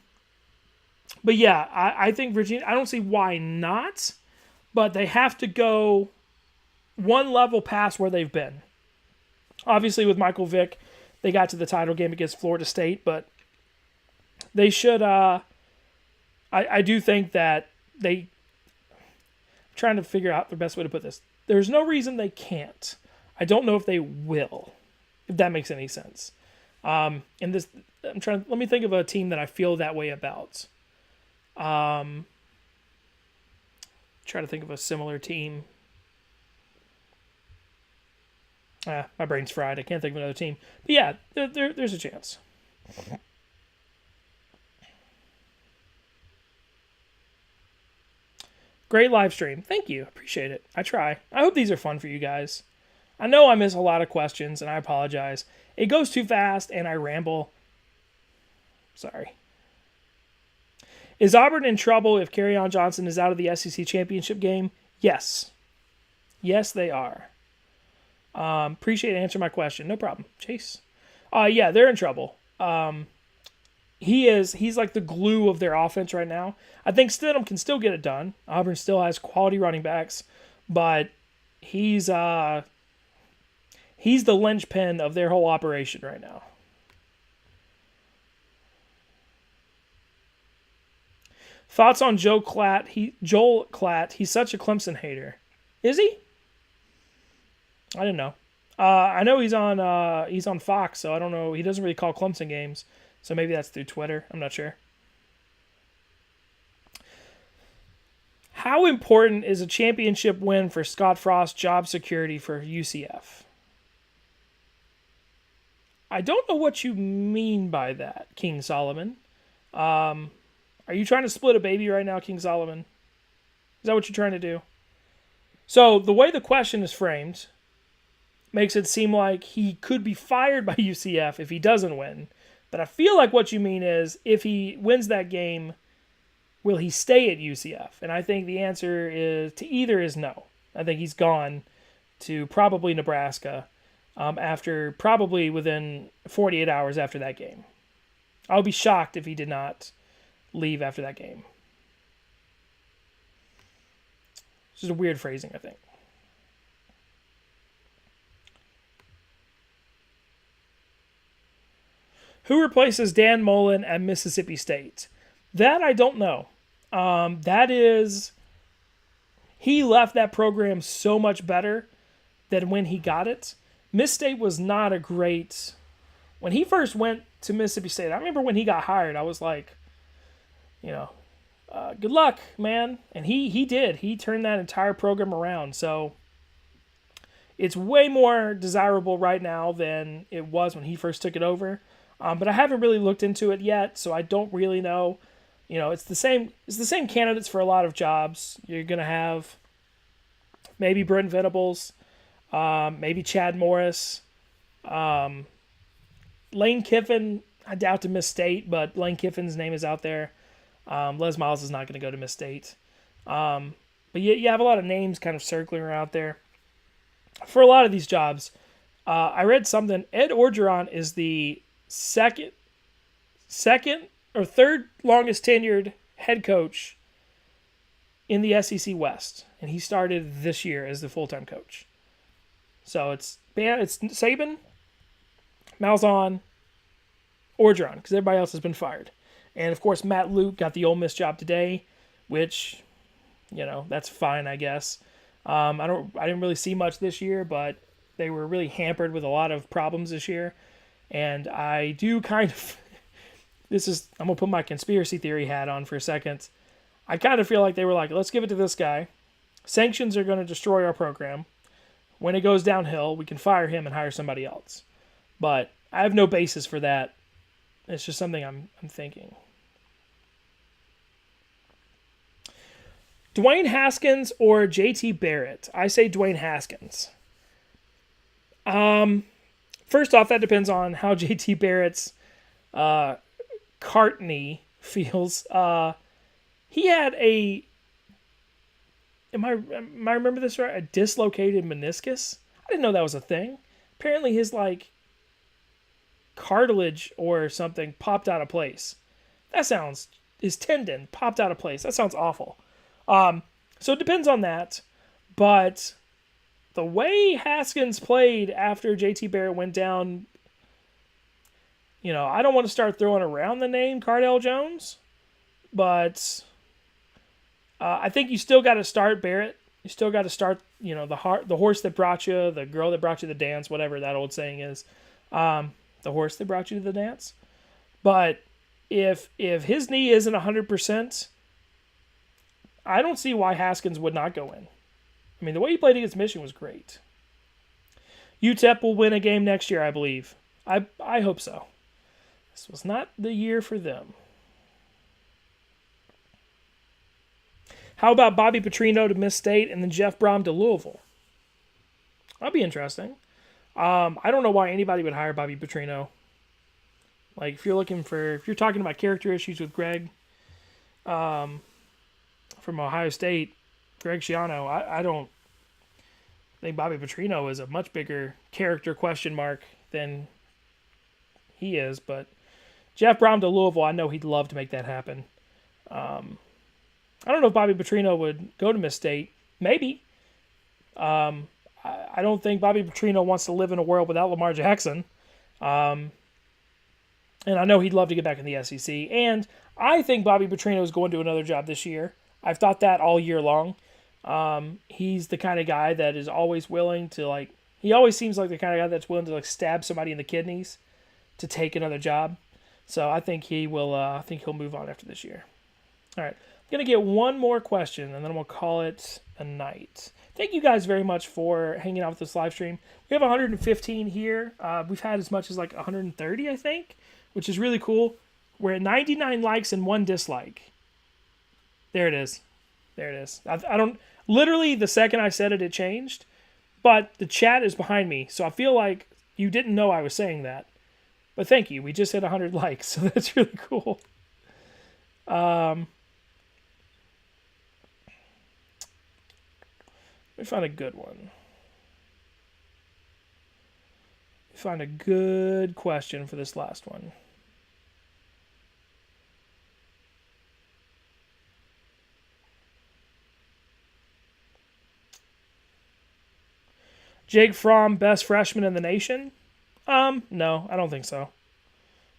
yeah, I think Virginia, I don't see why not, but they have to go one level past where they've been. Obviously, with Michael Vick, they got to the title game against Florida State, but they should, I do think that I'm trying to figure out the best way to put this. There's no reason they can't. I don't know if they will, if that makes any sense. Let me think of a team that I feel that way about. Try to think of a similar team. My brain's fried. I can't think of another team. But yeah, there's a chance. Great live stream. Thank you. Appreciate it. I try. I hope these are fun for you guys. I know I miss a lot of questions, and I apologize. It goes too fast, and I ramble. Sorry. Is Auburn in trouble if Kerryon Johnson is out of the SEC championship game? Yes. Yes, they are. Appreciate it. Answer my question. No problem. Chase. Yeah, they're in trouble. he's like the glue of their offense right now. I think Stidham can still get it done. Auburn still has quality running backs, but he's the linchpin of their whole operation right now. Thoughts on Joel Klatt? He's such a Clemson hater. Is he? I didn't know. I know he's on Fox, so I don't know. He doesn't really call Clemson games, so maybe that's through Twitter. I'm not sure. How important is a championship win for Scott Frost's job security for UCF? I don't know what you mean by that, King Solomon. Are you trying to split a baby right now, King Solomon? Is that what you're trying to do? So the way the question is framed makes it seem like he could be fired by UCF if he doesn't win. But I feel like what you mean is if he wins that game, will he stay at UCF? And I think the answer is no. I think he's gone to probably Nebraska after probably within 48 hours after that game. I would be shocked if he did not leave after that game. It's just a weird phrasing, I think. Who replaces Dan Mullen at Mississippi State? That I don't know. He left that program so much better than when he got it. Miss State was not a great... When he first went to Mississippi State, I remember when he got hired, I was like, good luck, man. And he did. He turned that entire program around. So it's way more desirable right now than it was when he first took it over. But I haven't really looked into it yet, so I don't really know. It's the same candidates for a lot of jobs. You're going to have maybe Brent Venables, maybe Chad Morris, Lane Kiffin. I doubt to Miss State, but Lane Kiffin's name is out there. Les Miles is not going to go to Miss State. But you have a lot of names kind of circling around there. For a lot of these jobs, I read something. Ed Orgeron is the second or third longest tenured head coach in the SEC West, and he started this year as the full-time coach. So it's Saban, Malzahn, Orgeron, because everybody else has been fired. And of course, Matt Luke got the Ole Miss job today, which, that's fine, I guess. I didn't really see much this year, but they were really hampered with a lot of problems this year. And I do kind of, I'm going to put my conspiracy theory hat on for a second. I kind of feel like they were like, let's give it to this guy. Sanctions are going to destroy our program. When it goes downhill, we can fire him and hire somebody else. But I have no basis for that. It's just something I'm thinking. Dwayne Haskins or JT Barrett? I say Dwayne Haskins. First off, that depends on how JT Barrett's Cartney feels. He had am I remember this right? A dislocated meniscus? I didn't know that was a thing. Apparently his cartilage or something popped out of place. His tendon popped out of place. That sounds awful. So it depends on that. But the way Haskins played after JT Barrett went down, I don't want to start throwing around the name Cardale Jones, but I think you still got to start Barrett. You still got to start, the horse that brought you, the girl that brought you the dance, whatever that old saying is. The horse that brought you to the dance. But if his knee isn't 100%, I don't see why Haskins would not go in. I mean, the way he played against Michigan was great. UTEP will win a game next year, I believe. I hope so. This was not the year for them. How about Bobby Petrino to Miss State and then Jeff Brom to Louisville? That'd be interesting. I don't know why anybody would hire Bobby Petrino. If you're talking about character issues with Greg from Ohio State, Greg Schiano, I don't think Bobby Petrino is a much bigger character question mark than he is. But Jeff Brom to Louisville, I know he'd love to make that happen. I don't know if Bobby Petrino would go to Miss State. Maybe. I don't think Bobby Petrino wants to live in a world without Lamar Jackson. And I know he'd love to get back in the SEC. And I think Bobby Petrino is going to another job this year. I've thought that all year long. He's the kind of guy that is always willing to, he always seems like the kind of guy that's willing to, stab somebody in the kidneys to take another job. So I think he will, he'll move on after this year. All right. I'm going to get one more question, and then we'll call it a night. Thank you guys very much for hanging out with this live stream. We have 115 here. We've had as much as 130, I think, which is really cool. We're at 99 likes and 1 dislike. There it is. There it is. I don't... Literally, the second I said it, it changed. But the chat is behind me, so I feel like you didn't know I was saying that. But thank you. We just hit 100 likes, so that's really cool. Let me find a good one. Find a good question for this last one. Jake Fromm, best freshman in the nation? No, I don't think so.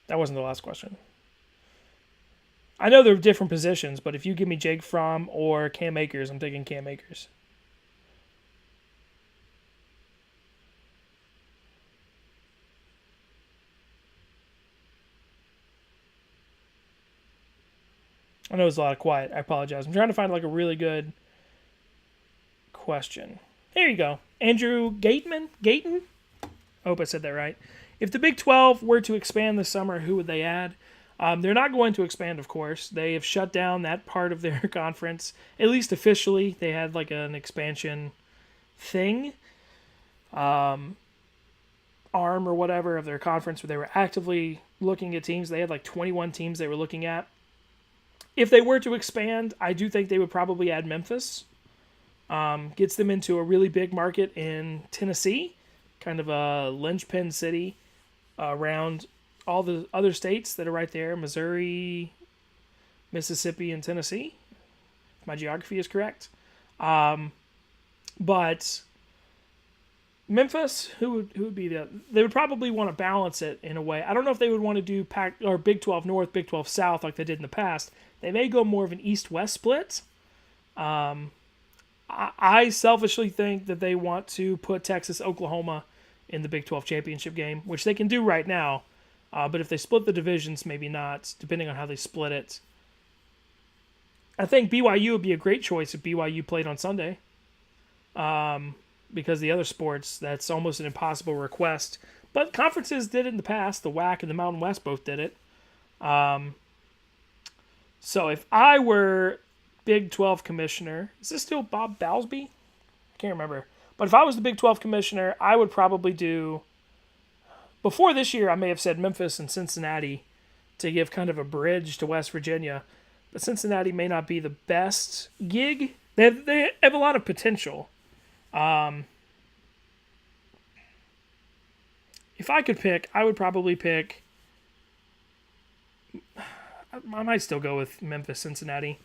That wasn't the last question. I know they're different positions, but if you give me Jake Fromm or Cam Akers, I'm taking Cam Akers. I know it's a lot of quiet. I apologize. I'm trying to find a really good question. There you go. Andrew Gateman? Gayton? I hope I said that right. If the Big 12 were to expand this summer, who would they add? They're not going to expand, of course. They have shut down that part of their conference. At least officially, they had an expansion thing. Arm or whatever of their conference where they were actively looking at teams. They had 21 teams they were looking at. If they were to expand, I do think they would probably add Memphis. Gets them into a really big market in Tennessee, kind of a linchpin city around all the other states that are right there, Missouri, Mississippi, and Tennessee, if my geography is correct. But Memphis, who would be they would probably want to balance it in a way. I don't know if they would want to do Big 12 North, Big 12 South like they did in the past. They may go more of an East-West split. I selfishly think that they want to put Texas, Oklahoma in the Big 12 championship game, which they can do right now. But if they split the divisions, maybe not, depending on how they split it. I think BYU would be a great choice if BYU played on Sunday. Because the other sports, that's almost an impossible request. But conferences did it in the past. The WAC and the Mountain West both did it. So if I were Big 12 commissioner, is this still Bob Bowlesby? I can't remember. But if I was the Big 12 commissioner, I would probably do... Before this year, I may have said Memphis and Cincinnati to give kind of a bridge to West Virginia. But Cincinnati may not be the best gig. They have a lot of potential. If I could pick, I would probably pick... I might still go with Memphis, Cincinnati.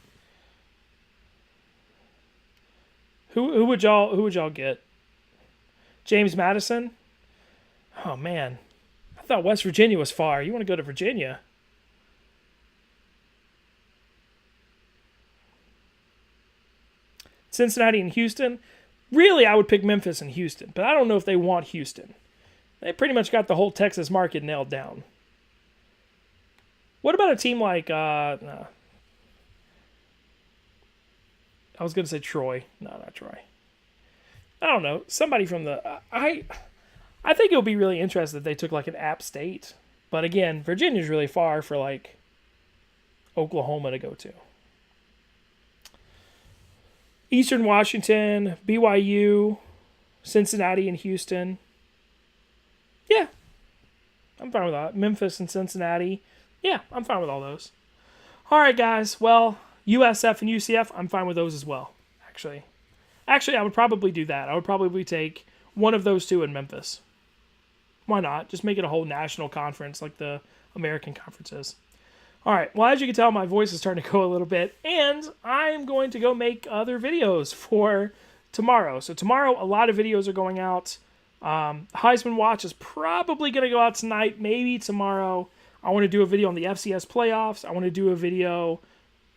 Who would y'all get? James Madison? Oh man, I thought West Virginia was far. You want to go to Virginia? Cincinnati and Houston? Really, I would pick Memphis and Houston, but I don't know if they want Houston. They pretty much got the whole Texas market nailed down. What about a team like, no. I was going to say Troy. No, not Troy. I don't know. Somebody from the... I think it would be really interesting if they took an App State. But again, Virginia's really far for Oklahoma to go to. Eastern Washington, BYU, Cincinnati, and Houston. Yeah. I'm fine with that. Memphis and Cincinnati. Yeah, I'm fine with all those. All right, guys. Well, USF and UCF, I'm fine with those as well, actually. Actually, I would probably do that. I would probably take one of those two in Memphis. Why not? Just make it a whole national conference like the American conferences. All right, well, as you can tell, my voice is starting to go a little bit, and I'm going to go make other videos for tomorrow. So tomorrow, a lot of videos are going out. Heisman Watch is probably going to go out tonight, maybe tomorrow. I want to do a video on the FCS playoffs. I want to do a video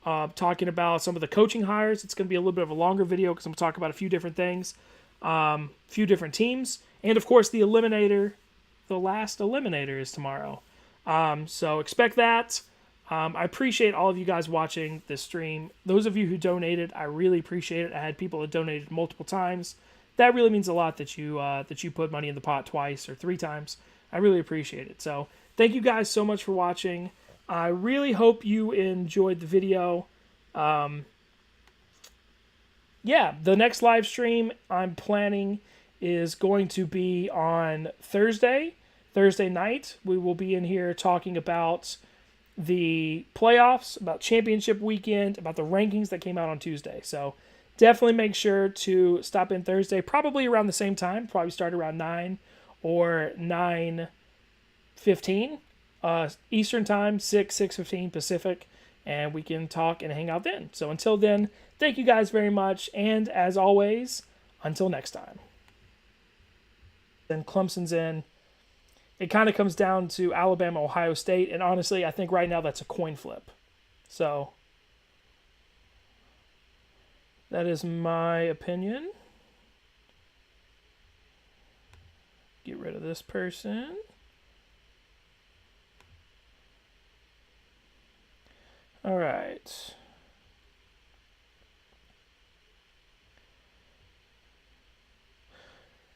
talking about some of the coaching hires. It's going to be a little bit of a longer video because I'm going to talk about a few different things, few different teams, and of course the Eliminator. The last Eliminator is tomorrow. So expect that. I appreciate all of you guys watching this stream. Those of you who donated, I really appreciate it. I had people that donated multiple times. That really means a lot that you put money in the pot twice or 3 times. I really appreciate it. So thank you guys so much for watching. I really hope you enjoyed the video. Yeah, the next live stream I'm planning is going to be on Thursday night. We will be in here talking about the playoffs, about championship weekend, about the rankings that came out on Tuesday. So definitely make sure to stop in Thursday, probably around the same time, probably start around 9 or 9:15 Eastern time, 6:15 Pacific, and we can talk and hang out then. So until then, thank you guys very much, and as always, until next time. Then Clemson's in. It kind of comes down to Alabama, Ohio State, and honestly, I think right now that's a coin flip. So that is my opinion. Get rid of this person. All right.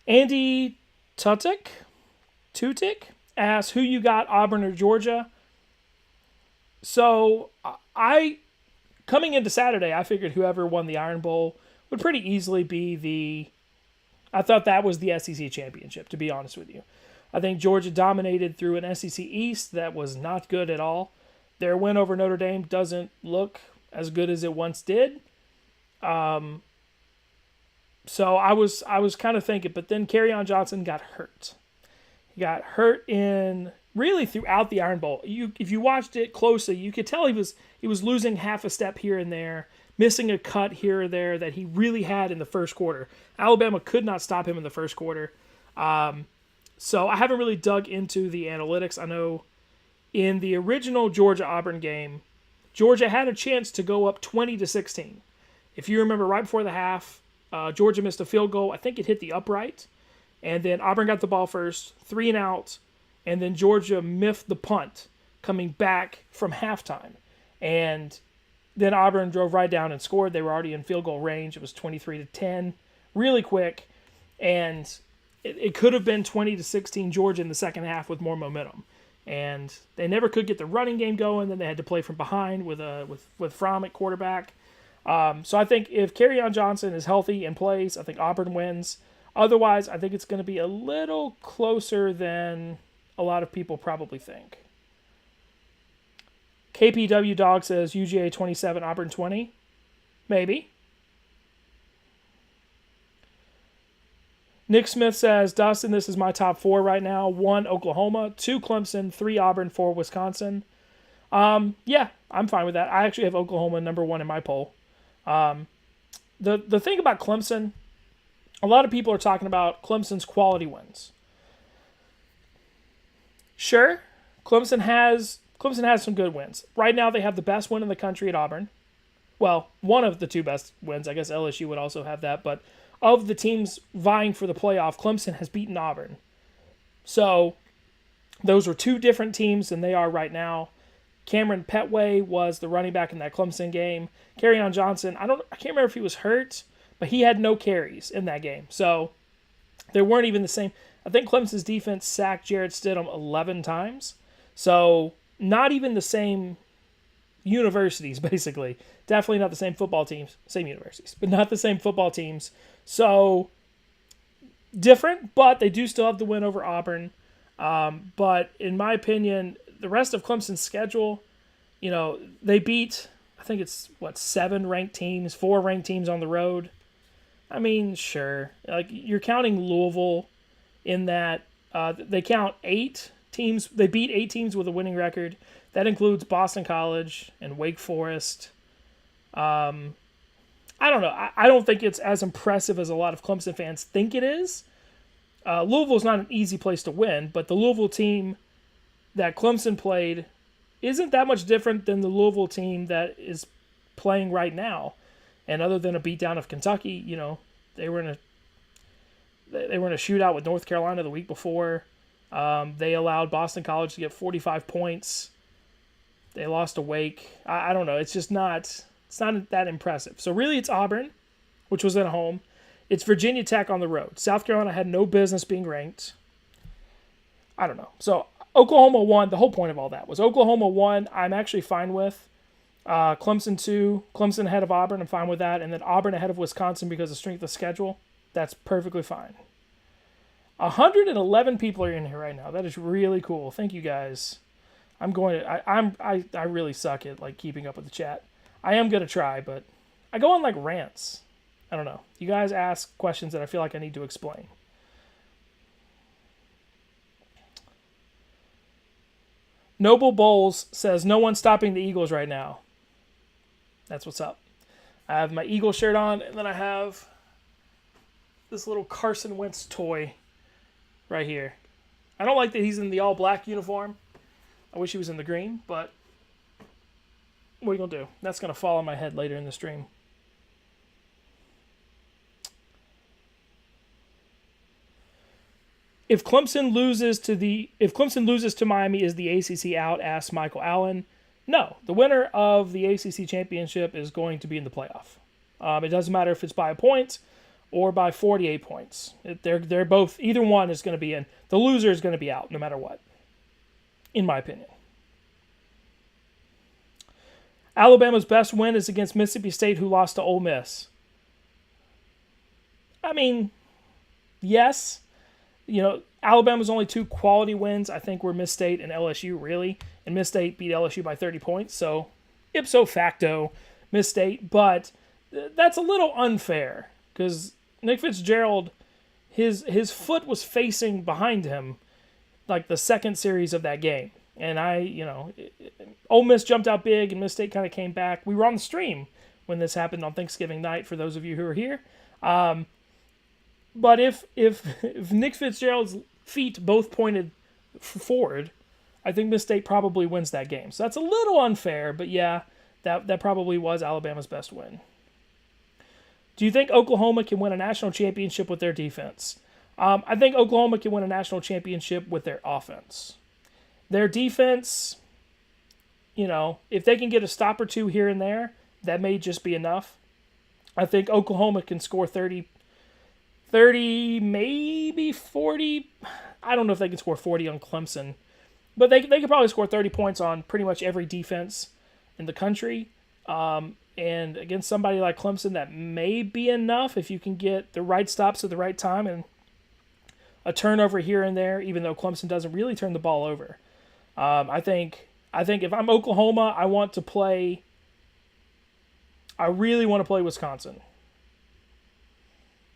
Andy Tutik asks who you got, Auburn or Georgia. So coming into Saturday, I figured whoever won the Iron Bowl would pretty easily be I thought that was the SEC championship, to be honest with you. I think Georgia dominated through an SEC East that was not good at all. Their win over Notre Dame doesn't look as good as it once did. So I was kind of thinking, but then Kerryon Johnson got hurt. He got hurt in really throughout the Iron Bowl. If you watched it closely, you could tell he was losing half a step here and there, missing a cut here or there that he really had in the first quarter. Alabama could not stop him in the first quarter. So I haven't really dug into the analytics. I know in the original Georgia-Auburn game, Georgia had a chance to go up 20-16. If you remember, right before the half, Georgia missed a field goal. I think it hit the upright. And then Auburn got the ball first, 3 and out, and then Georgia miffed the punt coming back from halftime. And then Auburn drove right down and scored. They were already in field goal range. It was 23-10, really quick. And it could have been 20-16 Georgia in the second half with more momentum. And they never could get the running game going. Then they had to play from behind with Fromm at quarterback. So I think if Kerryon Johnson is healthy and plays, I think Auburn wins. Otherwise, I think it's going to be a little closer than a lot of people probably think. KPW Dog says UGA 27, Auburn 20. Maybe. Nick Smith says, Dustin, this is my top 4 right now. 1, Oklahoma. 2, Clemson. 3, Auburn. 4, Wisconsin. Yeah, I'm fine with that. I actually have Oklahoma number 1 in my poll. The thing about Clemson, a lot of people are talking about Clemson's quality wins. Sure, Clemson has some good wins. Right now they have the best win in the country at Auburn. Well, one of the 2 best wins. I guess LSU would also have that. But of the teams vying for the playoff, Clemson has beaten Auburn. So those were 2 different teams than they are right now. Cameron Petway was the running back in that Clemson game. Kerryon Johnson, I can't remember if he was hurt, but he had no carries in that game. So they weren't even the same. I think Clemson's defense sacked Jarrett Stidham 11 times. So not even the same universities, basically. Definitely not the same football teams. Same universities, but not the same football teams. So different, but they do still have the win over Auburn. But in my opinion, the rest of Clemson's schedule, they beat, I think it's, 7 ranked teams, 4 ranked teams on the road. I mean, sure. Like, you're counting Louisville in that. They count 8 teams. They beat 8 teams with a winning record. That includes Boston College and Wake Forest. I don't know. I don't think it's as impressive as a lot of Clemson fans think it is. Louisville's not an easy place to win, but the Louisville team that Clemson played isn't that much different than the Louisville team that is playing right now. And other than a beatdown of Kentucky, they were in a shootout with North Carolina the week before. They allowed Boston College to get 45 points. They lost to Wake. I don't know. It's just not. It's not that impressive. So really, it's Auburn, which was at home. It's Virginia Tech on the road. South Carolina had no business being ranked. I don't know. So Oklahoma won. The whole point of all that was Oklahoma won. I'm actually fine with. Clemson 2. Clemson ahead of Auburn. I'm fine with that. And then Auburn ahead of Wisconsin because of strength of schedule. That's perfectly fine. 111 people are in here right now. That is really cool. Thank you guys. I really suck at keeping up with the chat. I am going to try, but I go on rants. I don't know. You guys ask questions that I feel like I need to explain. Noble Bowles says, no one's stopping the Eagles right now. That's what's up. I have my Eagle shirt on, and then I have this little Carson Wentz toy right here. I don't like that he's in the all-black uniform. I wish he was in the green, but what are you going to do? That's going to fall on my head later in the stream. If Clemson loses to Miami, is the ACC out? Asks Michael Allen. No, the winner of the ACC championship is going to be in the playoff. It doesn't matter if it's by a point or by 48 points. They're both. Either one is going to be in. The loser is going to be out, no matter what. In my opinion. Alabama's best win is against Mississippi State, who lost to Ole Miss. I mean, yes. Alabama's only 2 quality wins, I think, were Miss State and LSU, really. And Miss State beat LSU by 30 points, so ipso facto, Miss State. But that's a little unfair, because Nick Fitzgerald, his foot was facing behind him, the second series of that game. And Ole Miss jumped out big, and Miss State kind of came back. We were on the stream when this happened on Thanksgiving night, for those of you who are here. But if Nick Fitzgerald's feet both pointed forward, I think Miss State probably wins that game. So that's a little unfair, but yeah, that probably was Alabama's best win. Do you think Oklahoma can win a national championship with their defense? I think Oklahoma can win a national championship with their offense. Their defense, if they can get a stop or two here and there, that may just be enough. I think Oklahoma can score 30, maybe 40. I don't know if they can score 40 on Clemson. But they could probably score 30 points on pretty much every defense in the country. And against somebody like Clemson, that may be enough if you can get the right stops at the right time and a turnover here and there, even though Clemson doesn't really turn the ball over. I think if I'm Oklahoma, I really want to play Wisconsin.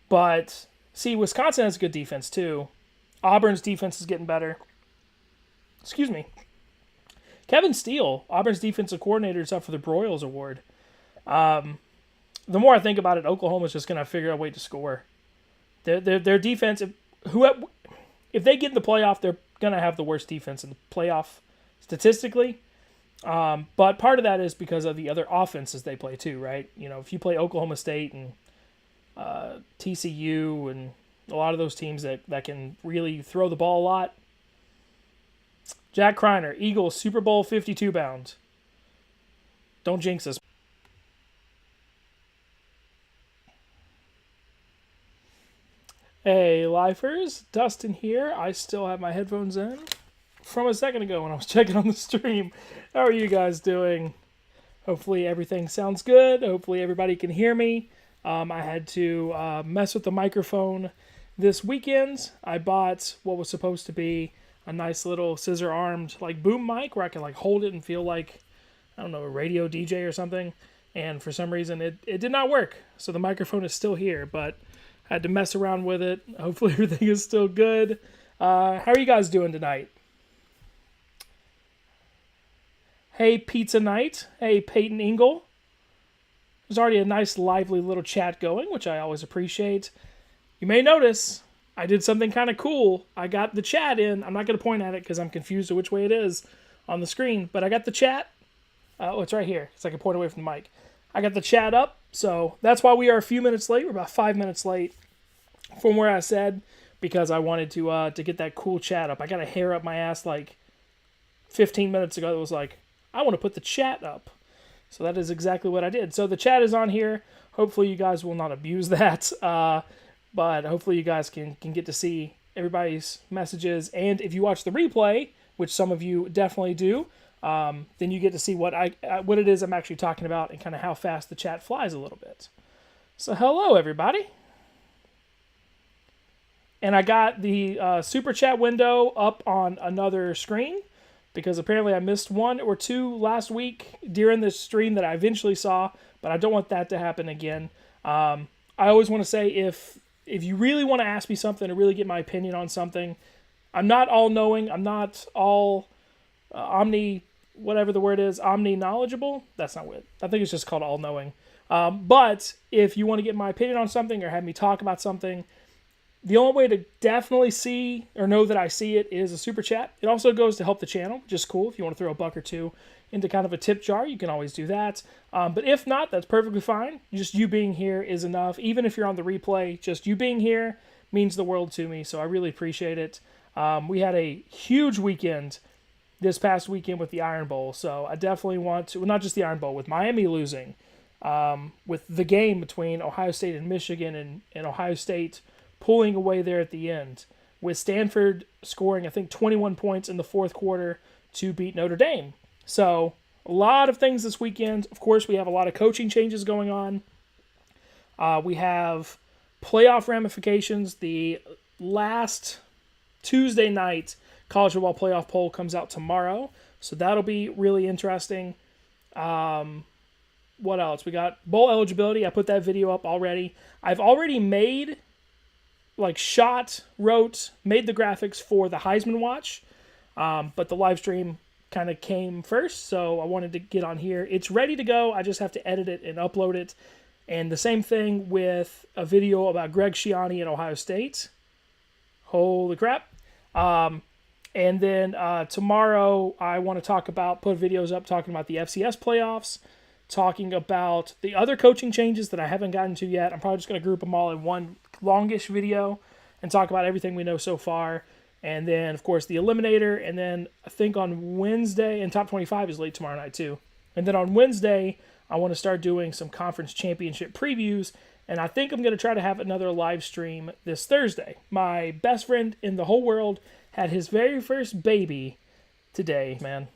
But, see, Wisconsin has a good defense, too. Auburn's defense is getting better. Excuse me. Kevin Steele, Auburn's defensive coordinator, is up for the Broyles Award. The more I think about it, Oklahoma's just going to figure out a way to score. Their defense, if they get in the playoff, they're going to have the worst defense in the playoff statistically. But part of that is because of the other offenses they play, too, right? If you play Oklahoma State and TCU and a lot of those teams that can really throw the ball a lot. Jack Kreiner, Eagles, Super Bowl 52 bound. Don't jinx us. Hey, lifers. Dustin here. I still have my headphones in from a second ago when I was checking on the stream. How are you guys doing? Hopefully everything sounds good. Hopefully everybody can hear me. I had to mess with the microphone this weekend. I bought what was supposed to be a nice little scissor-armed boom mic where I can hold it and feel like, I don't know, a radio DJ or something. And for some reason it did not work. So the microphone is still here, but I had to mess around with it. Hopefully everything is still good. How are you guys doing tonight? Hey, Pizza Night. Hey, Peyton Ingle. There's already a nice, lively little chat going, which I always appreciate. You may notice I did something kind of cool. I got the chat in. I'm not going to point at it because I'm confused of which way it is on the screen, but I got the chat. It's right here, so I can point away from the mic. I got the chat up, so that's why we are a few minutes late. We're about 5 minutes late from where I said, because I wanted to get that cool chat up. I got a hair up my ass like 15 minutes ago that was like, I want to put the chat up. So that is exactly what I did. So the chat is on here. Hopefully you guys will not abuse that, but hopefully you guys can get to see everybody's messages. And if you watch the replay, which some of you definitely do, then you get to see what it is I'm actually talking about and kind of how fast the chat flies a little bit. So hello, everybody. And I got the super chat window up on another screen because apparently I missed one or two last week during this stream that I eventually saw, but I don't want that to happen again. I always want to say if you really want to ask me something or really get my opinion on something, I'm not all-knowing. I'm not all whatever the word is, omni-knowledgeable. That's not what I think it's just called all-knowing. But if you want to get my opinion on something or have me talk about something, the only way to definitely see or know that I see it is a super chat. It also goes to help the channel, just cool. If you want to throw a buck or two into kind of a tip jar, you can always do that. But if not, that's perfectly fine. Just you being here is enough. Even if you're on the replay, just you being here means the world to me, so I really appreciate it. We had a huge weekend this past weekend with the Iron Bowl, so I definitely want to, well, not just the Iron Bowl, with Miami losing, with the game between Ohio State and Michigan and Ohio State pulling away there at the end, with Stanford scoring, I think, 21 points in the fourth quarter to beat Notre Dame. So a lot of things this weekend. Of course, we have a lot of coaching changes going on. We have playoff ramifications. The last Tuesday night college football playoff poll comes out tomorrow, so that'll be really interesting. What else? We got bowl eligibility. I put that video up already. I've already made, made the graphics for the Heisman Watch, but the live stream kind of came first, so I wanted to get on here. It's ready to go. I just have to edit it and upload it. And the same thing with a video about Greg Schiano at Ohio State. Holy crap. And then tomorrow I want to put videos up talking about the FCS playoffs, talking about the other coaching changes that I haven't gotten to yet. I'm probably just going to group them all in one longish video and talk about everything we know so far. And then, of course, the Eliminator. And then I think on Wednesday, and Top 25 is late tomorrow night too. And then on Wednesday, I want to start doing some conference championship previews. And I think I'm going to try to have another live stream this Thursday. My best friend in the whole world had his very first baby today, man.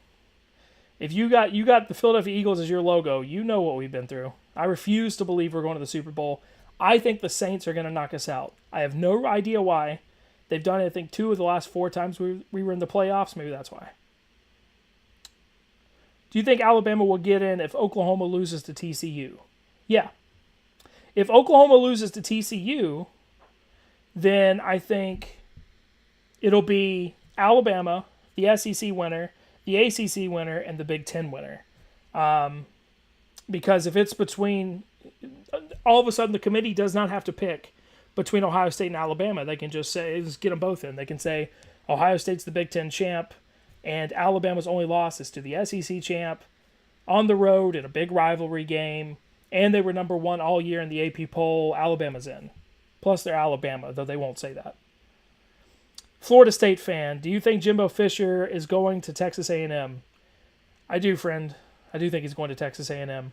If you got the Philadelphia Eagles as your logo, you know what we've been through. I refuse to believe we're going to the Super Bowl. I think the Saints are going to knock us out. I have no idea why. They've done it, I think, 2 of the last 4 times we were in the playoffs. Maybe that's why. Do you think Alabama will get in if Oklahoma loses to TCU? Yeah. If Oklahoma loses to TCU, then I think it'll be Alabama, the SEC winner, the ACC winner, and the Big Ten winner. Because if it's between, all of a sudden the committee does not have to pick between Ohio State and Alabama. They can just say, just get them both in. They can say Ohio State's the Big Ten champ, and Alabama's only loss is to the SEC champ on the road in a big rivalry game, and they were number 1 all year in the AP poll. Alabama's in. Plus they're Alabama, though they won't say that. Florida State fan, do you think Jimbo Fisher is going to Texas A&M? I do, friend. I do think he's going to Texas A&M.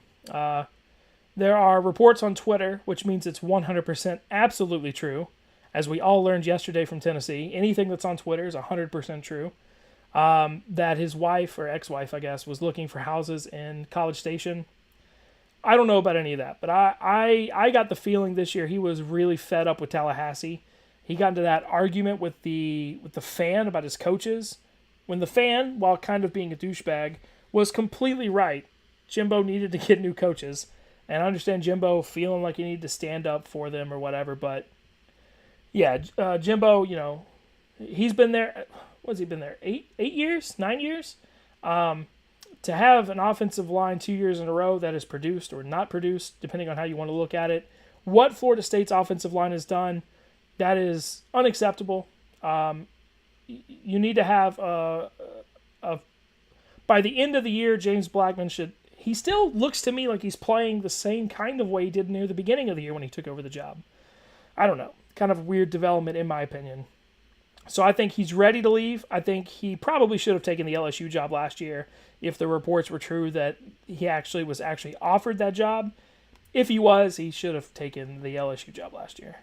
There are reports on Twitter, which means it's 100% absolutely true, as we all learned yesterday from Tennessee. Anything that's on Twitter is 100% true. That his wife, or ex-wife, I guess, was looking for houses in College Station. I don't know about any of that, but I got the feeling this year he was really fed up with Tallahassee. He got into that argument with the fan about his coaches, when the fan, while kind of being a douchebag, was completely right. Jimbo needed to get new coaches, and I understand Jimbo feeling like he needed to stand up for them or whatever, but yeah, Jimbo, he's been there, what has he been there, 8 years, 9 years? to have an offensive line 2 years in a row that is produced or not produced, depending on how you want to look at it, what Florida State's offensive line has done, that is unacceptable. You need to have by the end of the year, James Blackman should. He still looks to me like he's playing the same kind of way he did near the beginning of the year when he took over the job. I don't know. Kind of a weird development in my opinion. So I think he's ready to leave. I think he probably should have taken the LSU job last year if the reports were true that he was offered that job. If he was, he should have taken the LSU job last year.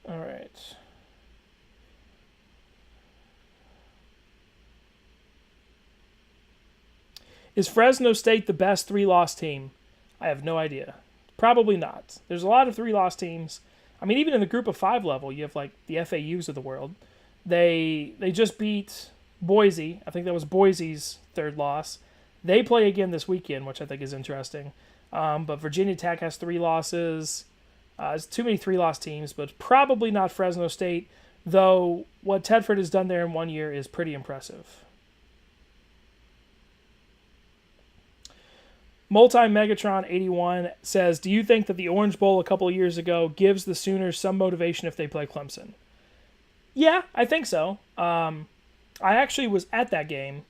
All right. Is Fresno State the best 3-loss team? I have no idea. Probably not. There's a lot of 3-loss teams. I mean, even in the group of 5 level, you have like the FAUs of the world. They just beat Boise. I think that was Boise's 3rd loss. They play again this weekend, which I think is interesting. But Virginia Tech has 3 losses. It's too many 3-loss teams, but probably not Fresno State, though what Tedford has done there in 1 year is pretty impressive. Multi-Megatron 81 says, do you think that the Orange Bowl a couple of years ago gives the Sooners some motivation if they play Clemson? Yeah, I think so. I actually was at that game,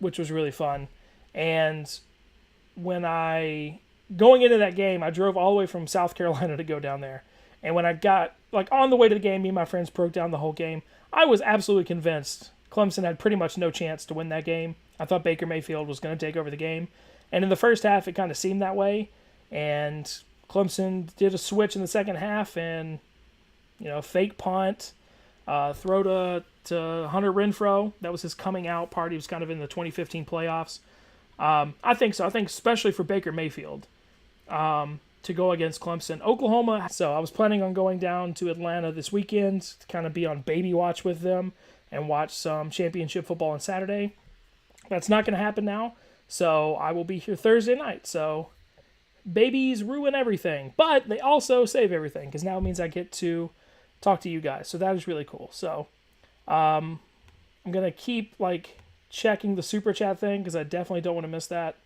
which was really fun. And going into that game, I drove all the way from South Carolina to go down there. And when I got, on the way to the game, me and my friends broke down the whole game. I was absolutely convinced Clemson had pretty much no chance to win that game. I thought Baker Mayfield was going to take over the game. And in the first half, it kind of seemed that way. And Clemson did a switch in the second half and, fake punt, throw to Hunter Renfrow. That was his coming out party. He was kind of in the 2015 playoffs. I think so. I think especially for Baker Mayfield to go against Clemson. Oklahoma, so I was planning on going down to Atlanta this weekend to kind of be on baby watch with them and watch some championship football on Saturday. That's not going to happen now, so I will be here Thursday night. So babies ruin everything, but they also save everything because now it means I get to talk to you guys. So that is really cool. So I'm going to keep checking the super chat thing because I definitely don't want to miss that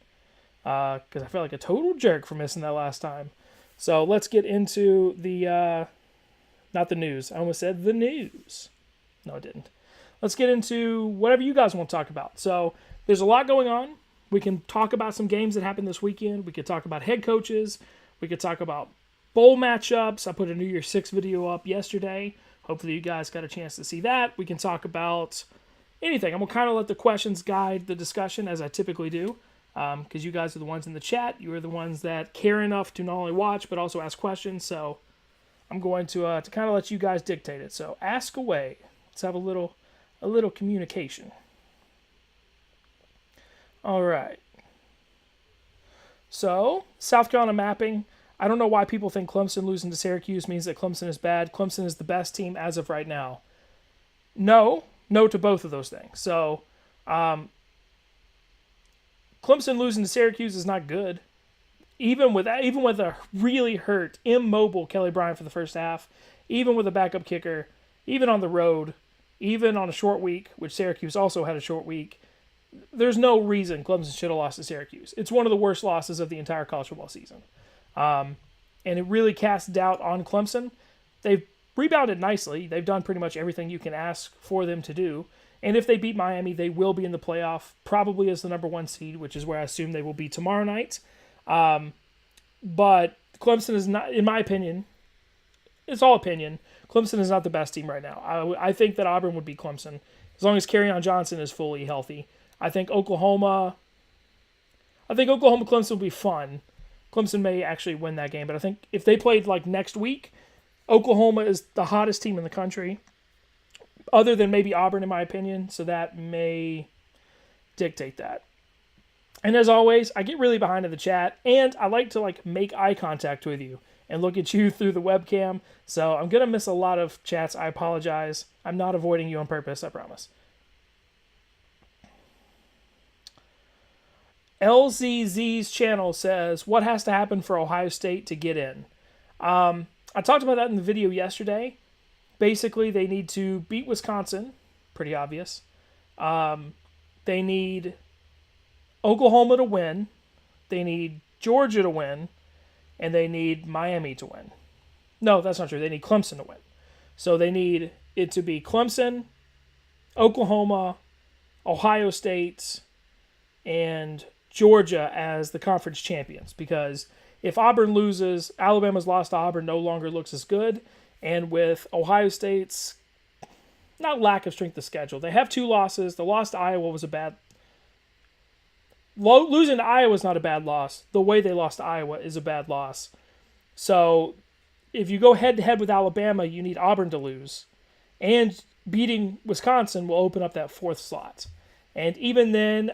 because I felt like a total jerk for missing that last time. So let's get into the not the news. I almost said the news. No, I didn't. Let's get into whatever you guys want to talk about. So there's a lot going on. We can talk about some games that happened this weekend. We could talk about head coaches. We could talk about bowl matchups. I put a New Year's 6 video up yesterday. Hopefully you guys got a chance to see that. We can talk about anything. I'm going to kind of let the questions guide the discussion as I typically do because you guys are the ones in the chat. You are the ones that care enough to not only watch but also ask questions. So I'm going to kind of let you guys dictate it. So ask away. Let's have a little communication. All right. So, South Carolina mapping. I don't know why people think Clemson losing to Syracuse means that Clemson is bad. Clemson is the best team as of right now. No to both of those things. So, Clemson losing to Syracuse is not good. Even with a really hurt, immobile Kelly Bryant for the first half, even with a backup kicker, even on the road, even on a short week, which Syracuse also had a short week, there's no reason Clemson should have lost to Syracuse. It's one of the worst losses of the entire college football season. And it really casts doubt on Clemson. They've rebounded nicely. They've done pretty much everything you can ask for them to do. And if they beat Miami, they will be in the playoff, probably as the number 1 seed, which is where I assume they will be tomorrow night. But Clemson is not, in my opinion, it's all opinion, Clemson is not the best team right now. I think that Auburn would beat Clemson as long as Kerryon Johnson is fully healthy. I think Oklahoma Clemson will be fun. Clemson may actually win that game, but I think if they played next week, Oklahoma is the hottest team in the country, other than maybe Auburn in my opinion, so that may dictate that. And as always, I get really behind in the chat, and I like to make eye contact with you and look at you through the webcam. So I'm going to miss a lot of chats. I apologize. I'm not avoiding you on purpose, I promise. LZZ's channel says, what has to happen for Ohio State to get in? I talked about that in the video yesterday. Basically, they need to beat Wisconsin, Pretty obvious. They need Oklahoma to win. They need Georgia to win. And they need Miami to win. No, that's not true. They need Clemson to win. So they need it to be Clemson, Oklahoma, Ohio State, and Georgia as the conference champions. Because if Auburn loses, Alabama's loss to Auburn no longer looks as good. And with Ohio State's not lack of strength of schedule, they have 2 losses. The loss to Iowa was a bad. Losing to Iowa is not a bad loss. The way they lost to Iowa is a bad loss. So if you go head-to-head with Alabama, you need Auburn to lose. And beating Wisconsin will open up that 4th slot. And even then,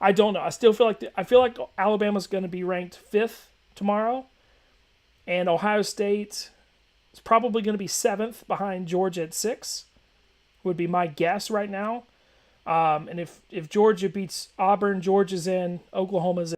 I don't know. I still feel like Alabama's going to be ranked 5th tomorrow. And Ohio State is probably going to be 7th behind Georgia at 6, would be my guess right now. And if Georgia beats Auburn, Georgia's in, Oklahoma's in.